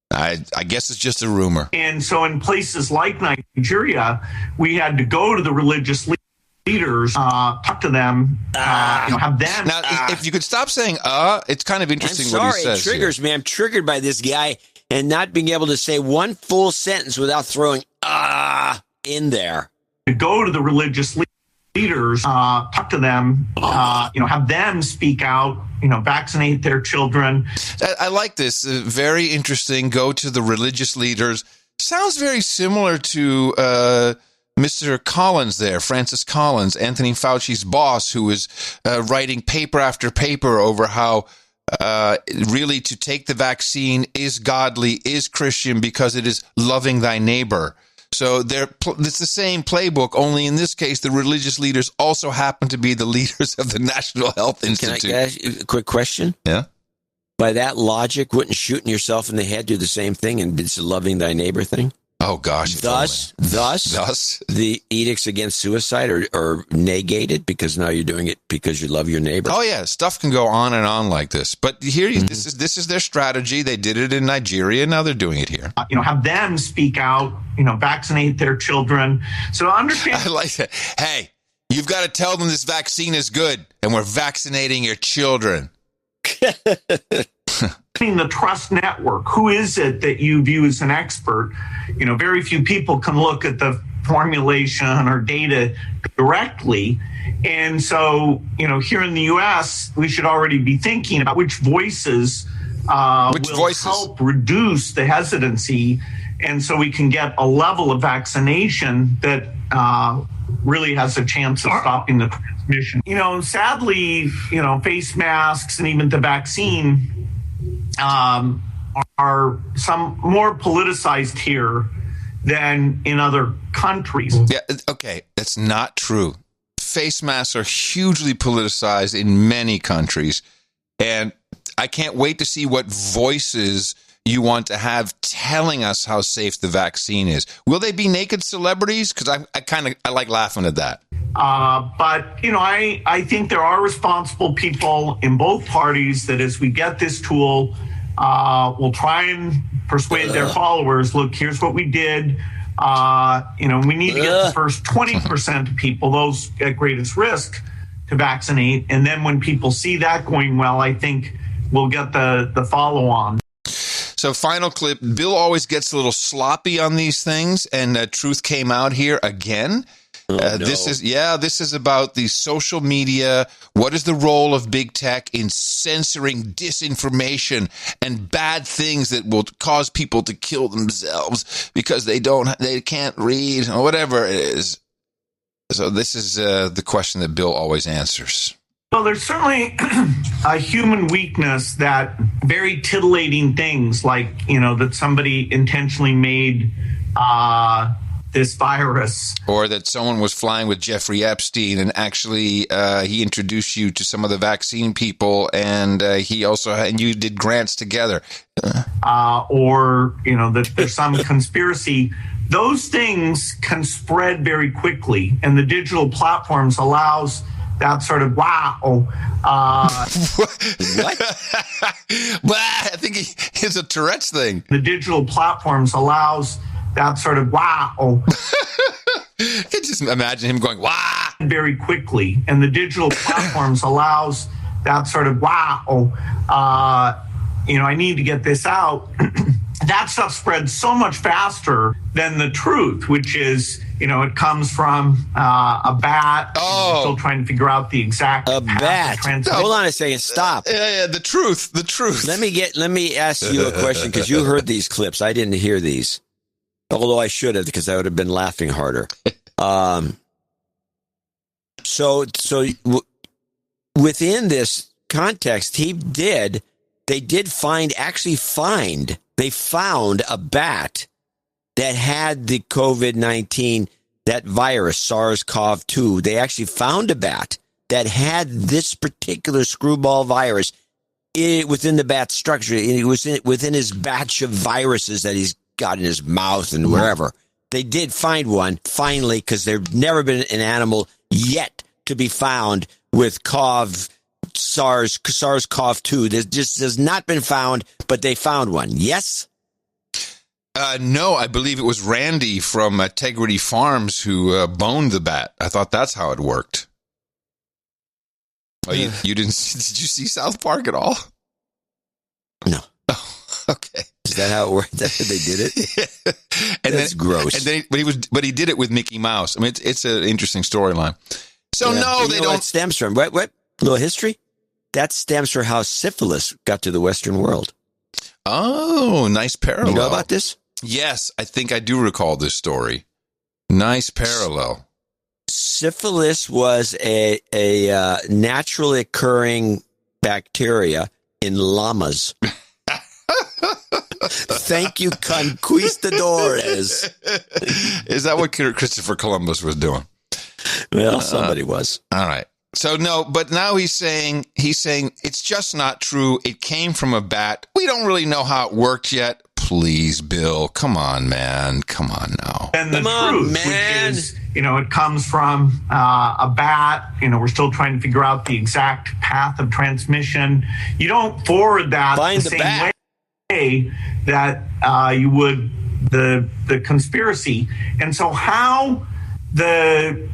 I guess it's just a rumor. And so in places like Nigeria, we had to go to the religious leaders, talk to them, have them. Now, if you could stop saying, it's kind of interesting what he says. It triggers me. I'm triggered by this guy and not being able to say one full sentence without throwing in there. To go to the religious leaders, talk to them, have them speak out, vaccinate their children. I like this. Very interesting. Go to the religious leaders, Sounds very similar to Mr. Collins there, Francis Collins, Anthony Fauci's boss, who is writing paper after paper over how really to take the vaccine is godly, is Christian, because it is loving thy neighbor. So it's the same playbook, only in this case, the religious leaders also happen to be the leaders of the National Health Institute. Can I ask you a quick question? Yeah. By that logic, wouldn't shooting yourself in the head do the same thing, and it's a loving thy neighbor thing? Oh, gosh. Thus, the edicts against suicide are negated because now you're doing it because you love your neighbor. Oh, yeah. Stuff can go on and on like this. But here, this is their strategy. They did it in Nigeria. Now they're doing it here. Have them speak out, vaccinate their children. So understand. I like that. Hey, you've got to tell them this vaccine is good, and we're vaccinating your children. The trust network. Who is it that you view as an expert? Very few people can look at the formulation or data directly. And so, here in the U.S., we should already be thinking about which voices will help reduce the hesitancy. And so we can get a level of vaccination that really has a chance of stopping the transmission. Sadly, face masks and even the vaccine are some more politicized here than in other countries. Yeah, okay, that's not true. Face masks are hugely politicized in many countries, and I can't wait to see what voices you want to have telling us how safe the vaccine is. Will they be naked celebrities? Because I like laughing at that. But I think there are responsible people in both parties that as we get this tool, will try and persuade their followers, look, here's what we did. We need to get the first 20% of people, those at greatest risk, to vaccinate. And then when people see that going well, I think we'll get the follow-on. So final clip, Bill always gets a little sloppy on these things, and truth came out here again. This is about the social media. What is the role of big tech in censoring disinformation and bad things that will cause people to kill themselves because they can't read or whatever it is? So this is the question that Bill always answers. Well, there's certainly a human weakness that very titillating things like, that somebody intentionally made this virus. Or that someone was flying with Jeffrey Epstein and actually he introduced you to some of the vaccine people and you did grants together. Or, that there's some conspiracy. Those things can spread very quickly, and the digital platforms allows that sort of what? I think it's a Tourette's thing. The digital platforms allows that sort of I can just imagine him going wah very quickly, and the digital platforms allows that sort of I need to get this out. That stuff spreads so much faster than the truth, which is, it comes from a bat. Oh, still trying to figure out the exact bat. Hold on a second. Stop. Yeah, the truth. Let me ask you a question, because you heard these clips. I didn't hear these, although I should have, because I would have been laughing harder. So within this context, they found a bat that had the COVID-19, that virus, SARS-CoV-2. They actually found a bat that had this particular screwball virus within the bat structure. It was within his batch of viruses that he's got in his mouth and wherever. They did find one, finally, because there's never been an animal yet to be found with SARS-CoV-2. This just has not been found, but they found one. Yes? No, I believe it was Randy from Integrity Farms who boned the bat. I thought that's how it worked. Oh, you didn't? Did you see South Park at all? No. Oh, okay. Is that how it worked? That's how they did it? That's gross. And but he did it with Mickey Mouse. I mean, it's an interesting storyline. So no, they don't. It stems from what? Little history. That stems from how syphilis got to the Western world. Oh, nice parallel. You know about this? Yes, I think I do recall this story. Nice parallel. Syphilis was a naturally occurring bacteria in llamas. Thank you, conquistadores. Is that what Christopher Columbus was doing? Well, somebody was. All right. So no, but now he's saying it's just not true. It came from a bat. We don't really know how it worked yet. Please, Bill, come on, man. Come on now. And the truth, which is, it comes from a bat. We're still trying to figure out the exact path of transmission. You don't forward that the same way that you would the conspiracy. And so how the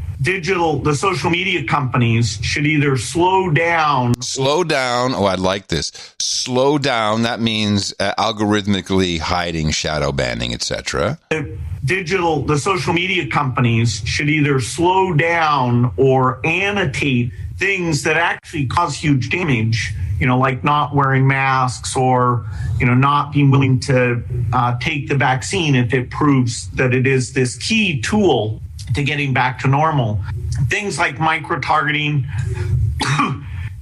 social media companies should either slow down. Oh, I like this. Slow down. That means algorithmically hiding, shadow banning, etc. The social media companies should either slow down or annotate things that actually cause huge damage, like not wearing masks or, not being willing to take the vaccine if it proves that it is this key tool to getting back to normal. Things like micro-targeting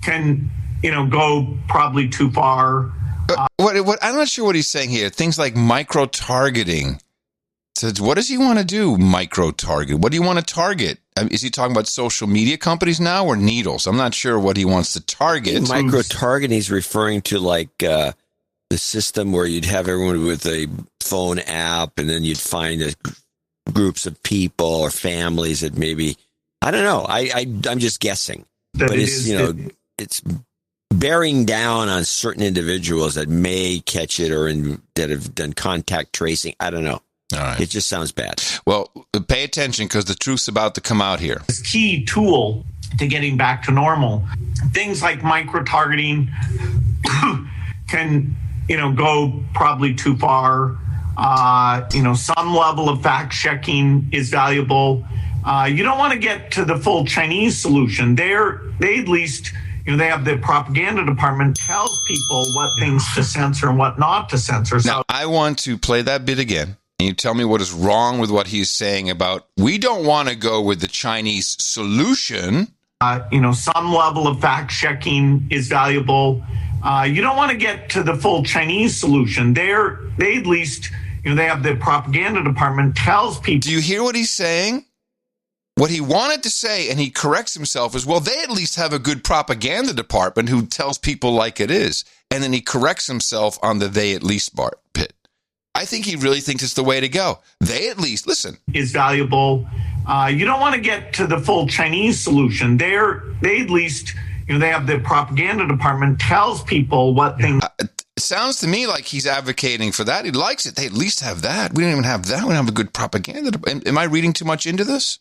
can, go probably too far. What I'm not sure what he's saying here. Things like micro-targeting. So what does he want to do, micro-target? What do you want to target? Is he talking about social media companies now or needles? I'm not sure what he wants to target. Micro-targeting is referring to the system where you'd have everyone with a phone app and then you'd find groups of people or families that maybe, I don't know. I'm just guessing, but it's bearing down on certain individuals that may catch it or that have done contact tracing. I don't know. All right. It just sounds bad. Well, pay attention because the truth's about to come out here. This key tool to getting back to normal. Things like micro-targeting can, go probably too far. Some level of fact-checking is valuable. You don't want to get to the full Chinese solution. They at least, they have the propaganda department tells people what things to censor and what not to censor. So now, I want to play that bit again. And you tell me what is wrong with what he's saying about we don't want to go with the Chinese solution. Some level of fact-checking is valuable. You don't want to get to the full Chinese solution. They at least, they have the propaganda department tells people. Do you hear what he's saying? What he wanted to say, and he corrects himself, is, well, they at least have a good propaganda department who tells people like it is. And then he corrects himself on the they at least bit. I think he really thinks it's the way to go. They at least, listen. Is valuable. You don't want to get to the full Chinese solution. They at least, they have the propaganda department tells people what things. It sounds to me like he's advocating for that. He likes it. They at least have that. We don't even have that. We don't have a good propaganda. Am I reading too much into this?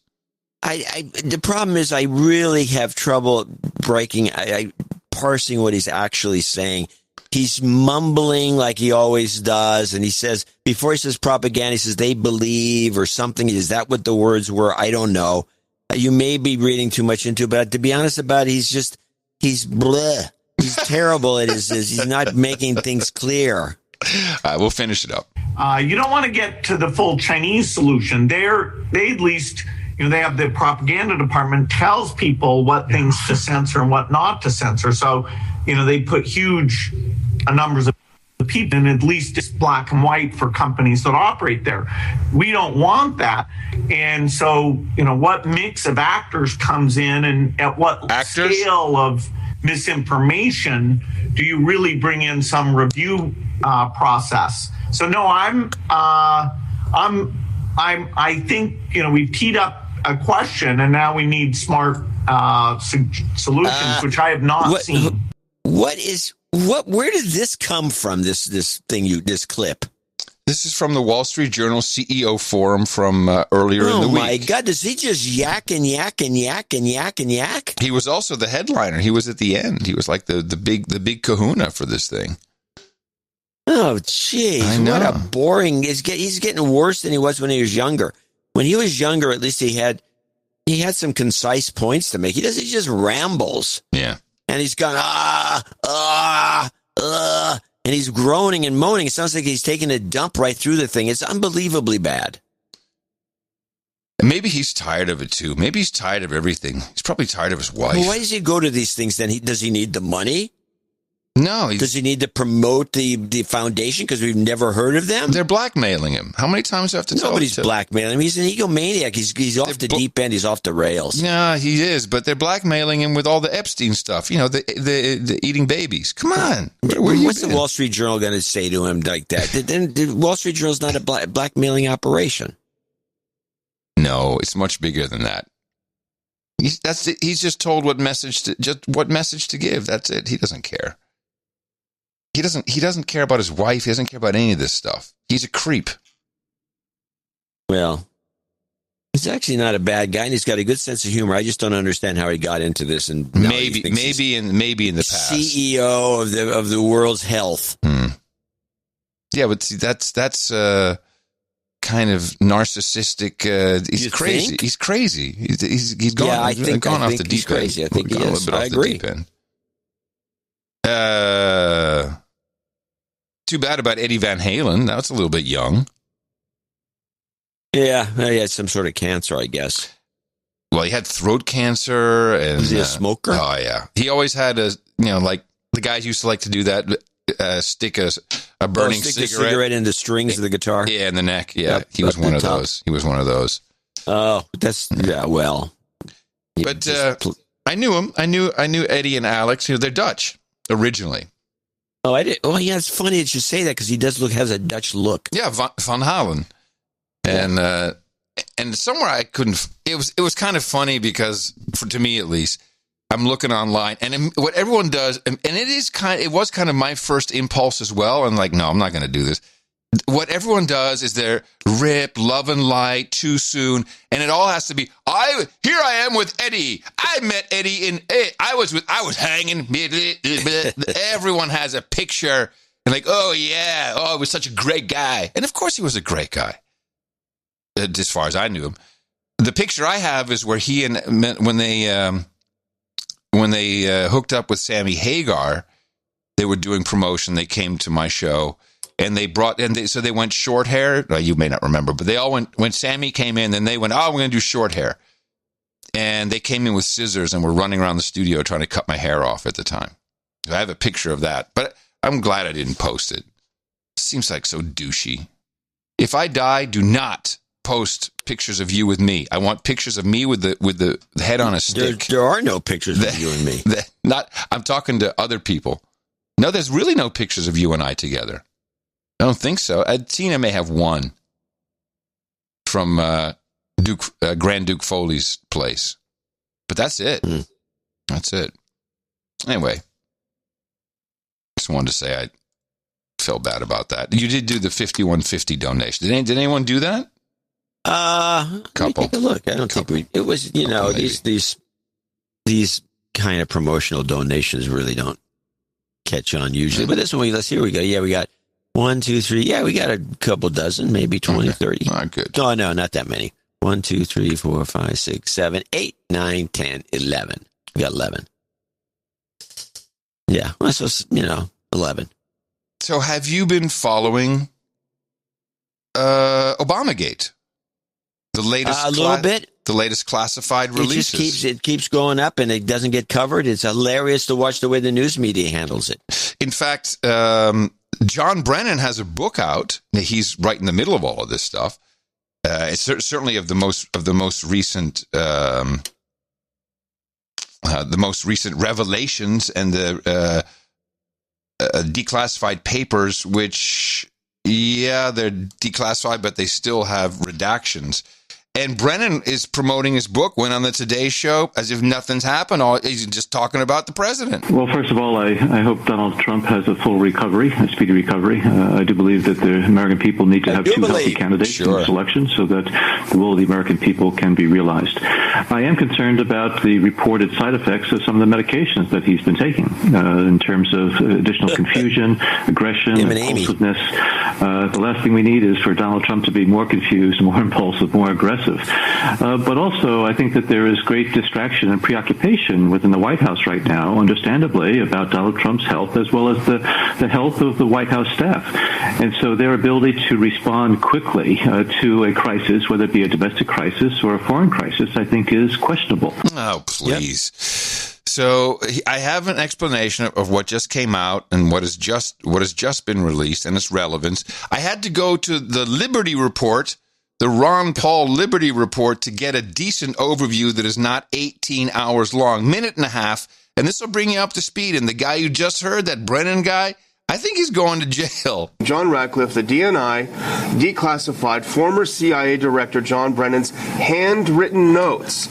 The problem is I really have trouble parsing what he's actually saying. He's mumbling like he always does. And he says, before he says propaganda, he says they believe or something. Is that what the words were? I don't know. You may be reading too much into it, but to be honest about it, he's bleh. He's terrible at his, he's not making things clear. All right, we'll finish it up. You don't want to get to the full Chinese solution. They at least, they have the propaganda department tells people what things to censor and what not to censor. So, they put huge numbers of people, and at least it's black and white for companies that operate there. We don't want that. And so, what mix of actors comes in and at what scale of misinformation do you really bring in some review process? So no, I think, we've teed up a question and now we need smart solutions, which I have not seen. Where did this come from? This clip? This is from the Wall Street Journal CEO forum from earlier in the week. Oh my God! Does he just yak and yak and yak and yak and yak? He was also the headliner. He was at the end. He was like the big kahuna for this thing. Oh, jeez! What a boring! He's getting worse than he was when he was younger. When he was younger, at least he had some concise points to make. He just rambles. Yeah. And he's gone, And he's groaning and moaning. It sounds like he's taking a dump right through the thing. It's unbelievably bad. And maybe he's tired of it, too. Maybe he's tired of everything. He's probably tired of his wife. Well, why does he go to these things then? Does he need the money? No. Does he need to promote the foundation because we've never heard of them? They're blackmailing him. How many times do I have to tell him? Nobody's blackmailing him. He's an egomaniac. He's off the deep end. He's off the rails. Yeah, he is. But they're blackmailing him with all the Epstein stuff. You know, the eating babies. Come on. What's the Wall Street Journal going to say to him like that? The Wall Street Journal's not a blackmailing operation. No, it's much bigger than that. He's just told what message to give. That's it. He doesn't care. He doesn't care about his wife. He doesn't care about any of this stuff. He's a creep. Well, he's actually not a bad guy, and he's got a good sense of humor. I just don't understand how he got into this. And maybe in the past, CEO of the world's health. Yeah, but see, that's kind of narcissistic. He's crazy. Think? He's crazy. He's gone. Yeah, I think gone off the he's deep end. crazy. I think he is. I agree. Too bad about Eddie Van Halen. That was a little bit young. Yeah, he had some sort of cancer, I guess. Well, he had throat cancer. And, was he a smoker? Oh, yeah. He always had like the guys used to like to do that, stick a burning cigarette in the strings of the guitar. Yeah, in the neck. Yeah, he was one of those. He was one of those. Oh, well. But I knew him. I knew Eddie and Alex. They're Dutch originally. Oh, I did. Oh, yeah. It's funny that you say that because he has a Dutch look. Yeah, Van Halen, and somewhere I couldn't. It was kind of funny because, to me at least, I'm looking online and what everyone does, and it was kind of my first impulse as well. I'm like, no, I'm not going to do this. What everyone does is they're rip, love and light, too soon, and it all has to be. Here I am with Eddie. I met Eddie I was hanging. Everyone has a picture and like, oh yeah, he was such a great guy, and of course he was a great guy. As far as I knew him, the picture I have is where he and when they hooked up with Sammy Hagar, they were doing promotion. They came to my show. And so they went short hair. You may not remember, but they all went, when Sammy came in, then they went, we're going to do short hair. And they came in with scissors and were running around the studio trying to cut my hair off at the time. I have a picture of that, but I'm glad I didn't post it. Seems like so douchey. If I die, do not post pictures of you with me. I want pictures of me with the head on a stick. There are no pictures of you and me. I'm talking to other people. No, there's really no pictures of you and I together. I don't think so. Tina may have one from Grand Duke Foley's place. But that's it. That's it. Anyway, just wanted to say I felt bad about that. You did do the 5150 donation. Did anyone do that? Couple. Take a look. I don't think it was, these kind of promotional donations really don't catch on usually. But this one, let's see, here we go. Yeah, we got 1, 2, 3. Yeah, we got a couple dozen, maybe 20, 30. All right, good. Oh, no, not that many. 1, 2, 3, 4, 5, 6, 7, 8, 9, 10, 11. We got 11. Yeah, well, so, 11. So have you been following Obamagate? The latest, a little bit. The latest classified releases. It keeps going up, and it doesn't get covered. It's hilarious to watch the way the news media handles it. In fact, John Brennan has a book out. He's right in the middle of all of this stuff. It's certainly of the most recent revelations and the declassified papers, which, yeah, they're declassified, but they still have redactions. And Brennan is promoting his book, went on the Today Show as if nothing's happened. He's just talking about the president. Well, first of all, I hope Donald Trump has a full recovery, a speedy recovery. I do believe that the American people need to have two healthy candidates in the selection so that the will of the American people can be realized. I am concerned about the reported side effects of some of the medications that he's been taking in terms of additional confusion, aggression, impulsiveness. The last thing we need is for Donald Trump to be more confused, more impulsive, more aggressive impressive. But also, I think that there is great distraction and preoccupation within the White House right now, understandably, about Donald Trump's health as well as the health of the White House staff. And so their ability to respond quickly to a crisis, whether it be a domestic crisis or a foreign crisis, I think is questionable. Oh, please. Yep. So I have an explanation of what just came out and what has just been released and its relevance. I had to go to the Liberty Report, the Ron Paul Liberty Report, to get a decent overview that is not 18 hours long, minute and a half, and this will bring you up to speed. And the guy you just heard, that Brennan guy, I think he's going to jail. John Ratcliffe, the DNI, declassified former CIA Director John Brennan's handwritten notes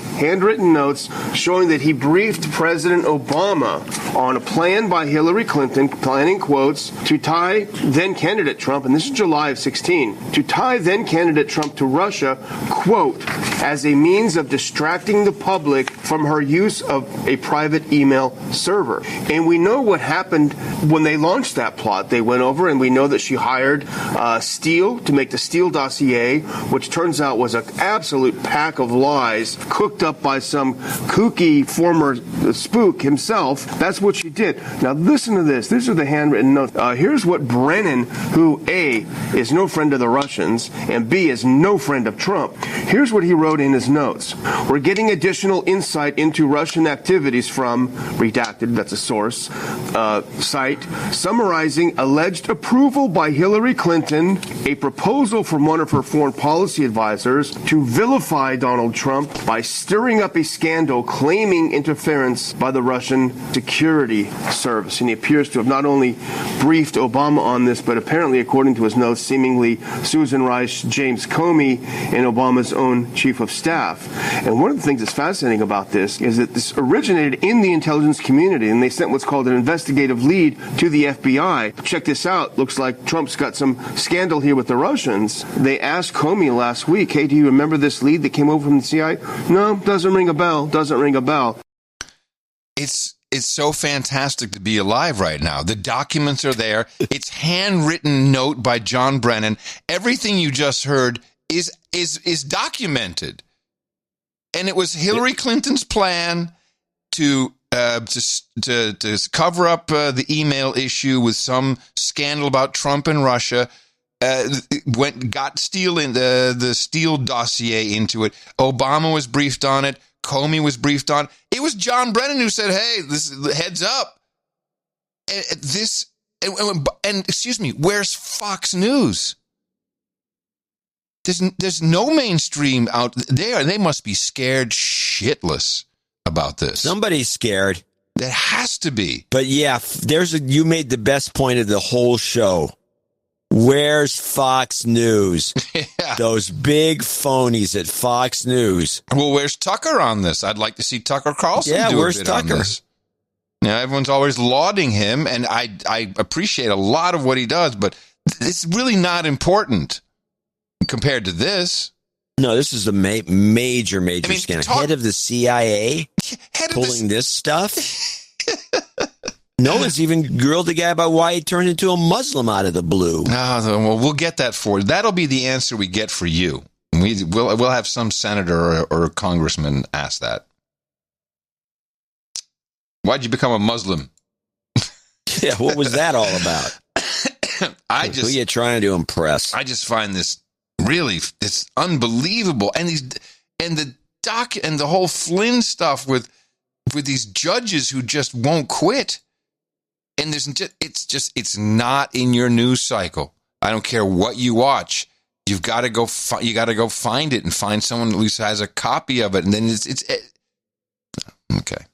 showing that he briefed President Obama on a plan by Hillary Clinton, planning, quotes, to tie then-candidate Trump, and this is July of 16, to tie then-candidate Trump to Russia, quote, as a means of distracting the public from her use of a private email server. And we know what happened when they launched that plot. They went over, and we know that she hired Steele to make the Steele dossier, which turns out was an absolute pack of lies cooked up by some kooky former spook himself. That's what she did. Now listen to this. These are the handwritten notes. Here's what Brennan, who A, is no friend of the Russians, and B, is no friend of Trump. Here's what he wrote in his notes. We're getting additional insight into Russian activities from, redacted, that's a source, site, summarizing alleged approval by Hillary Clinton, a proposal from one of her foreign policy advisors to vilify Donald Trump by stirring up a scandal claiming interference by the Russian security service. And he appears to have not only briefed Obama on this, but apparently, according to his notes, seemingly Susan Rice, James Comey, and Obama's own chief of staff. And one of the things that's fascinating about this is that this originated in the intelligence community, and they sent what's called an investigative lead to the FBI. Check this out. Looks like Trump's got some scandal here with the Russians. They asked Comey last week, hey, do you remember this lead that came over from the CIA? No, doesn't ring a bell. Doesn't ring a bell. It's so fantastic to be alive right now. The documents are there. It's handwritten note by John Brennan. Everything you just heard is documented. And it was Hillary Clinton's plan to cover up the email issue with some scandal about Trump and Russia. Got Steele in the Steele dossier into it. Obama was briefed on it. Comey was briefed on. It was John Brennan who said, "Hey, this heads up." And excuse me, where's Fox News? There's no mainstream out there. They must be scared shitless about this. Somebody's scared. There has to be. But yeah, you made the best point of the whole show. Where's Fox News? Yeah. Those big phonies at Fox News. Well, where's Tucker on this? I'd like to see Tucker Carlson do where's a bit Tucker? on this. Now, everyone's always lauding him, and I appreciate a lot of what he does, but it's really not important compared to this. No, this is a major scandal. Head of the CIA pulling this stuff? No one's even grilled the guy about why he turned into a Muslim out of the blue. Well, we'll get that for you. That'll be the answer we get for you. We'll have some senator or congressman ask that. Why'd you become a Muslim? Yeah, what was that all about? Who are you trying to impress? I just find this really, it's unbelievable. And the whole Flynn stuff with these judges who just won't quit. And it's not in your news cycle. I don't care what you watch. You've got to go. You got to go find it and find someone at least has a copy of it. And then it's okay.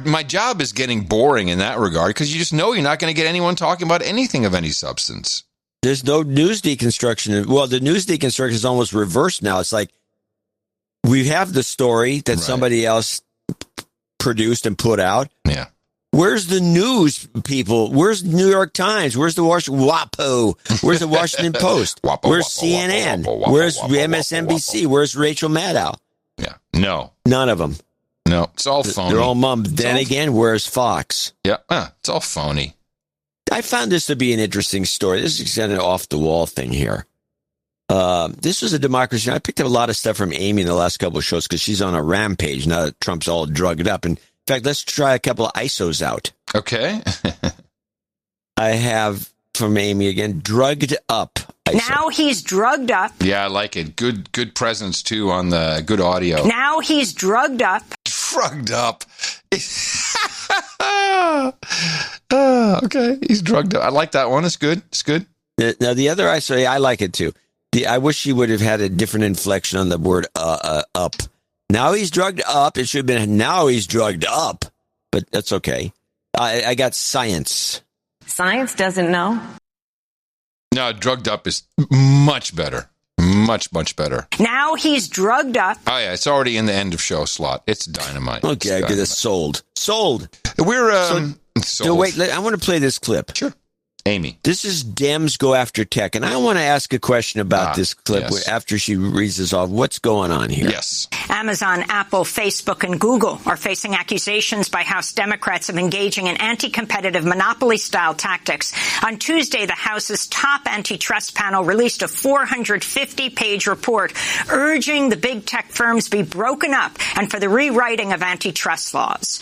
My job is getting boring in that regard because you just know you're not going to get anyone talking about anything of any substance. There's no news deconstruction. Well, the news deconstruction is almost reversed now. It's like we have the story that somebody else produced and put out. Yeah. Where's the news people? Where's New York Times? Where's the WAPO? Where's the Washington Post? Where's CNN? Where's MSNBC? Where's Rachel Maddow? Yeah. No. None of them. No. It's all phony. They're all mum. Then again, where's Fox? Yeah. It's all phony. I found this to be an interesting story. This is kind of an off-the-wall thing here. This was a democracy. I picked up a lot of stuff from Amy in the last couple of shows because she's on a rampage now that Trump's all drugged up. And in fact, let's try a couple of ISOs out. Okay. I have from Amy again, drugged up. Now he's drugged up. Yeah, I like it. Good presence too on the good audio. Now he's drugged up. Drugged up. Okay, he's drugged up. I like that one. It's good. It's good. Now the other ISO, I like it too. I wish he would have had a different inflection on the word up. Now he's drugged up. It should have been now he's drugged up, but that's okay. I got science. Science doesn't know. No, drugged up is much better. Much better. Now he's drugged up. Oh, yeah, it's already in the end of show slot. It's dynamite. Okay, I get it sold. We're, sold. Wait, I want to play this clip. Sure. Amy. This is Dems Go After Tech, and I want to ask a question about this clip after she reads this off. What's going on here? Yes. Amazon, Apple, Facebook, and Google are facing accusations by House Democrats of engaging in anti-competitive monopoly-style tactics. On Tuesday, the House's top antitrust panel released a 450-page report urging the big tech firms be broken up and for the rewriting of antitrust laws.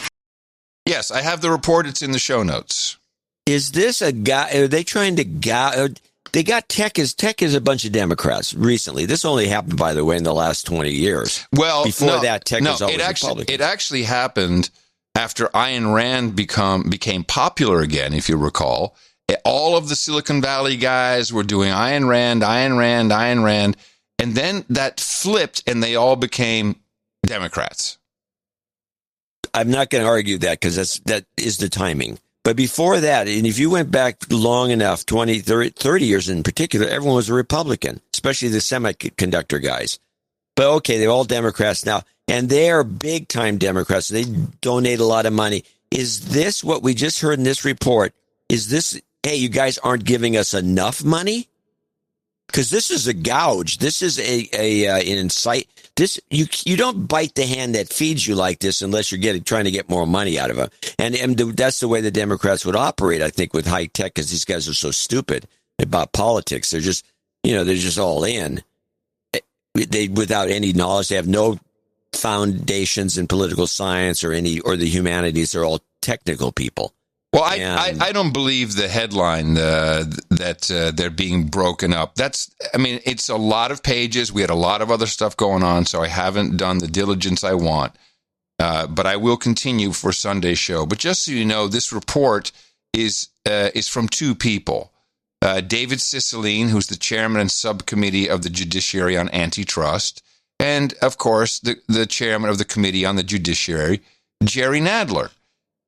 Yes, I have the report. It's in the show notes. Is this a guy? Are they trying to they got tech is a bunch of Democrats recently. This only happened, by the way, in the last 20 years. Well, before that, tech was always Republican. It actually happened after Ayn Rand became popular again, if you recall. All of the Silicon Valley guys were doing Ayn Rand, and then that flipped, and they all became Democrats. I'm not going to argue that because that is the timing. But before that, and if you went back long enough, 20, 30 years in particular, everyone was a Republican, especially the semiconductor guys. But okay, they're all Democrats now, and they are big-time Democrats. They donate a lot of money. Is this what we just heard in this report? Is this, hey, you guys aren't giving us enough money? Because this is a gouge. This is an insight. This you don't bite the hand that feeds you like this unless you're trying to get more money out of them. And that's the way the Democrats would operate, I think, with high tech, because these guys are so stupid about politics. They're just, they're just all in. They without any knowledge. They have no foundations in political science or the humanities. They're all technical people. Well, I don't believe the headline that they're being broken up. It's a lot of pages. We had a lot of other stuff going on, so I haven't done the diligence I want. But I will continue for Sunday's show. But just so you know, this report is from two people. David Cicilline, who's the chairman and subcommittee of the Judiciary on Antitrust, and, of course, the chairman of the Committee on the Judiciary, Jerry Nadler.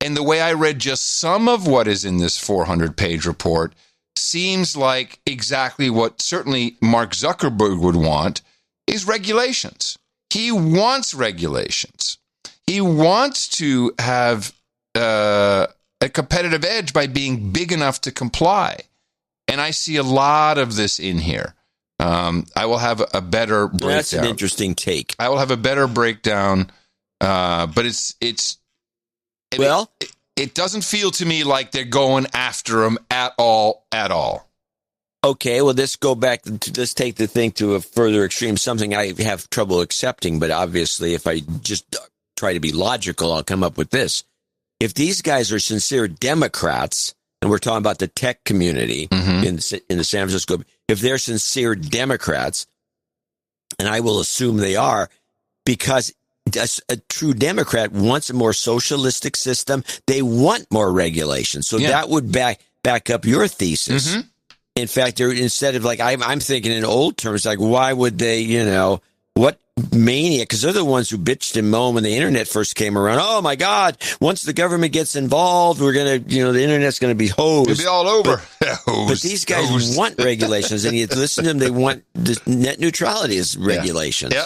And the way I read just some of what is in this 400-page report seems like exactly what certainly Mark Zuckerberg would want is regulations. He wants regulations. He wants to have a competitive edge by being big enough to comply. And I see a lot of this in here. I will have a better breakdown. That's an interesting take. I will have a better breakdown, but it doesn't feel to me like they're going after him at all. Okay, well, let's take the thing to a further extreme, something I have trouble accepting, but obviously if I just try to be logical, I'll come up with this. If these guys are sincere Democrats, and we're talking about the tech community in the San Francisco, if they're sincere Democrats, and I will assume they are, because a true Democrat wants a more socialistic system. They want more regulation. So that would back up your thesis. Mm-hmm. In fact, instead of I'm thinking in old terms, like, why would they, what mania? Because they're the ones who bitched and moaned when the internet first came around. Oh my God, once the government gets involved, we're going to, the internet's going to be hosed. It'll be all over. But these guys want regulations, and you listen to them, they want net neutrality as regulations. Yeah.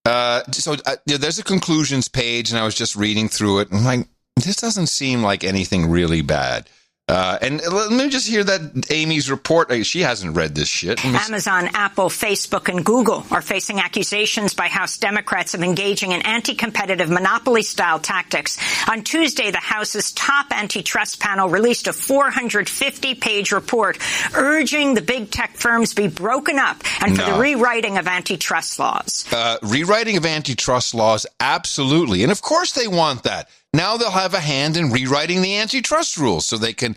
There's a conclusions page, and I was just reading through it, and I'm like, this doesn't seem like anything really bad. And let me just hear that Amy's report. She hasn't read this shit. Amazon, Apple, Facebook, and Google are facing accusations by House Democrats of engaging in anti-competitive monopoly-style tactics. On Tuesday, the House's top antitrust panel released a 450-page report urging the big tech firms be broken up and for the rewriting of antitrust laws. Rewriting of antitrust laws, absolutely. And of course they want that. Now they'll have a hand in rewriting the antitrust rules so they can.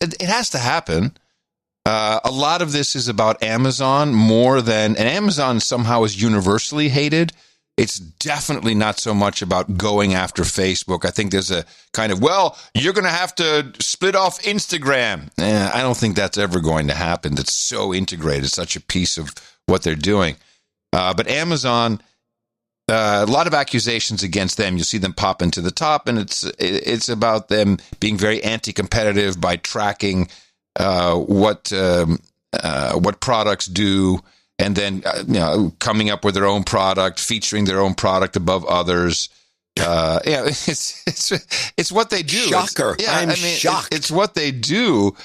It has to happen. A lot of this is about Amazon more than, and Amazon somehow is universally hated. It's definitely not so much about going after Facebook. I think there's a kind of, well, you're going to have to split off Instagram. I don't think that's ever going to happen. That's so integrated, such a piece of what they're doing. But Amazon, a lot of accusations against them. You see them pop into the top, and it's about them being very anti-competitive by tracking what products do, and then coming up with their own product, featuring their own product above others. It's what they do. Shocker! I'm shocked. It's what they do,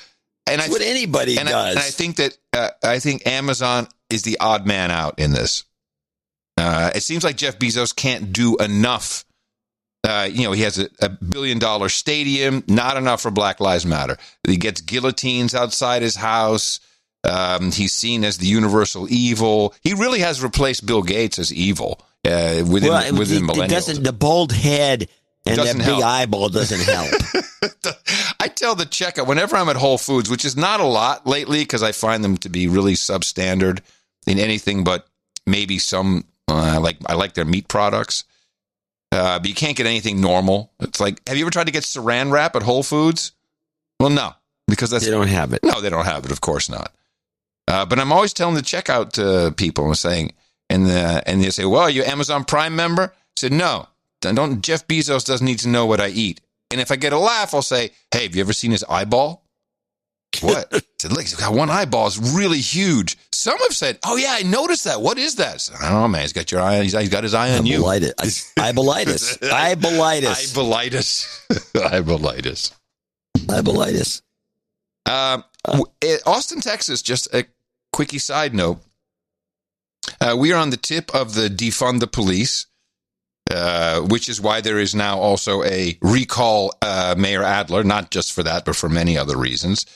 and it's what anybody does. And I think that I think Amazon is the odd man out in this. It seems like Jeff Bezos can't do enough. He has a $1 billion stadium, not enough for Black Lives Matter. He gets guillotines outside his house. He's seen as the universal evil. He really has replaced Bill Gates as evil within millennials. The bald head and that big eyeball doesn't help. I tell the checkout whenever I'm at Whole Foods, which is not a lot lately because I find them to be really substandard in anything but maybe some. I like their meat products, but you can't get anything normal. It's like, have you ever tried to get Saran wrap at Whole Foods? Well, no, because they don't have it. No, they don't have it. Of course not. But I'm always telling the checkout people and saying, and they say, "Well, are you Amazon Prime member?" I said, "No, don't. Jeff Bezos doesn't need to know what I eat." And if I get a laugh, I'll say, "Hey, have you ever seen his eyeball?" What? Said, look, he's got one eyeball. It's really huge. Some have said, "Oh yeah, I noticed that. What is that?" Said, I don't know, man. He's got your eye. He's got his eye on you. Eyeballitis. Eyeballitis. Austin, Texas. Just a quickie side note. We are on the tip of the defund the police, which is why there is now also a recall Mayor Adler, not just for that, but for many other reasons.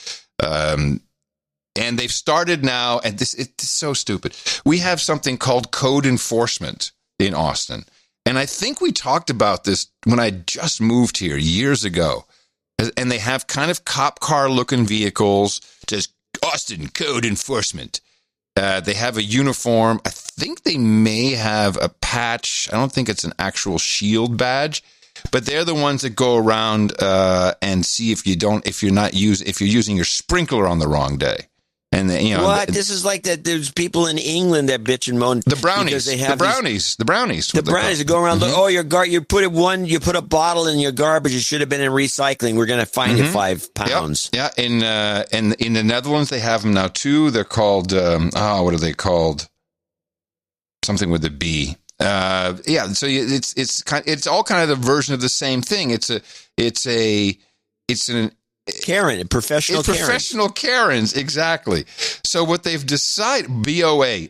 And they've started now, and it's so stupid. We have something called code enforcement in Austin. And I think we talked about this when I just moved here years ago. And they have kind of cop car looking vehicles, just Austin code enforcement. They have a uniform. I think they may have a patch. I don't think it's an actual shield badge, but they're the ones that go around and see if you're using your sprinkler on the wrong day. And this is like that. There's people in England that bitch and moan. The brownies. They have the brownies that go around. Mm-hmm. You put a bottle in your garbage. It should have been in recycling. We're going to fine you £5. Yep. Yeah. In the Netherlands, they have them now too. They're called. What are they called? Something with a B. So it's all kind of the version of the same thing. It's an Karen, professional Karens, exactly. So what they've decided, BOA,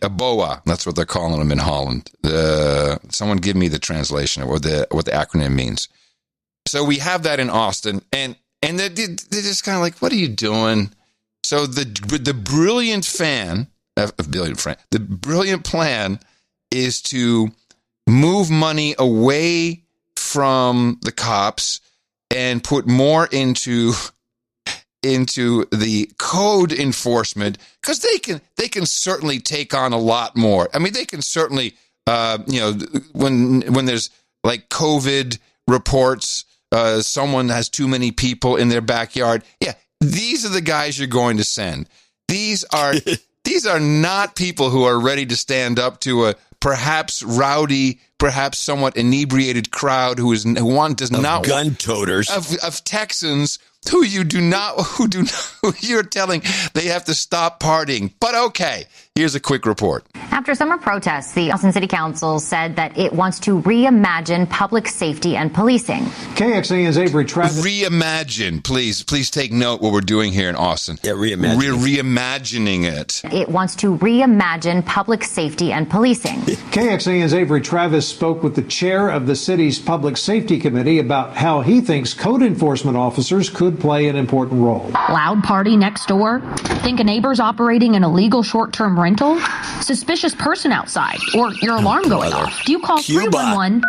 that's what they're calling them in Holland. Someone give me the translation of what the acronym means. So we have that in Austin, and they're just kind of like, what are you doing? So the brilliant plan is to move money away from the cops and put more into the code enforcement, because they can certainly take on a lot more. I mean, they can certainly when there's like COVID reports, someone has too many people in their backyard. Yeah, these are the guys you're going to send. These are not people who are ready to stand up to a perhaps rowdy, perhaps somewhat inebriated crowd gun toters of Texans who you're telling they have to stop partying. But okay, here's a quick report. After summer protests, the Austin City Council said that it wants to reimagine public safety and policing. KXAN's Avery Travis. Reimagine, please take note what we're doing here in Austin. Yeah, reimagine. We're reimagining it. It wants to reimagine public safety and policing. KXAN's Avery Travis spoke with the chair of the city's Public Safety Committee about how he thinks code enforcement officers could play an important role. Loud party next door? Think a neighbor's operating an illegal short-term rental? Suspicious person outside? Or your alarm going off? Do you call 311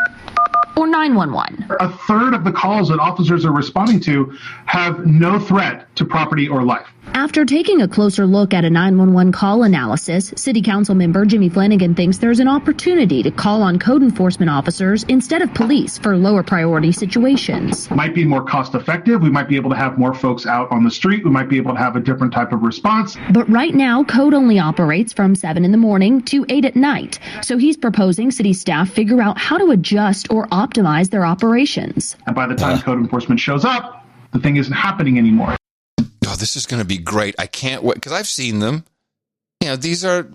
or 911? A third of the calls that officers are responding to have no threat to property or life. After taking a closer look at a 911 call analysis, City Council member Jimmy Flanagan thinks there's an opportunity to call on code enforcement officers instead of police for lower priority situations. Might be more cost effective. We might be able to have more folks out on the street. We might be able to have a different type of response. But right now, code only operates from 7 in the morning to 8 at night. So he's proposing city staff figure out how to adjust or optimize their operations. And by the time code enforcement shows up, the thing isn't happening anymore. Oh, this is going to be great. I can't wait because I've seen them. You know, these are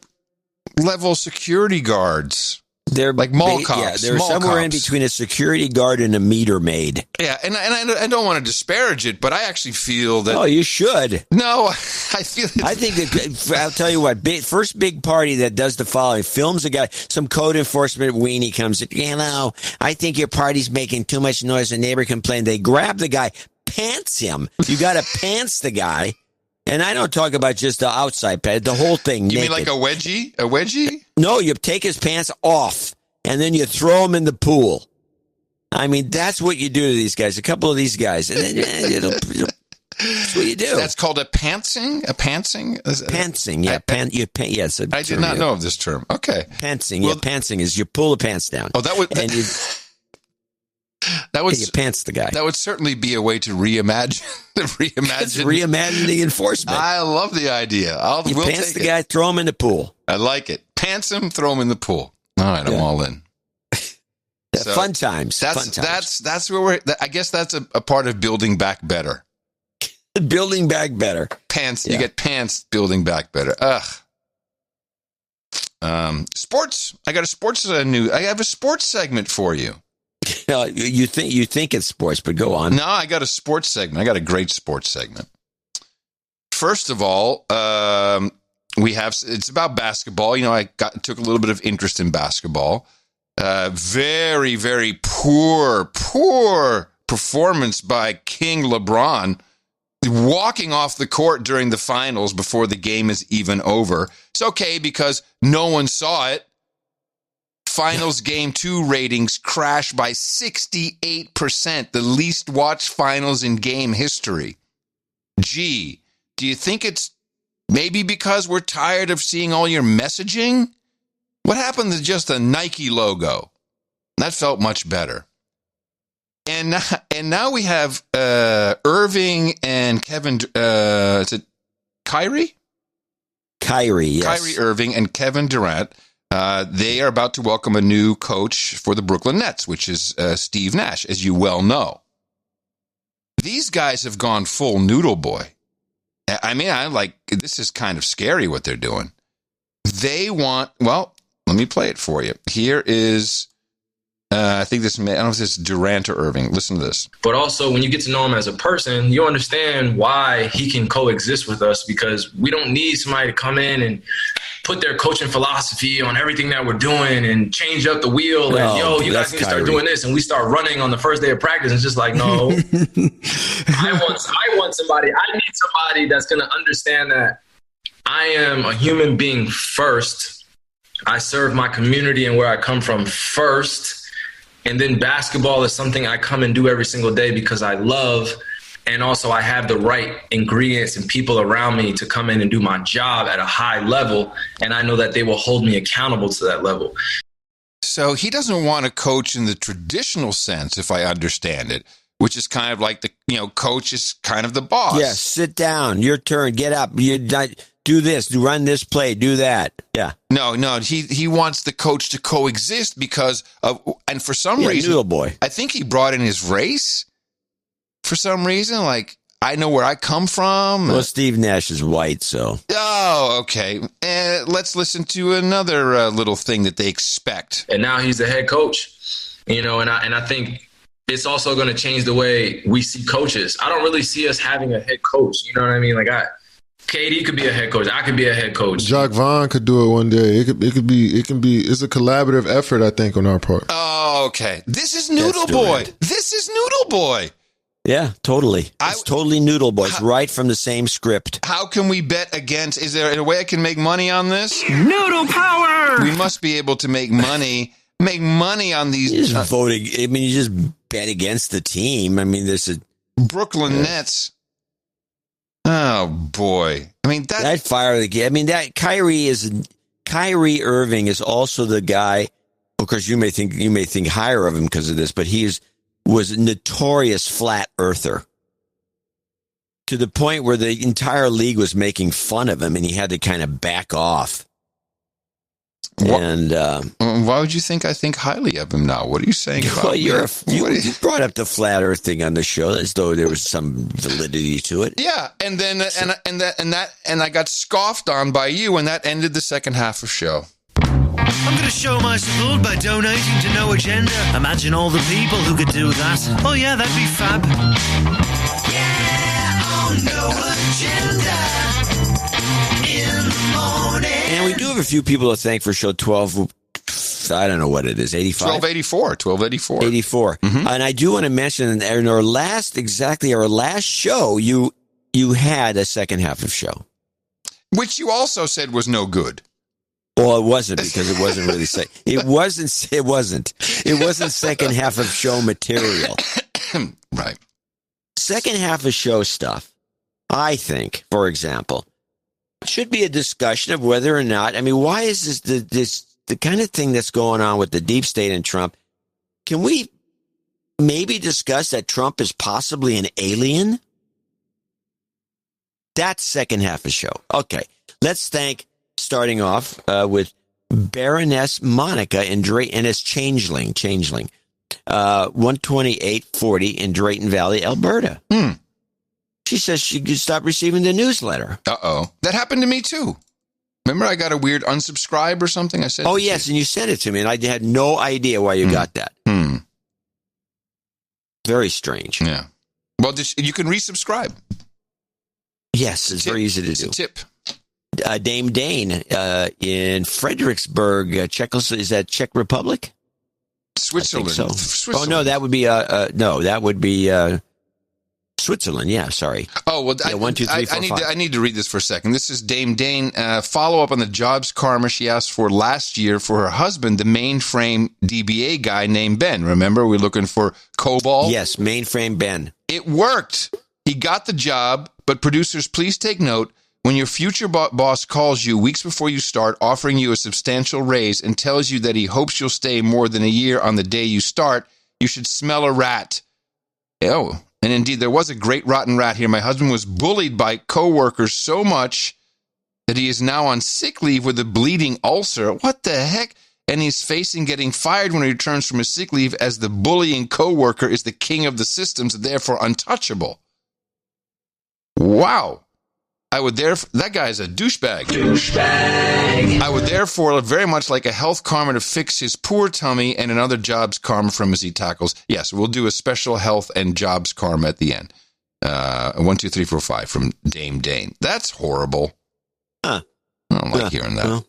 level security guards. They're like mall cops. Yeah, they're somewhere in between a security guard and a meter maid. Yeah, and I don't want to disparage it, but I actually feel that. Oh, you should. No, I feel. I think that I'll tell you what. First big party that does the following: films a guy, some code enforcement weenie comes. I think your party's making too much noise. A neighbor complained. They grab the guy. Pants him. You got to pants the guy. And I don't talk about just the outside pants, the whole thing. You naked. mean like a wedgie? A wedgie? No, you take his pants off and then you throw him in the pool. I mean, that's what you do to these guys. A couple of these guys. And then that's what you do. That's called a pantsing? A pantsing? Pantsing, yeah. Yes. I did not know of this term. Okay. Pantsing, yeah. Pantsing is you pull the pants down. Oh, that would... And you... That would you pants the guy. That would certainly be a way to reimagine. Reimagine the enforcement. I love the idea. We'll pants the guy, throw him in the pool. I like it. Pants him, throw him in the pool. All right, I'm all in. So, fun times. That's where we're. I guess that's a part of building back better. Building back better. Pants. Yeah. You get pants. Building back better. Sports. I got a sports news. I have a sports segment for you. You think it's sports, but go on. No, I got a sports segment. I got a great sports segment. First of all, it's about basketball. You know, I took a little bit of interest in basketball. Very, very poor performance by King LeBron, walking off the court during the finals before the game is even over. It's okay because no one saw it. Finals Game 2 ratings crashed by 68%, the least watched finals in game history. Gee, do you think it's maybe because we're tired of seeing all your messaging? What happened to just a Nike logo? That felt much better. And now we have Irving and Kevin, is it Kyrie? Kyrie, yes. Kyrie Irving and Kevin Durant. They are about to welcome a new coach for the Brooklyn Nets, which is Steve Nash, as you well know. These guys have gone full noodle boy. I mean, this is kind of scary what they're doing. They want, well, let me play it for you. Here is, I don't know if this is Durant or Irving. Listen to this. But also, when you get to know him as a person, you understand why he can coexist with us, because we don't need somebody to come in and put their coaching philosophy on everything that we're doing and change up the wheel. And, you guys need to start doing this. And we start running on the first day of practice. And it's just like, no. I need somebody that's going to understand that I am a human being first. I serve my community and where I come from first. And then basketball is something I come and do every single day because I love. And also I have the right ingredients and people around me to come in and do my job at a high level. And I know that they will hold me accountable to that level. So he doesn't want to coach in the traditional sense, if I understand it, which is kind of like coach is kind of the boss. Yeah, sit down, your turn, get up, do this, run this play, do that. Yeah. No, he wants the coach to coexist because of, and for some reason, noodle boy. I think he brought in his race. For some reason, I know where I come from. Well, Steve Nash is white, so. Oh, okay. Let's listen to another little thing that they expect. And now he's the head coach, and I think it's also going to change the way we see coaches. I don't really see us having a head coach. You know what I mean? Like KD could be a head coach. I could be a head coach. Jacques Vaughn could do it one day. It can be. It's a collaborative effort, I think, on our part. Oh, okay. This is Noodle Boy. This is Noodle Boy. Yeah, totally. It's totally Noodle Boy. It's right from the same script. How can we bet against? Is there a way I can make money on this? Noodle power! We must be able to make money. Make money on these. You're just voting. I mean, you just bet against the team. I mean, there's a Brooklyn Nets. Oh boy! I mean that fire the game. I mean that Kyrie Irving is also the guy. Of course, you may think higher of him because of this, but was a notorious flat earther to the point where the entire league was making fun of him, and he had to kind of back off. And why would you think I think highly of him now? What are you saying about well, you brought up the flat earth thing on the show as though there was some validity to it. Yeah, and then and I got scoffed on by you, and that ended the second half of show. I'm going to show my support by donating to No Agenda. Imagine all the people who could do that. Oh yeah, that'd be fab. Yeah, on No Agenda in the morning. And we do have a few people to thank for show 12. I don't know what it is, 85? 1284. 84. Mm-hmm. And I do want to mention in our last show, you had a second half of show. Which you also said was no good. Well, it wasn't because it wasn't really it wasn't second half of show material. Right. Second half of show stuff, I think, for example, should be a discussion of whether or not, I mean, why is this the kind of thing that's going on with the deep state and Trump? Can we maybe discuss that Trump is possibly an alien? That's second half of show. Okay. Let's thank, starting off with Baroness Monica in Drayton, and it's Changeling, 12840 in Drayton Valley, Alberta. She says she could stop receiving the newsletter. Uh-oh. That happened to me, too. Remember I got a weird unsubscribe or something? I said. Oh, yes, and you sent it to me, and I had no idea why you got that. Very strange. Yeah. Well, you can resubscribe. Yes, it's very easy to do. Tip. Dame Dane in Fredericksburg, is that Czech Republic? Switzerland. So. Switzerland. Oh no, that would be Switzerland. Yeah, sorry. Oh well, yeah, 1, 2, 3, 4, 5. I need to read this for a second. This is Dame Dane. Follow up on the jobs karma she asked for last year for her husband, the mainframe DBA guy named Ben. Remember, we're looking for COBOL. Yes, mainframe Ben. It worked. He got the job, but producers, please take note. When your future boss calls you weeks before you start, offering you a substantial raise and tells you that he hopes you'll stay more than a year on the day you start, you should smell a rat. Oh, and indeed, there was a great rotten rat here. My husband was bullied by coworkers so much that he is now on sick leave with a bleeding ulcer. What the heck? And he's facing getting fired when he returns from his sick leave, as the bullying coworker is the king of the systems, therefore untouchable. Wow. That guy is a douchebag. I would therefore very much like a health karma to fix his poor tummy and another jobs karma from as he tackles. Yes, we'll do a special health and jobs karma at the end. 1, 2, 3, 4, 5 from Dame Dane. That's horrible. Huh. I don't like hearing that. Well, I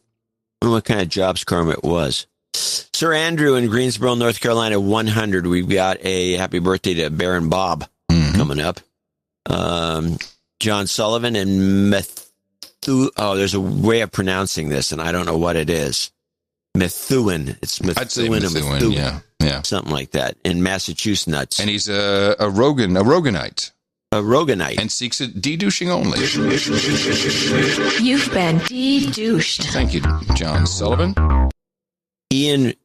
don't know what kind of jobs karma it was. Sir Andrew in Greensboro, North Carolina, 100. We've got a happy birthday to Baron Bob coming up. John Sullivan and there's a way of pronouncing this, and I don't know what it is. Methuen. It's Methuen. I'd say Methuen, yeah. Something like that. In Massachusetts. And he's a Roganite. A Roganite. And seeks a de-douching only. You've been de-douched. Thank you, John Sullivan. Ian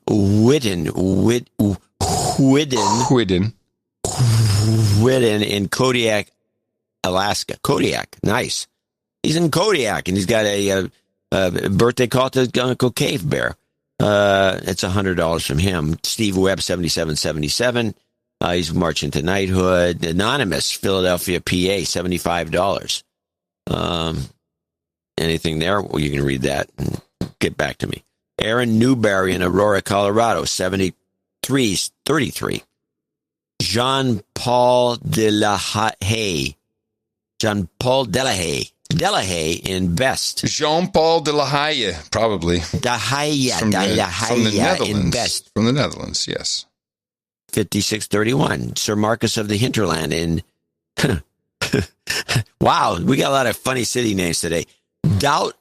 Whidden in Kodiak, Alaska. Kodiak, nice. He's in Kodiak, and he's got a birthday call to Uncle Cave Bear. It's $100 from him. Steve Webb, 7777. He's marching to knighthood. Anonymous, Philadelphia, PA, $75. Anything there? Well, you can read that and get back to me. Aaron Newberry in Aurora, Colorado, $73.33. Jean-Paul Delahaye. Jean-Paul Delahaye in Best. Jean-Paul Delahaye, probably. Delahaye from the Netherlands. in Best. From the Netherlands, yes. $56.31. Sir Marcus of the Hinterland in... Wow, we got a lot of funny city names today. Dautphetal,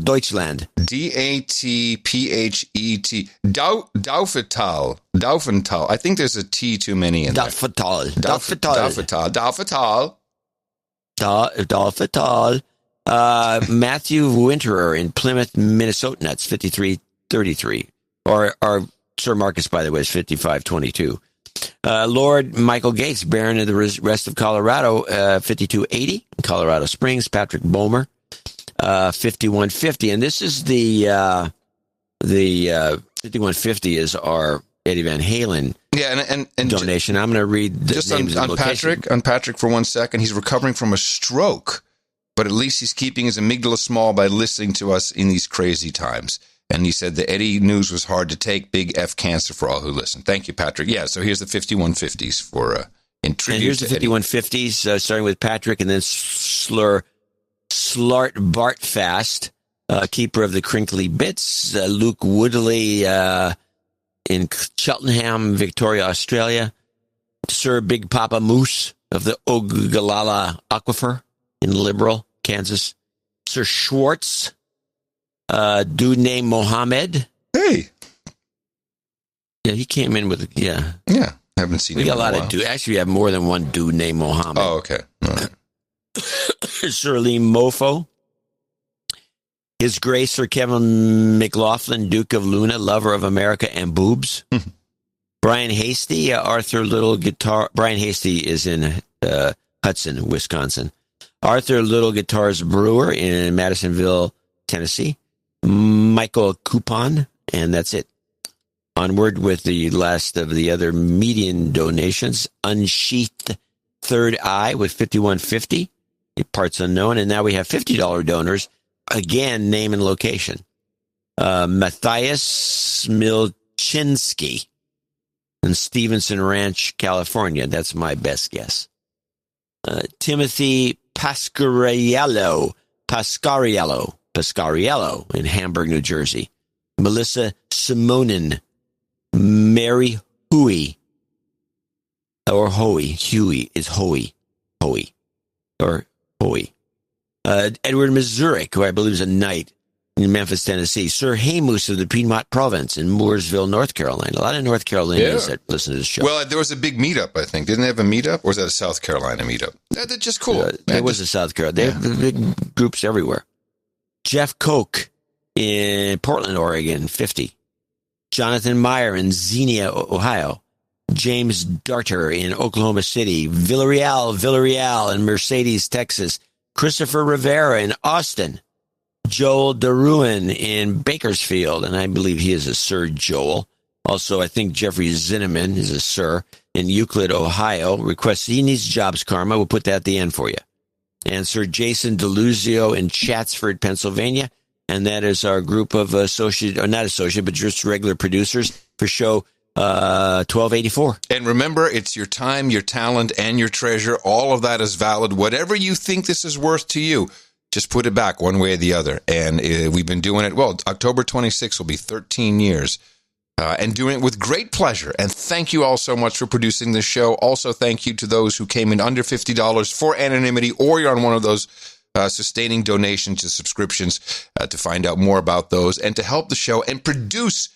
Deutschland. Datphet. Daufental. I think there's a T too many in there. Daufental. Matthew Winterer in Plymouth, Minnesota. That's 53.33. Or Sir Marcus, by the way, is 55.22. Lord Michael Gates, Baron of the rest of Colorado, 52.80. Colorado Springs, Patrick Bomer, 51.50. And this is the 51.50 is our Eddie Van Halen and donation. I'm going to read the just names on Patrick for 1 second. He's recovering from a stroke, but at least he's keeping his amygdala small by listening to us in these crazy times. And he said the Eddie news was hard to take. Big F cancer for all who listen. Thank you, Patrick. Yeah, so here's the 5150s for in tribute. And here's the 5150s, starting with Patrick, and then Slart Bartfast, keeper of the Crinkly Bits, Luke Woodley in Cheltenham, Victoria, Australia, Sir Big Papa Moose of the Ogallala Aquifer in Liberal, Kansas, Sir Schwartz, dude named Mohammed. Hey. Yeah, he came in with, Yeah, haven't seen him. We got a lot of dudes. Actually, we have more than one dude named Mohammed. Oh, okay. All right. Sir Lee Mofo. His Grace Sir Kevin McLaughlin, Duke of Luna, lover of America and boobs. Brian Hasty, Arthur Little Guitar. Brian Hasty is in Hudson, Wisconsin. Arthur Little Guitars Brewer in Madisonville, Tennessee. Michael Coupon, and that's it. Onward with the last of the other median donations. Unsheathed Third Eye with $51.50. Parts unknown. And now we have $50 donors. Again, name and location. Matthias Milchinsky in Stevenson Ranch, California. That's my best guess. Timothy Pascariello in Hamburg, New Jersey. Melissa Simonin. Mary Huey. Or Hoey. Huey is Hoey. Or Hoey. Edward Mazurek, who I believe is a knight in Memphis, Tennessee. Sir Haymoose of the Piedmont Province in Mooresville, North Carolina. A lot of North Carolinians that listen to this show. Well, there was a big meetup, I think. Didn't they have a meetup? Or was that a South Carolina meetup? That's just cool. There was a South Carolina. They have big groups everywhere. Jeff Koch in Portland, Oregon, 50. Jonathan Meyer in Xenia, Ohio. James Darter in Oklahoma City. Villarreal in Mercedes, Texas. Christopher Rivera in Austin. Joel DeRuin in Bakersfield, and I believe he is a Sir Joel. Also, I think Jeffrey Zinneman is a Sir in Euclid, Ohio. Requests he needs jobs karma. We'll put that at the end for you. And Sir Jason DeLuzio in Chatsford, Pennsylvania. And that is our group of not associate, but just regular producers for show 1284. And remember, it's your time, your talent, and your treasure. All of that is valid. Whatever you think this is worth to you, just put it back one way or the other. And we've been doing it. Well, October 26th will be 13 years. And doing it with great pleasure. And thank you all so much for producing this show. Also, thank you to those who came in under $50 for anonymity, or you're on one of those sustaining donations to subscriptions to find out more about those and to help the show and produce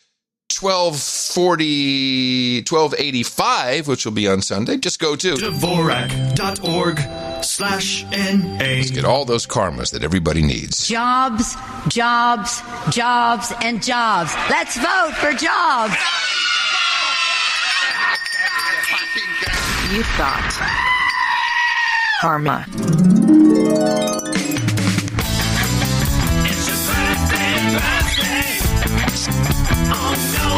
1285, which will be on Sunday. Just go to Dvorak.org/NA. Let's get all those karmas that everybody needs. Jobs, jobs, jobs, and jobs. Let's vote for jobs. You've got karma. It's your birthday. Oh no,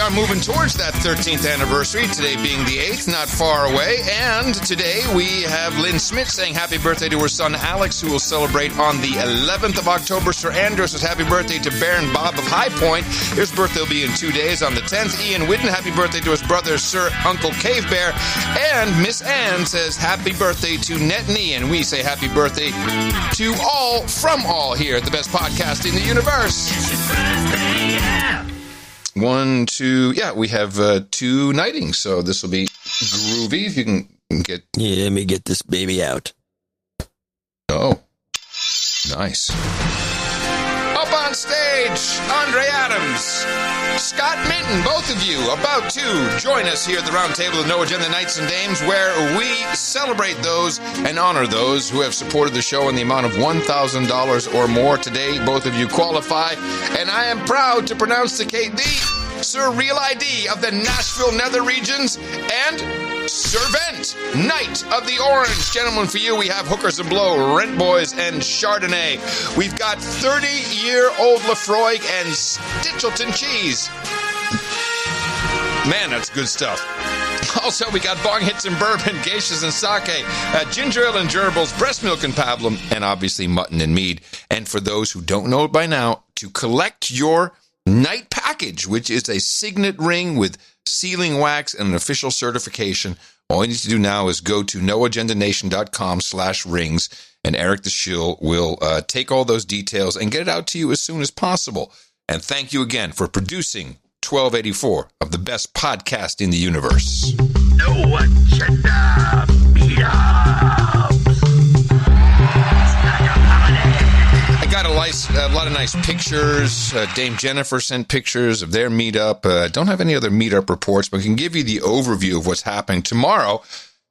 are moving towards that 13th anniversary, today being the 8th, not far away. And today we have Lynn Smith saying happy birthday to her son Alex, who will celebrate on the 11th of October. Sir Andrew says happy birthday to Baron Bob of High Point. His birthday will be in 2 days on the 10th. Ian Whitten, happy birthday to his brother Sir Uncle Cave Bear. And Miss Ann says happy birthday to Netney. And we say happy birthday to all from all here at the best podcast in the universe. It's your birthday, yeah. 1, 2, yeah, we have 2 nightings, so this will be groovy. If you can get... Yeah, let me get this baby out. Oh, nice. Up on stage, Andre Adams, Scott Minton, both of you about to join us here at the round table of No Agenda Knights and Dames, where we celebrate those and honor those who have supported the show in the amount of $1,000 or more. Today, both of you qualify, and I am proud to pronounce the Sir Real ID of the Nashville Nether Regions and Servant, Knight of the Orange. Gentlemen, for you, we have Hookers and Blow, Rent Boys, and Chardonnay. We've got 30-year-old Lefroy and Stitchelton cheese. Man, that's good stuff. Also, we got Bong Hits and Bourbon, Geishas and Sake, Ginger Ale and Gerbils, Breast Milk and Pablum, and obviously Mutton and Mead. And for those who don't know it by now, to collect your night package, which is a signet ring with sealing wax and an official certification, all you need to do now is go to noagendanation.com/rings, and Eric the Shill will take all those details and get it out to you as soon as possible. And thank you again for producing 1284 of the best podcast in the universe. No agenda meetups. I got a lot of nice pictures. Dame Jennifer sent pictures of their meetup. Don't have any other meetup reports, but can give you the overview of what's happening tomorrow.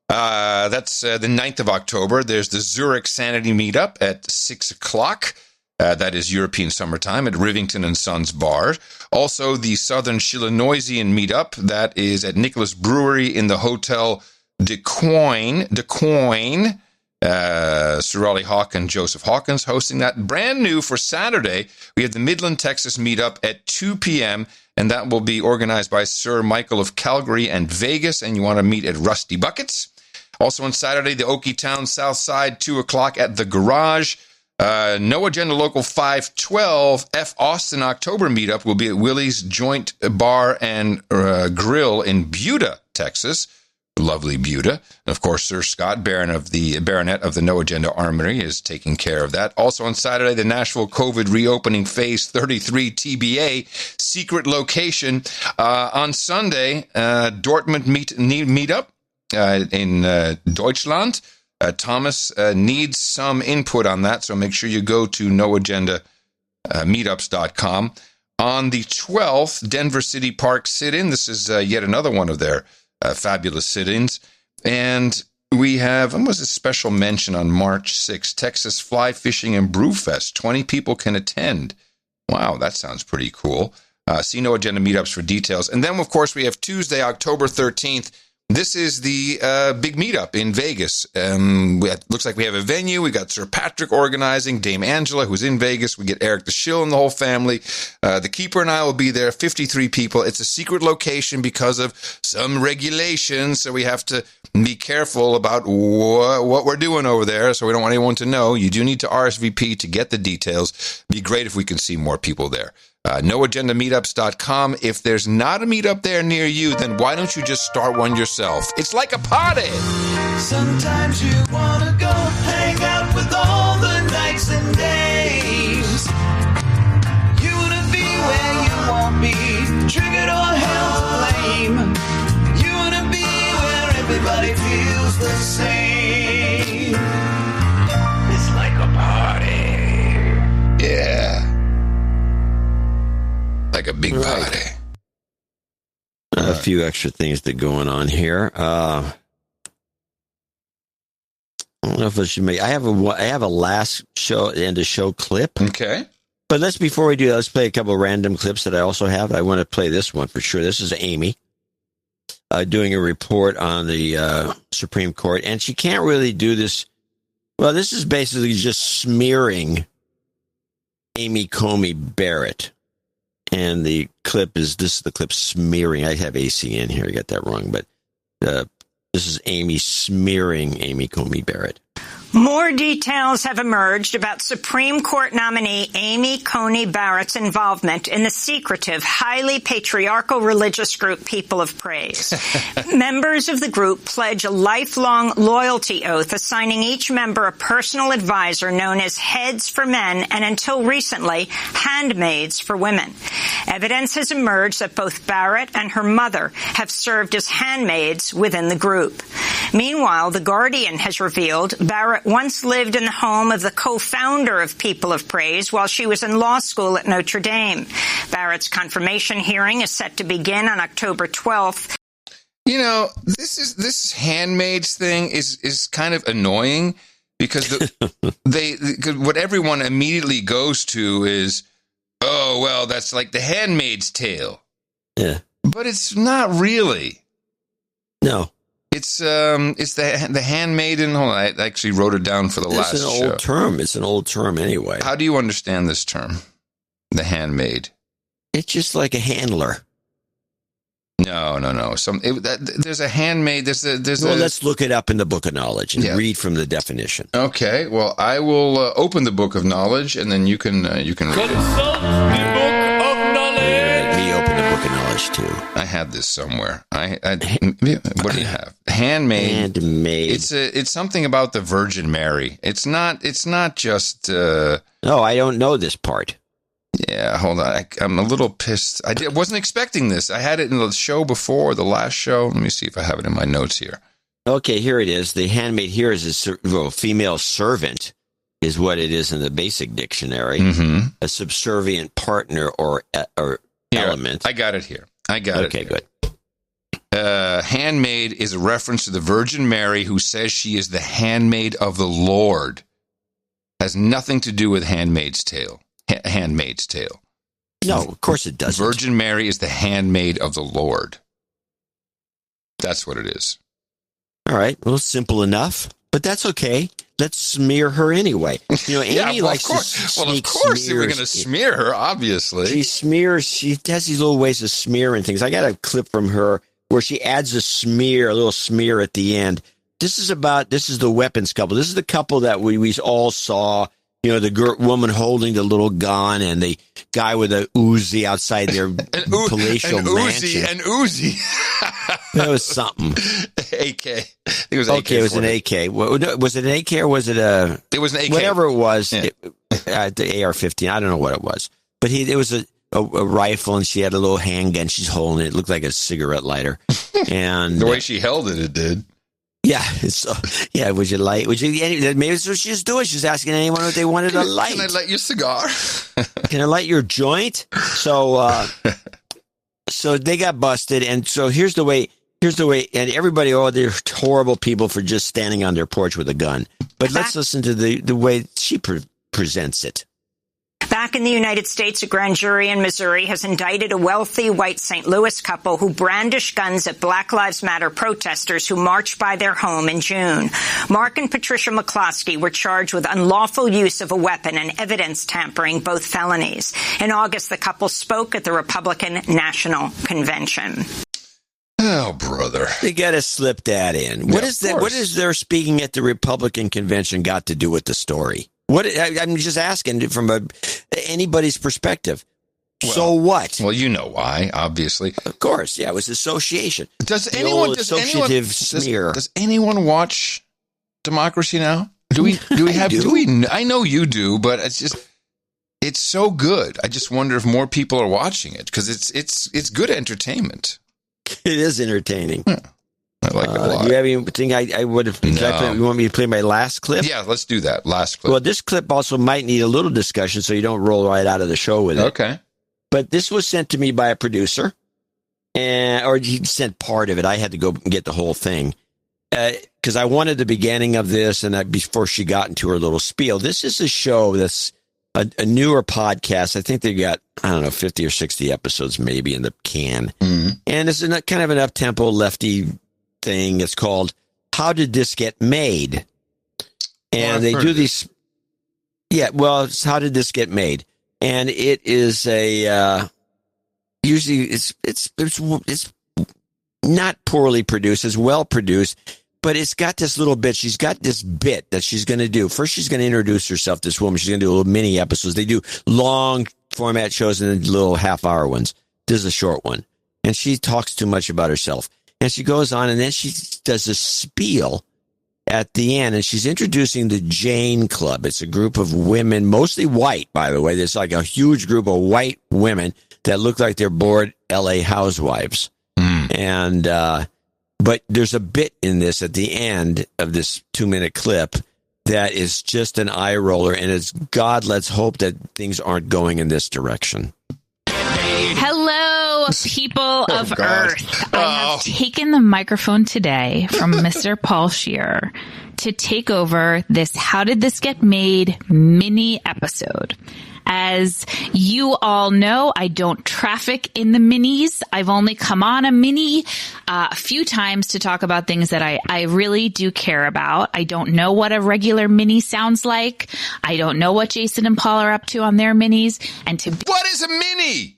That's the 9th of October. There's the Zurich Sanity meetup at 6 o'clock. That is European summertime at Rivington and Sons Bar. Also, the Southern Chillinoisian meetup. That is at Nicholas Brewery in the Hotel De Coin. Sir Raleigh Hawk and Joseph Hawkins hosting that. Brand new for Saturday, we have the Midland, Texas meetup at 2 p.m., and that will be organized by Sir Michael of Calgary and Vegas, and you want to meet at Rusty Buckets. Also on Saturday, the Okie Town South Side, 2 o'clock at the Garage. No Agenda Local 512 F. Austin October meetup will be at Willie's Joint Bar and Grill in Buda, Texas. Lovely Buda. And of course, Sir Scott, Baronet of the No Agenda Armory, is taking care of that. Also on Saturday, the Nashville COVID reopening phase 33 TBA secret location. On Sunday, Dortmund meetup in Deutschland. Thomas needs some input on that, so make sure you go to noagendameetups.com. On the 12th, Denver City Park sit-in. This is yet another one of their fabulous sit-ins. And we have, what was a special mention on March 6th, Texas Fly Fishing and Brewfest. 20 people can attend. Wow, that sounds pretty cool. See No Agenda Meetups for details. And then, of course, we have Tuesday, October 13th. This is the big meetup in Vegas. It looks like we have a venue. We got Sir Patrick organizing, Dame Angela, who's in Vegas. We get Eric the Shill and the whole family. The Keeper and I will be there, 53 people. It's a secret location because of some regulations, so we have to be careful about what we're doing over there, so we don't want anyone to know. You do need to RSVP to get the details. It'd be great if we could see more people there. NoAgendaMeetups.com. If there's not a meetup there near you, then why don't you just start one yourself? It's like a party. Sometimes you want to go hang out with all the nights and days. You want to be where you won't be triggered or held to blame. You want to be where everybody feels the same. It's like a party. Yeah. Like a big party. A few extra things that going on here. I don't know if I should make. I have a last show end of show clip. Okay. But before we do that, let's play a couple of random clips that I also have. I want to play this one for sure. This is Amy doing a report on the Supreme Court, and she can't really do this. Well, this is basically just smearing Amy Coney Barrett. And the clip is the clip smearing. I have AC in here. I got that wrong, but this is Amy smearing Amy Coney Barrett. More details have emerged about Supreme Court nominee Amy Coney Barrett's involvement in the secretive, highly patriarchal religious group People of Praise. Members of the group pledge a lifelong loyalty oath, assigning each member a personal advisor known as heads for men and, until recently, handmaids for women. Evidence has emerged that both Barrett and her mother have served as handmaids within the group. Meanwhile, The Guardian has revealed Barrett once lived in the home of the co-founder of People of Praise while she was in law school at Notre Dame. Barrett's confirmation hearing is set to begin on October 12th. You know, this handmaids thing is kind of annoying because what everyone immediately goes to is, oh, well, that's like The Handmaid's Tale. Yeah. But it's not really. No. It's the handmaiden. Hold on, I actually wrote it down for the last show. It's an old term. It's an old term anyway. How do you understand this term? The handmaid. It's just like a handler. No. There's a handmaid. Let's look it up in the Book of Knowledge and read from the definition. Okay. Well, I will open the Book of Knowledge, and then you can read it. Consult the Book of Knowledge. Let me open the Book of Knowledge too. I had this somewhere. What do you have? Handmaid. It's something about the Virgin Mary. It's not just. No, I don't know this part. Yeah, hold on. I'm a little pissed. I wasn't expecting this. I had it in the show before, the last show. Let me see if I have it in my notes here. Okay, here it is. The handmaid here is a female servant, is what it is in the basic dictionary. Mm-hmm. A subservient partner or element. I got it here. Okay, good. Handmaid is a reference to the Virgin Mary, who says she is the handmaid of the Lord. Has nothing to do with Handmaid's Tale. Handmaid's Tale. No, of course it doesn't. Virgin Mary is the handmaid of the Lord. That's what it is. All right. Well, simple enough, but that's okay. Let's smear her anyway. You know, Amy likes to sneak Of course, smears. we're going to smear her, obviously. She smears. She has these little ways of smearing things. I got a clip from her where she adds a little smear at the end. This is the weapons couple. This is the couple that we all saw. You know, the woman holding the little gun and the guy with a Uzi outside their palatial mansion. An Uzi. That was something. AK. It was AK. Okay, it was an AK. Was it an AK or was it a... It was an AK. Whatever it was, yeah. The AR-15. I don't know what it was. But it was a rifle, and she had a little handgun. She's holding it. It looked like a cigarette lighter. And the way she held it did. Yeah. Would you light? Maybe that's what she's doing. She's asking anyone what they wanted to light. Can I light your cigar? Can I light your joint? So they got busted. And so here's the way. And everybody, they're horrible people for just standing on their porch with a gun. But let's listen to the way she presents it. Back in the United States, a grand jury in Missouri has indicted a wealthy white St. Louis couple who brandished guns at Black Lives Matter protesters who marched by their home in June. Mark and Patricia McCloskey were charged with unlawful use of a weapon and evidence tampering, both felonies. In August, the couple spoke at the Republican National Convention. Oh, brother. They got to slip that in. What is that? What is their speaking at the Republican convention got to do with the story? I'm just asking from anybody's perspective. Well, so what? Well, you know why, obviously. Of course, yeah. It was association. Does anyone watch Democracy Now? Do we have? I know you do, but it's so good. I just wonder if more people are watching it because it's good entertainment. It is entertaining. I like it a lot. Do you have anything I would have... No. You want me to play my last clip? Yeah, let's do that. Last clip. Well, this clip also might need a little discussion so you don't roll right out of the show with it. Okay. But this was sent to me by a producer, or he sent part of it. I had to go and get the whole thing because I wanted the beginning of this and before she got into her little spiel. This is a show that's a newer podcast. I think they got, 50 or 60 episodes maybe in the can. Mm-hmm. And it's kind of an up-tempo, lefty thing. It's called How Did This Get Made? And they do these. Yeah, well, it's How Did This Get Made? And it is usually it's not poorly produced, it's well produced, but it's got this little bit. She's got this bit that she's going to do. First, she's going to introduce herself, this woman. She's going to do little mini episodes. They do long format shows and then little half-hour ones. This is a short one. And she talks too much about herself. And she goes on, and then she does a spiel at the end, and she's introducing the Jane Club. It's a group of women, mostly white, by the way. There's like a huge group of white women that look like they're bored L.A. housewives. And but there's a bit in this at the end of this 2-minute clip that is just an eye roller, and it's, God, let's hope that things aren't going in this direction. Hello, people of Earth. I have taken the microphone today from Mr. Paul Scheer to take over this How Did This Get Made mini episode. As you all know, I don't traffic in the minis. I've only come on a mini a few times to talk about things that I really do care about. I don't know what a regular mini sounds like. I don't know what Jason and Paul are up to on their minis. And what is a mini?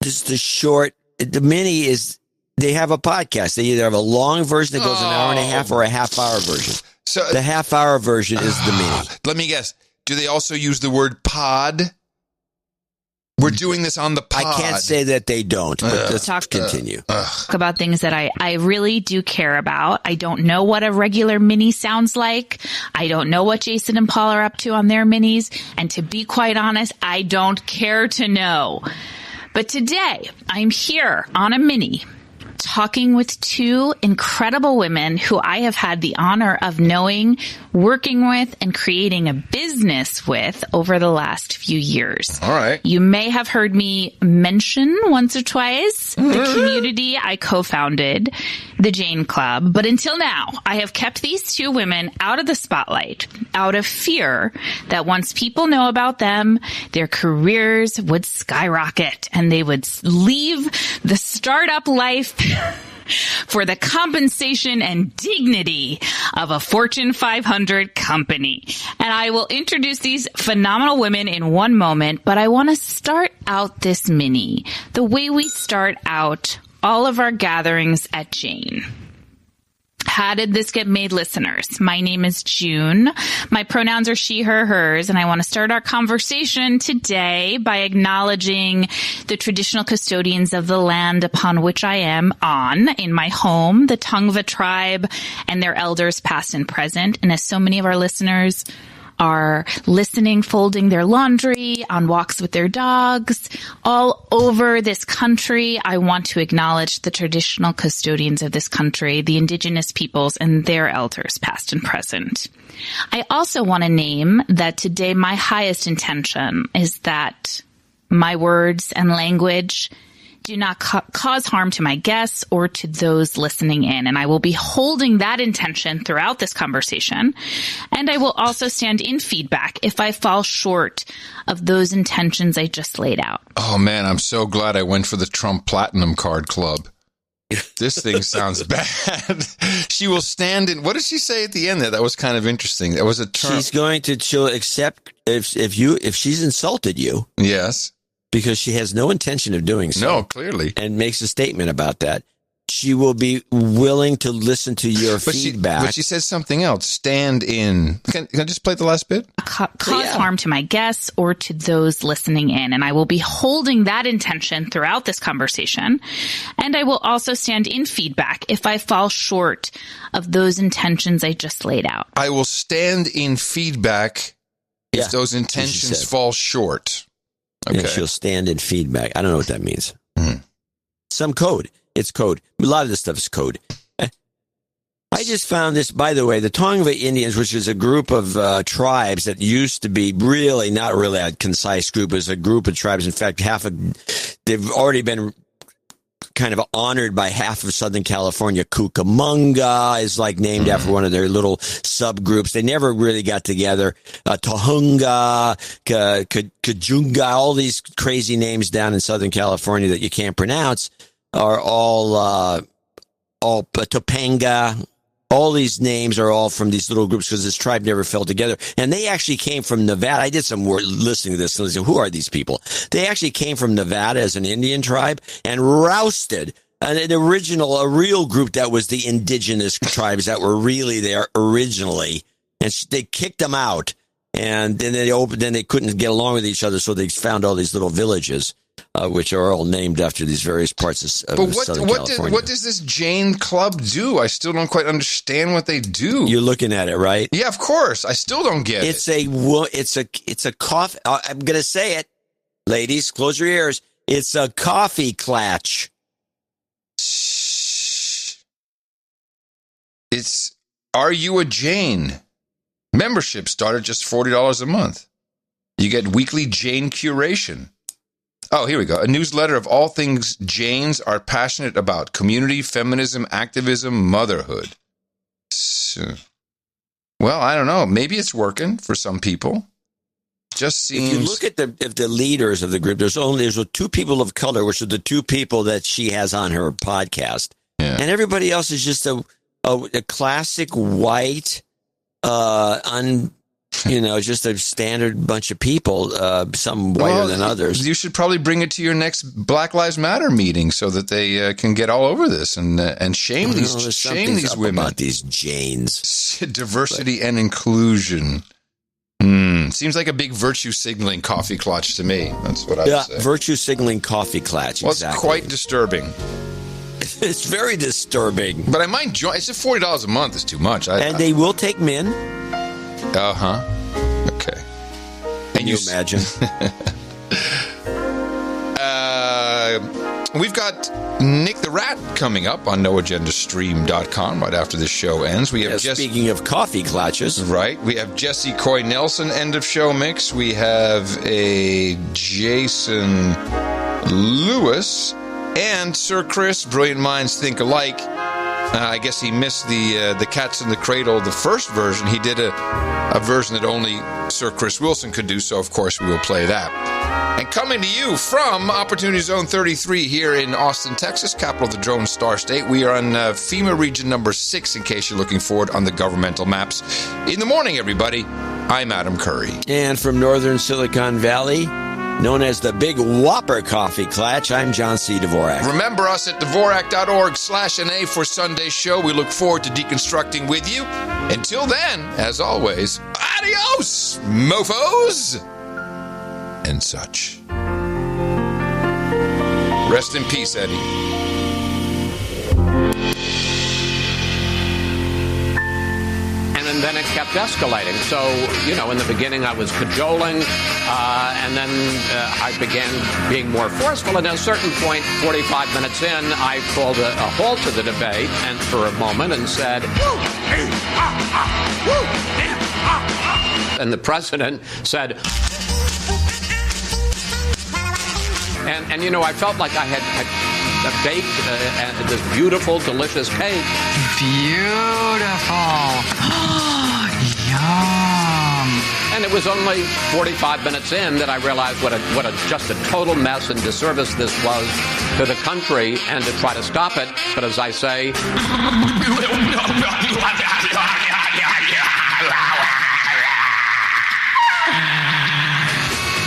Just the short. The mini is, they have a podcast. They either have a long version that goes an hour and a half or a half-hour version. So the half-hour version is the mini. Let me guess. Do they also use the word pod? We're doing this on the pod. I can't say that they don't, but let's continue. Talk about things that I really do care about. I don't know what a regular mini sounds like. I don't know what Jason and Paul are up to on their minis. And to be quite honest, I don't care to know. But today, I'm here on a mini talking with two incredible women who I have had the honor of knowing, working with, and creating a business with over the last few years. All right. You may have heard me mention once or twice the community I co-founded, the Jane Club. But until now, I have kept these two women out of the spotlight, out of fear that once people know about them, their careers would skyrocket and they would leave the startup life for the compensation and dignity of a Fortune 500 company. And I will introduce these phenomenal women in one moment, but I want to start out this mini the way we start out all of our gatherings at Jane. How Did This Get Made, listeners? My name is June. My pronouns are she, her, hers, and I want to start our conversation today by acknowledging the traditional custodians of the land upon which I am on, in my home, the Tongva tribe, and their elders past and present. And as so many of our listeners are listening, folding their laundry, on walks with their dogs, all over this country, I want to acknowledge the traditional custodians of this country, the indigenous peoples and their elders, past and present. I also want to name that today my highest intention is that my words and language do not cause harm to my guests or to those listening in. And I will be holding that intention throughout this conversation. And I will also stand in feedback if I fall short of those intentions I just laid out. Oh, man, I'm so glad I went for the Trump Platinum Card Club. This thing sounds bad. She will stand in. What did she say at the end there? That was kind of interesting. That was a term. She's going to, she'll accept if she's insulted you. Yes. Because she has no intention of doing so. No, clearly. And makes a statement about that. She will be willing to listen to your feedback. But she said something else. Stand in. Can I just play the last bit? Cause harm to my guests or to those listening in. And I will be holding that intention throughout this conversation. And I will also stand in feedback if I fall short of those intentions I just laid out. I will stand in feedback if those intentions fall short. Okay. And she'll stand in feedback. I don't know what that means. Some code. It's code. A lot of this stuff is code. I just found this, by the way, the Tongva Indians, which is a group of tribes that used to be really not really a concise group. It was a group of tribes. In fact, they've already been kind of honored by half of Southern California. Cucamonga is like named after one of their little subgroups. They never really got together. Tohunga, Kajunga, all these crazy names down in Southern California that you can't pronounce are all Topanga, all these names are all from these little groups because this tribe never fell together. And they actually came from Nevada. I did some work listening to this and listening, who are these people? They actually came from Nevada as an Indian tribe and rousted a real group that was the indigenous tribes that were really there originally. And they kicked them out. And then they couldn't get along with each other, so they found all these little villages, which are all named after these various parts of Southern California. What does this Jane Club do? I still don't quite understand what they do. You're looking at it, right? Yeah, of course. I still don't get it. It's a coffee. I'm going to say it, ladies. Close your ears. It's a coffee clatch. It's Are You a Jane? Membership started just $40 a month. You get weekly Jane curation. Oh, here we go. A newsletter of all things Janes are passionate about. Community, feminism, activism, motherhood. So, well, I don't know. Maybe it's working for some people. Just seems... If you look at the leaders of the group, there's two people of color, which are the two people that she has on her podcast. Yeah. And everybody else is just a classic white... just a standard bunch of people, some whiter than others. You should probably bring it to your next Black Lives Matter meeting so that they can get all over this and shame these women about these Janes. Diversity and inclusion. Seems like a big virtue signaling coffee clutch to me. That's what I would say. Virtue signaling coffee clutch. Well, exactly. It's quite disturbing. It's very disturbing. But I might join. It's just $40 a month is too much. They will take men. Okay. Can you imagine? We've got Nick the Rat coming up on NoAgendaStream.com right after this show ends. We have speaking of coffee clutches. Right. We have Jesse Coy Nelson end of show mix. We have a Jason Lewis and Sir Chris. Brilliant minds think alike. I guess he missed the Cats in the Cradle, the first version. He did a version that only Sir Chris Wilson could do, so of course we will play that. And coming to you from Opportunity Zone 33 here in Austin, Texas, capital of the Drone Star State, we are on FEMA Region number 6, in case you're looking for it on the governmental maps. In the morning, everybody, I'm Adam Curry. And from northern Silicon Valley, known as the Big Whopper Coffee Clutch, I'm John C. Dvorak. Remember us at Dvorak.org/NA for Sunday's show. We look forward to deconstructing with you. Until then, as always, adios, mofos, and such. Rest in peace, Eddie. And then it kept escalating. So, in the beginning I was cajoling, and then I began being more forceful. And at a certain point, 45 minutes in, I called a halt to the debate and for a moment and said, and the president said, and I felt like I had baked this beautiful, delicious cake. Beautiful. Yum. And it was only 45 minutes in that I realized what just a total mess and disservice this was to the country, and to try to stop it. But as I say,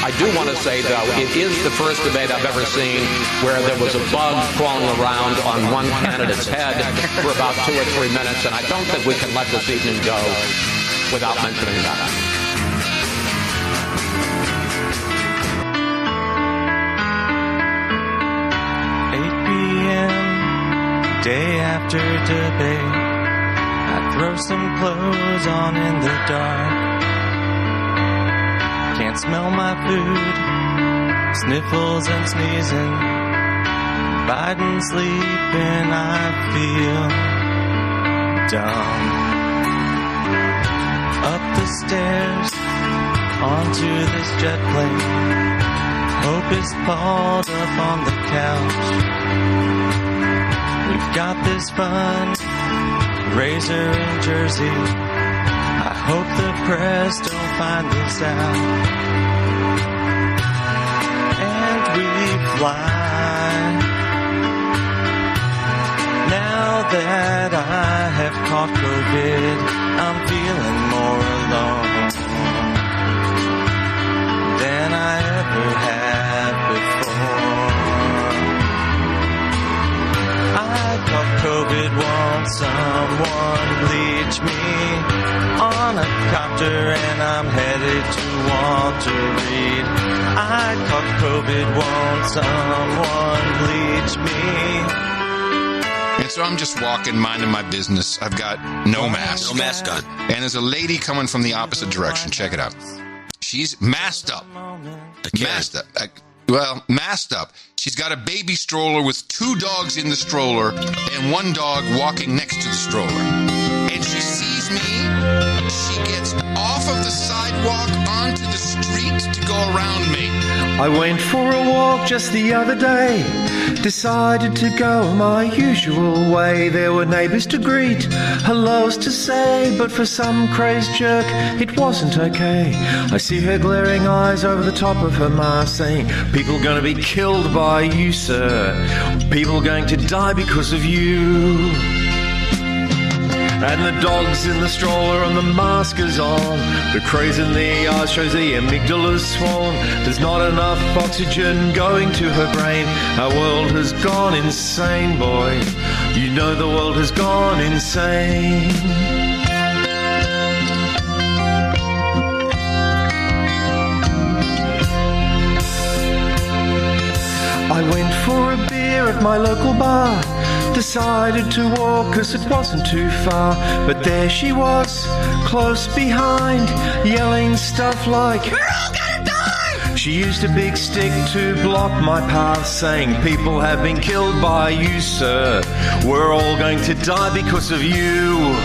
I do want to say, though, it is the first debate I've ever seen where there was a bug crawling around on one candidate's head for about 2 or 3 minutes, and I don't think we can let this evening go without mentioning that. 8 p.m., day after debate, I throw some clothes on in the dark. Can't smell my food, sniffles and sneezing. Biden sleeping, I feel dumb. Up the stairs, onto this jet plane. Hope is balled up on the couch. We've got this fundraiser in Jersey. I hope the press don't find this out. And we fly. Now that I have caught caught COVID, I'm feeling more alone than I ever had before. I caught COVID once, someone bleached me on a copter and I'm headed to Walter Reed. I caught COVID once, someone bleached me. And so I'm just walking, minding my business. I've got no mask. No mask on. And there's a lady coming from the opposite direction. Check it out. She's masked up. Masked up. Masked up. She's got a baby stroller with 2 dogs in the stroller and 1 dog walking next to the stroller. And she sees me. She gets off of the sidewalk onto the street to go around me. I went for a walk just the other day. Decided to go my usual way. There were neighbours to greet, hellos to say, but for some crazed jerk, it wasn't okay. I see her glaring eyes over the top of her mask saying, people gonna be killed by you, sir. People going to die because of you. And the dog's in the stroller and the mask is on. The craze in the eyes shows the amygdala's swollen. There's not enough oxygen going to her brain. Our world has gone insane, boy. You know the world has gone insane. I went for a beer at my local bar. Decided to walk cause it wasn't too far. But there she was, close behind, yelling stuff like, we're all gonna die! She used a big stick to block my path, saying, people have been killed by you, sir. We're all going to die because of you.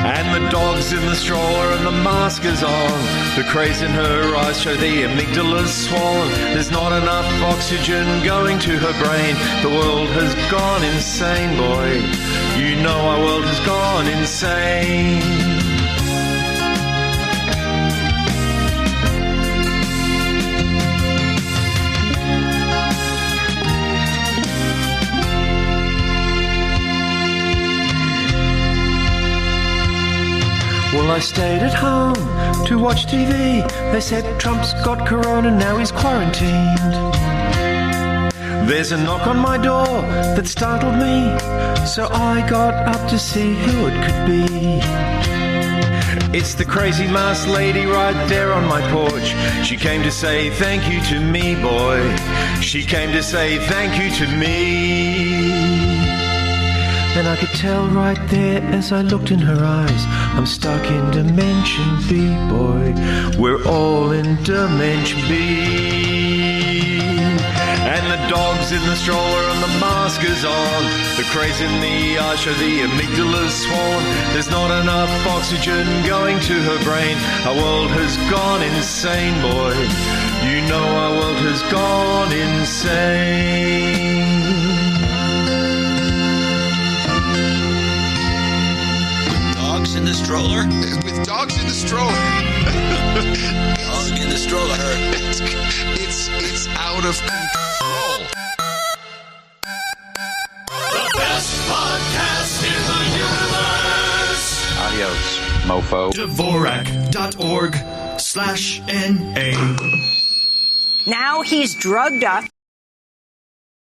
And the dog's in the stroller and the mask is on. The craze in her eyes show the amygdala's swollen. There's not enough oxygen going to her brain. The world has gone insane, boy. You know our world has gone insane. Well, I stayed at home to watch TV. They said Trump's got corona, now he's quarantined. There's a knock on my door that startled me, so I got up to see who it could be. It's the crazy masked lady right there on my porch. She came to say thank you to me, boy. She came to say thank you to me. And I could tell right there as I looked in her eyes, I'm stuck in Dimension B, boy. We're all in Dimension B. And the dog's in the stroller and the mask is on. The craze in the eyes show the amygdala's swollen. There's not enough oxygen going to her brain. Our world has gone insane, boy. You know our world has gone insane. In the stroller? With dogs in the stroller. Dog in the stroller. It's out of control. The best podcast in the universe. Adios, mofo. Dvorak.org/NA. Now he's drugged up.